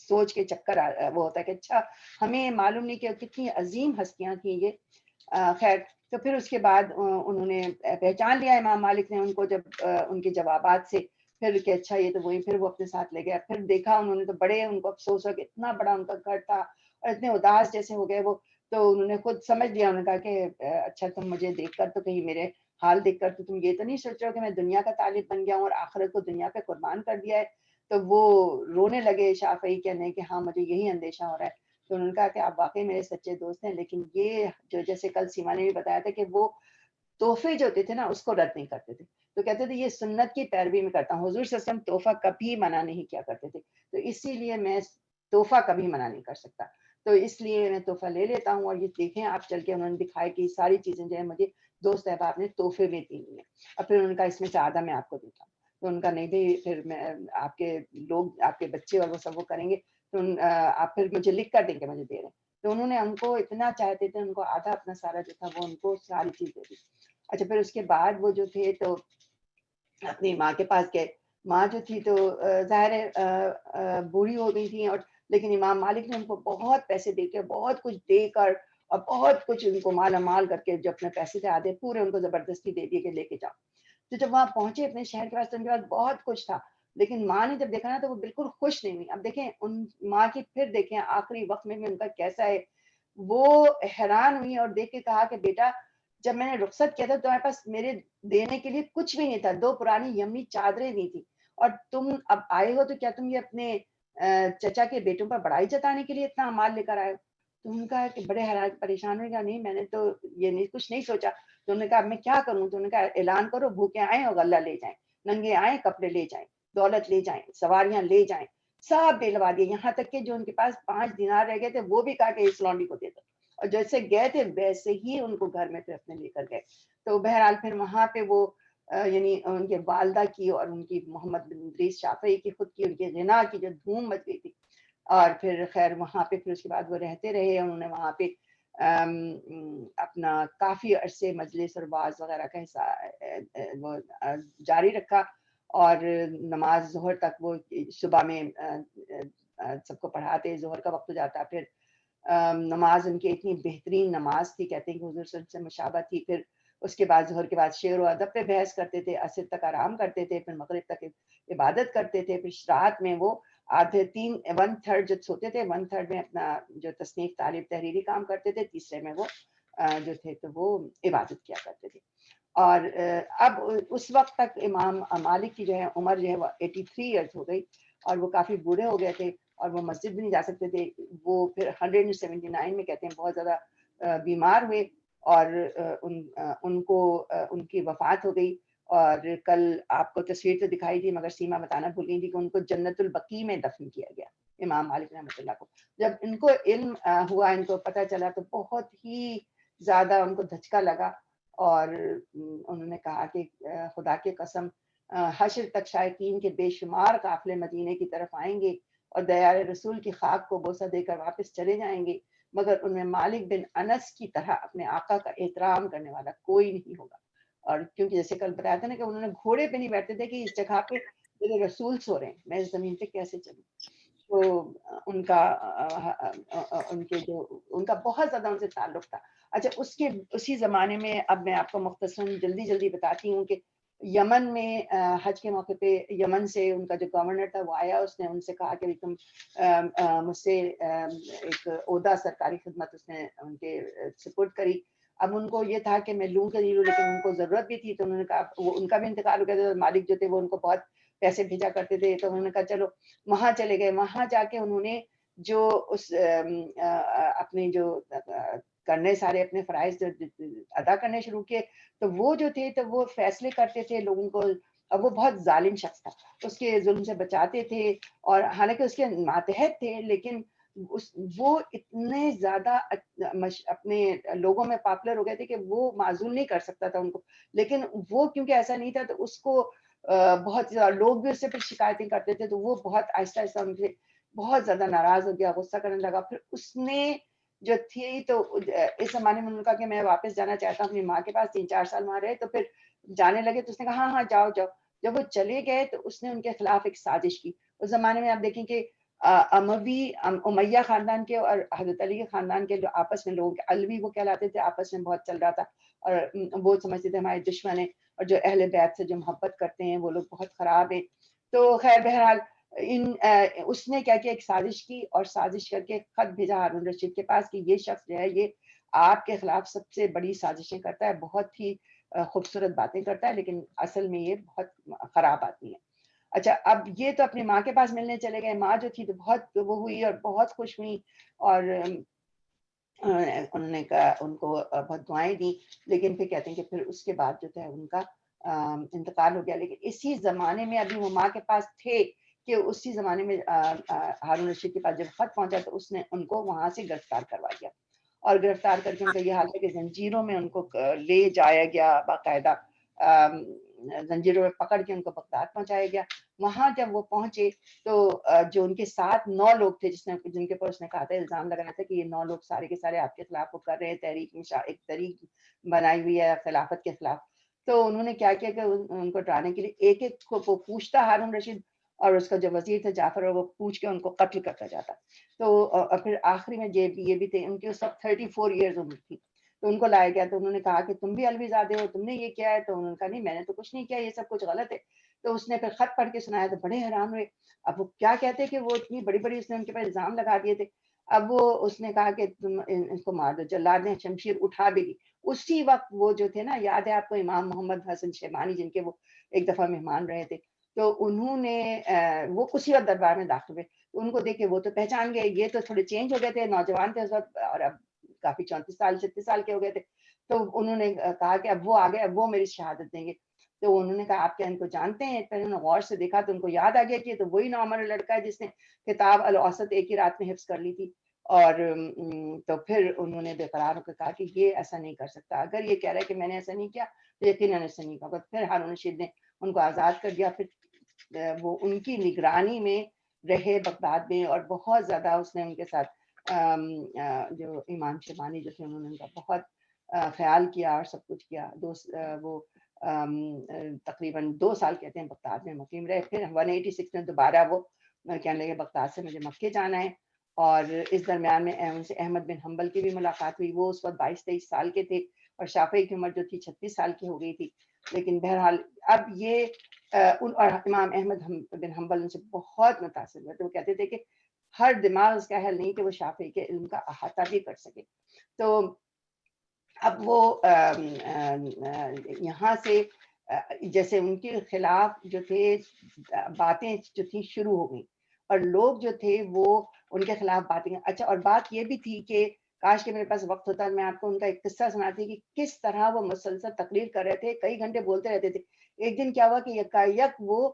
سوچ کے چکر وہ ہوتا ہے کہ اچھا ہمیں معلوم نہیں کہ کتنی عظیم ہستیاں تھیں یہ. خیر تو پھر اس کے بعد انہوں نے پہچان لیا امام مالک نے ان کو، جب ان کے جوابات سے پھر کہ اچھا یہ تو وہی. پھر وہ اپنے ساتھ لے گیا. پھر دیکھا انہوں نے تو بڑے ان کو افسوس ہوا کہ اتنا بڑا ان کا گھر تھا اور اتنے اداس جیسے ہو گئے وہ. تو انہوں نے خود سمجھ لیا، انہوں نے کہا کہ اچھا تم مجھے دیکھ کر تو کہیں میرے حال دیکھ کر تو تم یہ تو نہیں سوچ رہے ہو کہ میں دنیا کا طالب بن گیا ہوں اور آخرت کو دنیا پہ قربان کر دیا ہے. تو وہ رونے لگے شافعی، کہنے کہ ہاں مجھے یہی اندیشہ ہو رہا ہے. تو انہوں نے کہا کہ آپ واقعی میرے سچے دوست ہیں، لیکن یہ جو جیسے کل سیما نے بھی بتایا تھا کہ وہ تحفے جو ہوتے تھے نا اس کو رد نہیں کرتے تھے. تو کہتے تھے یہ سنت کی پیروی میں کرتا ہوں. حضور صلی اللہ علیہ وسلم تحفہ کبھی منع نہیں کیا کرتے تھے، تو اسی لیے میں تحفہ کبھی منع نہیں کر سکتا. تو اس لیے میں تحفہ لے لیتا ہوں. اور یہ دیکھیں آپ چل کے انہوں نے دکھایا کہ یہ ساری چیزیں جو ہے مجھے دوست احباب نے تحفے میں دی ہیں. اور پھر ان کا اس میں سے آدھا میں آپ کو دیتا ہوں. تو ان کا نہیں بھی، پھر میں آپ کے لوگ آپ کے بچے اور وہ سب وہ کریں گے تو آپ پھر مجھے لکھ کر دیں گے مجھے دے رہے ہیں. تو انہوں نے ہم کو اتنا چاہتے تھے، ان کو آدھا اپنا سارا جو تھا وہ ان کو ساری چیز دے دی. اچھا پھر اس کے بعد وہ جو تھے تو اپنی ماں کے پاس گئے. ماں جو تھی تو ظاہر ہے بوڑھی ہو گئی تھی، اور لیکن امام مالک نے ان کو بہت پیسے دے کے، بہت کچھ دے کر اور بہت کچھ ان کو مالا مال کر کے، جو اپنے پیسے تھے آدھے پورے ان کو زبردستی دے دیے کہ لے کے جاؤ. تو جب وہاں پہنچے اپنے شہر کے پاس تو ان کے پاس بہت کچھ تھا، لیکن ماں نے جب دیکھا نا تو وہ بالکل خوش نہیں ہوئی. اب دیکھیں ان ماں کی، پھر دیکھیں آخری وقت میں بھی ان کا کیسا ہے. وہ حیران ہوئی اور دیکھ کے کہا کہ بیٹا جب میں نے رخصت کیا تھا تمہارے پاس میرے دینے کے لیے کچھ بھی نہیں تھا، 2 پرانی یمنی چادریں دی تھی، اور تم اب آئے ہو تو کیا تم یہ اپنے چچا کے بیٹوں پر بڑائی جتانے کے لیے اتنا مال لے کر آئے ہو؟ تو ان کا کہ بڑے حیران پریشان ہوئے گا، نہیں میں نے تو یہ نہیں کچھ نہیں سوچا. تو انہوں نے کہا اب میں کیا کروں؟ تو انہوں نے کہا اعلان کرو بھوکے آئیں اور غلہ لے جائیں، ننگے آئیں کپڑے لے جائیں، دولت لے جائیں، سواریاں لے جائیں. سب دلوا دیے، یہاں تک کہ جو ان کے پاس 5 دینار رہ گئے تھے وہ بھی کہا کہ اس لونڈی کو دے دو. اور جیسے گئے تھے ویسے ہی ان کو گھر میں پھر اپنے لے کر گئے. تو بہرحال پھر وہاں پہ وہ یعنی ان کے والدہ کی اور ان کی محمد بن ادریس شافعی کی خود کی ان کے غنا کی جو دھوم مچ گئی تھی. اور پھر خیر وہاں پہ پھر اس کے بعد وہ رہتے رہے. انہوں نے وہاں پہ اپنا کافی عرصے مجلس اور واعظ وغیرہ کا حصہ وہ جاری رکھا. اور نماز ظہر تک وہ صبح میں سب کو پڑھاتے، ظہر کا وقت ہو جاتا. پھر نماز ان کی اتنی بہترین نماز تھی، کہتے ہیں کہ حضور صلی اللہ علیہ وسلم سے مشابہ تھی. پھر اس کے بعد ظہر کے بعد شعر و ادب پہ بحث کرتے تھے، عصر تک آرام کرتے تھے، پھر مغرب تک عبادت کرتے تھے. پھر رات میں وہ آدھے 1/3 جب سوتے تھے، 1/3 میں اپنا جو تصنیف تعلیم تحریری کام کرتے تھے، تیسرے میں وہ جو تھے تو وہ عبادت کیا کرتے تھے. اور اب اس وقت تک امام مالک کی جو ہے عمر جو ہے وہ 83 ایئرس ہو گئی، اور وہ کافی بوڑھے ہو گئے تھے اور وہ مسجد بھی نہیں جا سکتے تھے. وہ پھر 179 میں کہتے ہیں بہت زیادہ بیمار ہوئے، اور ان کو ان کی وفات ہو گئی. اور کل آپ کو تصویر تو دکھائی تھی مگر سیما بتانا بھول گئی تھی کہ ان کو جنت البقیع میں دفن کیا گیا امام مالک رحمۃ اللہ کو. جب ان کو علم ہوا، ان کو پتہ چلا تو بہت ہی زیادہ ان کو دھچکا لگا، اور انہوں نے کہا کہ خدا کی قسم حشر تک شائقین کے بے شمار قافلے مدینے کی طرف آئیں گے اور دیار رسول کی خاک کو بوسہ دے کر واپس چلے جائیں گے، مگر ان میں مالک بن انس کی طرح اپنے آقا کا احترام کرنے والا کوئی نہیں ہوگا. اور کیونکہ جیسے کل بتایا تھا نا کہ انہوں نے گھوڑے پہ نہیں بیٹھتے تھے کہ اس جگہ پہ میرے رسول سو رہے ہیں، میں اس زمین پہ کیسے چلوں. تو ان کا ان کا بہت زیادہ ان سے تعلق تھا. اچھا اسی زمانے میں اب میں آپ کو مختصراً جلدی بتاتی ہوں کہ یمن میں حج کے موقع پہ یمن سے ان کا جو گورنر تھا وہ آیا. اس نے ان سے کہا کہ تم مجھ سے ایک عہدہ سرکاری خدمت اس نے ان کے سپورٹ کری. اب ان کو یہ تھا کہ میں لوں کہ نہیں لوں، لیکن ان کو ضرورت بھی تھی، تو انہوں نے کہا وہ ان کا بھی انتقال ہو گیا تھا، مالک جو تھے وہ ان کو بہت پیسے بھیجا کرتے تھے، تو انہوں نے کہا چلو وہاں چلے گئے. وہاں جا کے انہوں نے جو اس اپنے جو کرنے سارے اپنے فرائض ادا کرنے شروع کیے، تو وہ جو تھے تو وہ فیصلے کرتے تھے لوگوں کو. اب وہ بہت ظالم شخص تھا، اس کے ظلم سے بچاتے تھے، اور حالانکہ اس کے ماتحت تھے، لیکن وہ اتنے زیادہ اپنے لوگوں میں پاپولر ہو گئے تھے کہ وہ معزول نہیں کر سکتا تھا ان کو. لیکن وہ کیونکہ ایسا نہیں تھا تو اس کو بہت لوگ بھی اس سے پھر شکایتیں کرتے تھے، تو وہ بہت آہستہ آہستہ ان سے بہت زیادہ ناراض ہو گیا، غصہ کرنے لگا. پھر اس نے جو تھی تو اس زمانے میں انہوں نے کہا کہ میں واپس جانا چاہتا ہوں اپنی ماں کے پاس. 3-4 سال وہاں رہے، تو پھر جانے لگے تو اس نے کہا ہاں ہاں جاؤ جاؤ. جب وہ چلے گئے تو اس نے ان کے خلاف ایک سازش کی. اس زمانے میں آپ دیکھیں کہ امیہ خاندان کے اور حضرت علی کے خاندان کے جو آپس میں لوگ علوی وہ کہلاتے تھے، آپس میں بہت چل رہا تھا، اور وہ سمجھتے تھے ہمارے دشمن ہیں، اور جو اہل بیت سے جو محبت کرتے ہیں وہ لوگ بہت خراب ہیں. تو خیر بہرحال اس نے کیا کیا، ایک سازش کی، اور سازش کر کے خط بھیجا ہارون رشید کے پاس کہ یہ شخص جو ہے یہ آپ کے خلاف سب سے بڑی سازشیں کرتا ہے، بہت ہی خوبصورت باتیں کرتا ہے، لیکن اصل میں یہ بہت خراب آدمی ہے. اچھا، اب یہ تو اپنی ماں کے پاس ملنے چلے گئے. ماں جو تھی تو بہت وہ ہوئی اور بہت خوش ہوئی، اور انہوں نے کہا ان کو بہت دعائیں دی. لیکن پھر کہتے ہیں کہ پھر اس کے بعد جو ہے ان کا انتقال ہو گیا. لیکن اسی زمانے میں ابھی وہ ماں کے پاس تھے کہ اسی زمانے میں ہارون رشید کے پاس جب خط پہنچا تو اس نے ان کو وہاں سے گرفتار کروا دیا، اور گرفتار کر کے ان کا یہ حال ہے کہ زنجیروں میں ان کو لے جایا گیا، باقاعدہ زنجیروں میں پکڑ کے ان کو بغداد پہنچایا گیا. وہاں جب وہ پہنچے تو جو ان کے ساتھ 9 لوگ تھے جن کے پر اس نے کہا تھا، الزام لگانا تھا کہ یہ 9 لوگ سارے کے سارے آپ کے خلاف وہ کر رہے ہیں، ایک تحریک بنائی ہوئی ہے خلافت کے خلاف. تو انہوں نے کیا کیا کہ ان کو ڈرانے کے لیے ایک ایک کو پوچھتا ہارون رشید، اور اس کا جو وزیر تھا جعفر، وہ پوچھ کے ان کو قتل کرتا جاتا. تو پھر آخری میں یہ بھی تھے، ان کی اس وقت 34 ایئرز عمر تھی. تو ان کو لایا گیا تو انہوں نے کہا کہ تم بھی علوی زادے ہو، تم نے یہ کیا ہے؟ تو انہوں نے کہا نہیں میں نے تو کچھ نہیں کیا، یہ سب کچھ غلط ہے. تو اس نے پھر خط پڑھ کے سنایا تو بڑے حیران ہوئے. اب وہ کیا کہتے کہ وہ اتنی بڑی بڑی اس نے ان کے پاس الزام لگا دیے تھے. اب وہ اس نے کہا کہ تم ان کو مار دو. جلاد نے شمشیر اٹھا بھی دی. اسی وقت وہ جو تھے نا، یاد ہے آپ کو امام محمد حسن شیبانی جن کے وہ ایک دفعہ مہمان رہے تھے، تو انہوں نے وہ اسی وقت دربار میں داخل ہوئے. تو ان کو دیکھ کے وہ تو پہچان گئے، یہ تو تھوڑے چینج ہو گئے تھے، نوجوان تھے اس وقت، اور اب کافی 34 سال 36 سال کے ہو گئے تھے. تو انہوں نے کہا کہ اب وہ آ گئے، اب وہ میری شہادت دیں گے. تو انہوں نے کہا آپ کیا ان کو جانتے ہیں؟ پھر انہوں نے غور سے دیکھا تو ان کو یاد آ گیا کہ یہ تو وہی نوعمر لڑکا ہے جس نے کتاب الاوسط ایک ہی رات میں حفظ کر لی تھی. اور تو پھر انہوں نے بے قرار ہو کر کہا کہ یہ ایسا نہیں کر سکتا، اگر یہ کہہ رہا ہے کہ میں نے ایسا نہیں کیا تو یقیناً ایسا نہیں کہا. پھر ہارون رشید نے ان کو آزاد کر دیا. پھر وہ ان کی نگرانی میں رہے بغداد میں، اور بہت زیادہ اس نے ان کے ساتھ جو امام شیبانی جو تھے انہوں نے ان کا بہت خیال کیا اور سب کچھ کیا. وہ تقریباً 2 سال کہتے ہیں بغداد میں مقیم رہے. پھر 186 میں دوبارہ وہ کہنے لگے بغداد سے مجھے مکے جانا ہے. اور اس درمیان میں ان سے احمد بن حنبل کی بھی ملاقات ہوئی. وہ اس وقت 22-23 سال کے تھے، اور شافعی کی عمر جو تھی 36 سال کی ہو گئی تھی. لیکن بہرحال اب یہ اور امام احمد بن حنبل ان سے بہت متاثر ہوئے. تو وہ کہتے تھے کہ ہر دماغ اس کا اہل نہیں کہ وہ شافعی کے علم کا احاطہ بھی کر سکے. تو اب وہ یہاں سے جیسے ان کے خلاف جو تھے باتیں جو تھیں شروع ہو گئیں، اور لوگ جو تھے وہ ان کے خلاف باتیں. اچھا، اور بات یہ بھی تھی کہ کاش کہ میرے پاس وقت ہوتا میں آپ کو ان کا ایک قصہ سناتی کہ کس طرح وہ مسلسل تقریر کر رہے تھے، کئی گھنٹے بولتے رہتے تھے. ایک دن کیا ہوا کہ یکایک وہ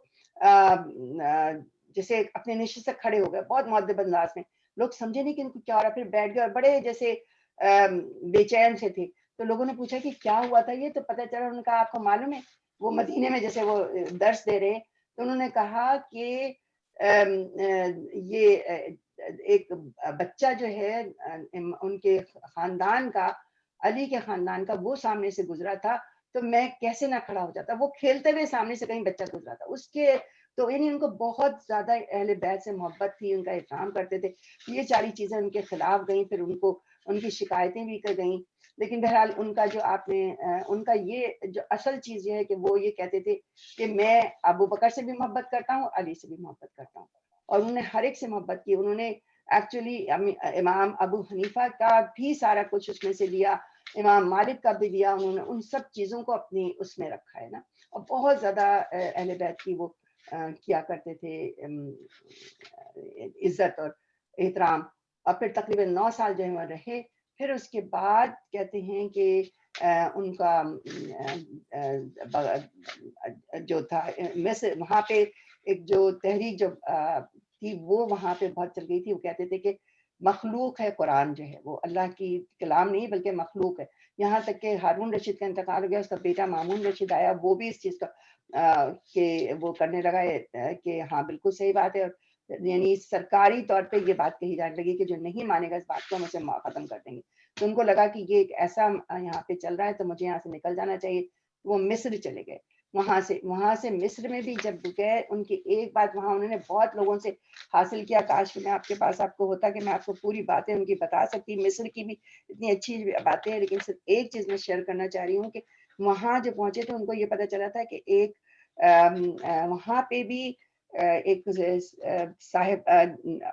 جیسے اپنے نشست سے کھڑے ہو گئے بہت مؤدب انداز میں. لوگ سمجھے نہیں کہ ان کو کیا ہو رہا، پھر بیٹھ گئے اور بڑے جیسے بے چین سے تھے. تو لوگوں نے پوچھا کہ کیا ہوا تھا یہ؟ تو پتہ چلا انہوں نے کہا آپ کو معلوم ہے وہ مدینے میں جیسے وہ درس دے رہے. تو انہوں نے کہا کہ یہ ایک بچہ جو ہے ان کے خاندان کا، علی کے خاندان کا، وہ سامنے سے گزرا تھا تو میں کیسے نہ کھڑا ہو جاتا. وہ کھیلتے ہوئے سامنے سے کہیں بچہ گزرا تھا اس کے. تو ان کو بہت زیادہ اہل بیت سے محبت تھی، ان کا احترام کرتے تھے. یہ ساری چیزیں ان کے خلاف گئیں، پھر ان کو ان کی شکایتیں بھی کر گئیں. لیکن بہرحال ان کا جو آپ نے ان کا یہ جو اصل چیز یہ ہے کہ وہ یہ کہتے تھے کہ میں ابو بکر سے بھی محبت کرتا ہوں، علی سے بھی محبت کرتا ہوں. اور انہوں نے ہر ایک سے محبت کی. انہوں نے ایکچولی امام ابو حنیفہ کا بھی سارا کچھ اس میں سے لیا. امام مالک کا بھی دیا انہوں نے، ان سب چیزوں کو اپنی اس میں رکھا ہے نا. اور بہت زیادہ اہل بیت کی وہ کیا کرتے تھے عزت اور احترام. اور پھر تقریباً 9 سال جو ہے وہ رہے. پھر اس کے بعد کہتے ہیں کہ ان کا جو تھا مصر، وہاں پہ ایک جو تحریک جو تھی وہ وہاں پہ بہت چل گئی تھی. وہ کہتے تھے کہ مخلوق ہے قرآن، جو ہے وہ اللہ کی کلام نہیں بلکہ مخلوق ہے. یہاں تک کہ ہارون رشید کا انتقال ہو گیا، اس کا بیٹا مامون رشید آیا، وہ بھی اس چیز کا کہ وہ کرنے لگا کہ ہاں بالکل صحیح بات ہے. اور یعنی سرکاری طور پہ یہ بات کہی جانے لگی کہ جو نہیں مانے گا اس بات کو ہم اسے ختم کر دیں گے. تو ان کو لگا کہ یہ ایک ایسا یہاں پہ چل رہا ہے تو مجھے یہاں سے نکل جانا چاہیے. وہ مصر چلے گئے. وہاں سے مصر میں بھی جب گئے، ان کی ایک بات وہاں انہوں نے بہت لوگوں سے حاصل کیا. کاش کہ میں آپ کے پاس آپ کو ہوتا کہ میں آپ کو پوری باتیں ان کی بتا سکتی. مصر کی بھی اتنی اچھی باتیں ہیں، لیکن صرف ایک چیز میں شیئر کرنا چاہ رہی ہوں کہ وہاں جو پہنچے تو ان کو یہ پتا چلا تھا کہ ایک وہاں پہ بھی ایک صاحب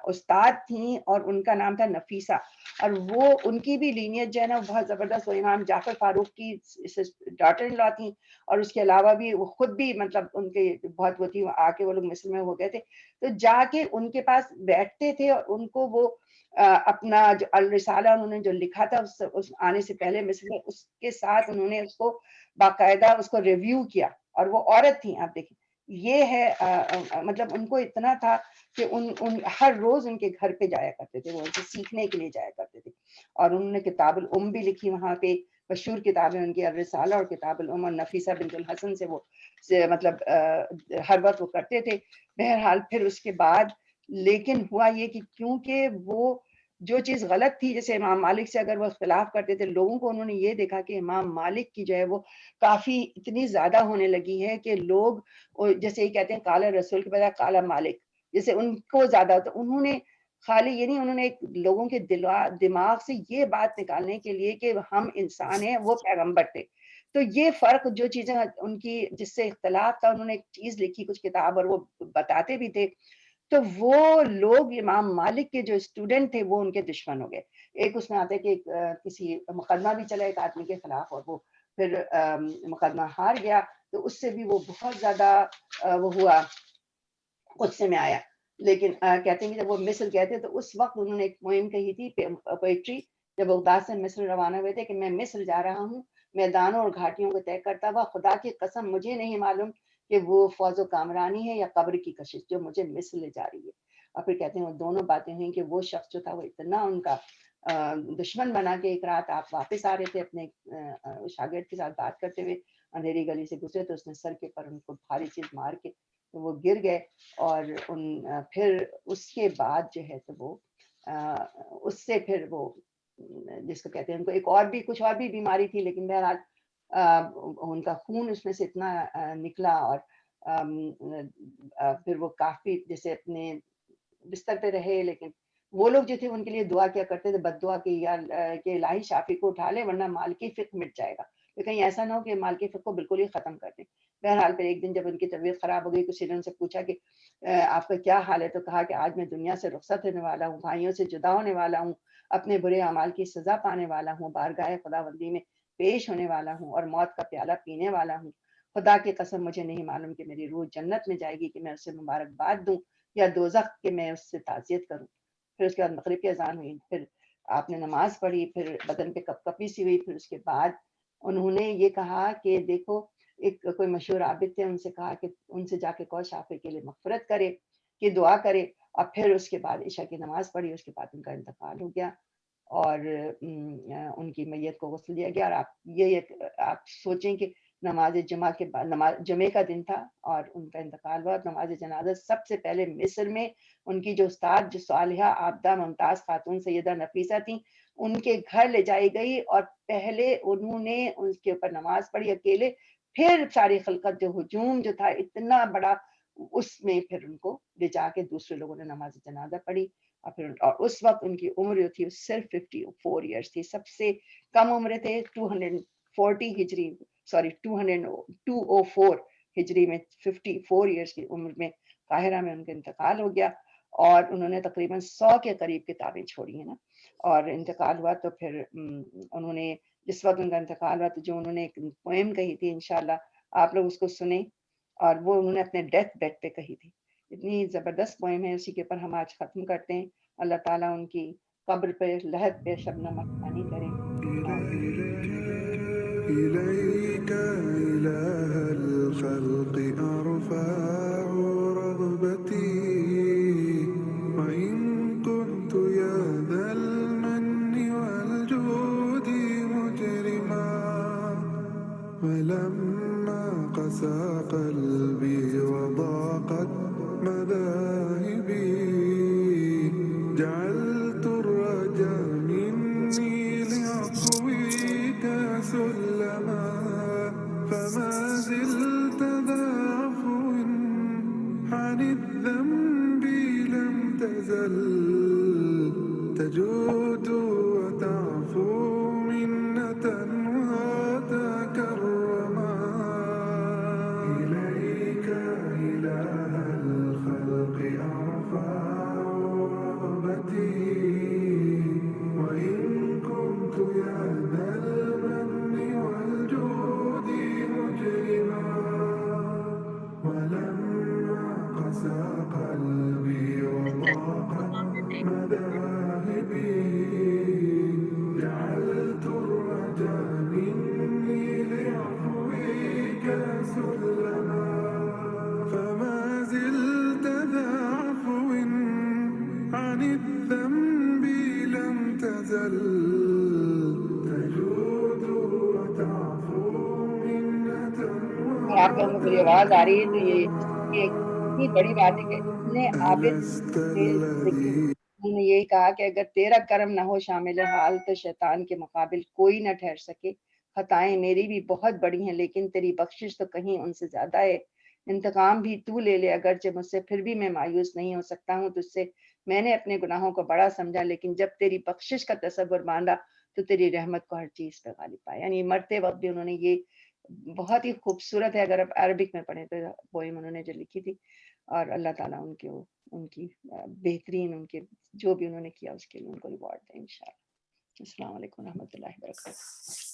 استاد تھیں اور ان کا نام تھا نفیسہ. اور وہ ان کی بھی لینیت جو ہے نا بہت زبردست. وہ امام جعفر فاروق کی ڈاٹر ان لا تھیں، اور اس کے علاوہ بھی وہ خود بھی مطلب ان کے بہت وہ تھی. آ کے وہ لوگ مصر میں ہو گئے تھے، تو جا کے ان کے پاس بیٹھتے تھے اور ان کو وہ اپنا جو الرسالہ انہوں نے جو لکھا تھا اس آنے سے پہلے مصر میں، اس کے ساتھ انہوں نے اس کو باقاعدہ اس کو ریویو کیا. اور وہ عورت تھیں، آپ دیکھیں یہ ہے مطلب ان کو اتنا تھا کہ ان ہر روز ان کے گھر پہ جایا کرتے تھے، وہ ان سے سیکھنے کے لیے جایا کرتے تھے. اور انہوں نے کتاب الام بھی لکھی وہاں پہ. مشہور کتابیں ان کی الرسالہ اور کتاب الام، اور نفیسہ بنت الحسن سے وہ مطلب ہر وقت وہ کرتے تھے. بہرحال پھر اس کے بعد لیکن ہوا یہ کہ کیونکہ وہ جو چیز غلط تھی، جیسے امام مالک سے اگر وہ اختلاف کرتے تھے لوگوں کو، انہوں نے یہ دیکھا کہ امام مالک کی جو ہے وہ کافی اتنی زیادہ ہونے لگی ہے کہ لوگ جیسے یہ کہتے ہیں کالا رسول کے بجائے کالا مالک، جیسے ان کو زیادہ ہوتا. انہوں نے خالی یہ نہیں، انہوں نے لوگوں کے دماغ سے یہ بات نکالنے کے لیے کہ ہم انسان ہیں، وہ پیغمبر تھے. تو یہ فرق جو چیزیں ان کی جس سے اختلاف تھا، انہوں نے ایک چیز لکھی کچھ کتاب اور وہ بتاتے بھی تھے. تو وہ لوگ امام مالک کے جو اسٹوڈنٹ تھے وہ ان کے دشمن ہو گئے. ایک اس میں آتا ہے کہ کسی مقدمہ بھی چلا ایک آدمی کے خلاف، اور وہ پھر مقدمہ ہار گیا. تو اس سے بھی وہ بہت زیادہ وہ ہوا، غصے میں آیا. لیکن کہتے ہیں کہ جب وہ مصر گئے تھے تو اس وقت انہوں نے ایک مہم کہی تھی پوئٹری، جب بغداد سے مصر روانہ ہوئے تھے، کہ میں مصر جا رہا ہوں میدانوں اور گھاٹیوں کو طے کرتا ہوا، خدا کی قسم مجھے نہیں معلوم کہ وہ فوز و کامرانی ہے یا قبر کی کشش جو مجھے مصر لے جا رہی ہے. اور پھر کہتے ہیں وہ دونوں باتیں ہوئیں کہ وہ شخص جو تھا وہ اتنا ان کا دشمن بنا کہ ایک رات آپ واپس آ رہے تھے اپنے شاگرد کے ساتھ بات کرتے ہوئے، اندھیری گلی سے گزرے تو اس نے سر کے پر ان کو بھاری چیز مار کے وہ گر گئے. اور پھر اس کے بعد جو ہے تو وہ اس سے پھر وہ جس کو کہتے ہیں ان کو ایک اور بھی کچھ اور بھی بیماری تھی، لیکن بہرحال ان کا خون اس میں سے اتنا نکلا. اور پھر وہ کافی جیسے اپنے بستر پہ رہے. لیکن وہ لوگ جو تھے ان کے لیے دعا کیا کرتے تھے، بد دعا کی یا کہ الہی شافی کو اٹھا لے ورنہ مال کی فقہ مٹ جائے گا، کہ کہیں ایسا نہ ہو کہ مال کی فقہ کو بالکل ہی ختم کر دیں. بہرحال پھر ایک دن جب ان کی طبیعت خراب ہو گئی، کسی نے ان سے پوچھا کہ آپ کا کیا حال ہے، تو کہا کہ آج میں دنیا سے رخصت ہونے والا ہوں، بھائیوں سے جدا ہونے والا ہوں، اپنے برے اعمال کی سزا پانے والا ہوں، بارگاہ خداوندی میں پیش ہونے والا ہوں اور موت کا پیالہ پینے والا ہوں. خدا کی قسم مجھے نہیں معلوم کہ میری روح جنت میں جائے گی کہ میں اسے مبارکباد دوں، یا دوزخ کہ میں اس سے تعزیت کروں. پھر اس کے بعد مغرب کی اذان ہوئی، پھر آپ نے نماز پڑھی، پھر بدن پہ کپ کپی سی ہوئی. پھر اس کے بعد انہوں نے یہ کہا کہ دیکھو ایک کوئی مشہور عابد تھے، ان سے کہا کہ ان سے جا کے کو شافع کے لیے مغفرت کرے، کہ دعا کرے. اور پھر اس کے بعد عشاء کی نماز پڑھی، اس کے بعد ان کا انتقال ہو گیا. اور ان کی میت کو غسل دیا گیا. اور آپ سوچیں کہ نماز جمعہ کے بعد، نماز جمعے کا دن تھا اور ان کا انتقال ہوا. نماز جنازہ سب سے پہلے مصر میں ان کی جو استاد جو صالحہ عابدہ ممتاز خاتون سیدہ نفیسہ تھیں، ان کے گھر لے جائی گئی اور پہلے انہوں نے ان کے اوپر نماز پڑھی اکیلے. پھر ساری خلقت جو ہجوم جو تھا اتنا بڑا، اس میں پھر ان کو لے جا کے دوسرے لوگوں نے نماز جنازہ پڑھی. اور اس وقت ان کی عمر جو تھی صرف 54 ایئرس تھی. سب سے کم عمریں تھے 240 ہجری، سوری 204 ہجری میں 54 ایئرس کی عمر میں قاہرہ میں ان کا انتقال ہو گیا. اور انہوں نے تقریباً 100 کے قریب کتابیں چھوڑی ہیں نا. اور انتقال ہوا تو پھر انہوں نے جس وقت ان کا انتقال ہوا تو جو انہوں نے ایک پوئم کہی تھی، انشاءاللہ آپ لوگ اس کو سنیں، اور وہ انہوں نے اپنے ڈیتھ بیڈ پہ کہی تھی. اتنی زبردست پوئم ہے، اسی کے اوپر ہم آج ختم کرتے ہیں. اللہ تعالیٰ ان کی قبر پہ لحد پہ شبنم افغانی کریں. إليك إله الخلق أرفع رغبتي وإن كنت يا ذا المن والجود مجرما ولما قسى قلبي وضاقت مذاهبي جعلت الرجا مني لعفوك سلما فما زلت ذا عفو عن الذنب لم تزل تجود وتعفو منة وتكرما إليك إله الخلق أرفع رغبتي وإن كنت يا ذا المن والجود مجرما ولما قسى قلبي وضاقت مذاهبي جعلت الرجا مني لعفوك سلما فما زلت ذا عفو عن الذنب لم تزل تجود وتعفو منة آپ لوگوں کو میری آواز آ رہی ہے تو یہ اتنی بڑی بات ہے کہ اتنے عابد لست تھے، لیکن الذي انہوں نے یہی کہا کہ اگر تیرا کرم نہ ہو شامل حال تو شیطان کے مقابل کوئی نہ ٹھہر سکے. خطائیں میری بھی بہت بڑی ہیں لیکن تیری بخشش تو کہیں ان سے زیادہ ہے. انتقام بھی تو لے لے اگرچہ مجھ سے، پھر بھی میں مایوس نہیں ہو سکتا ہوں تجھ سے. میں نے اپنے گناہوں کو بڑا سمجھا لیکن جب تیری بخشش کا تصور باندھا تو تیری رحمت کو ہر چیز پہ غالب پایا. یعنی مرتے وقت بھی انہوں نے یہ بہت ہی خوبصورت ہے، اگر آپ عربک میں پڑھیں تو پوئم انہوں نے جو لکھی تھی. اور اللہ تعالیٰ ان کی بہترین، ان کے جو بھی انہوں نے کیا اس کے لیے ان کو ریوارڈ دیں انشاءاللہ. السلام علیکم و رحمۃ اللہ وبرکاتہ.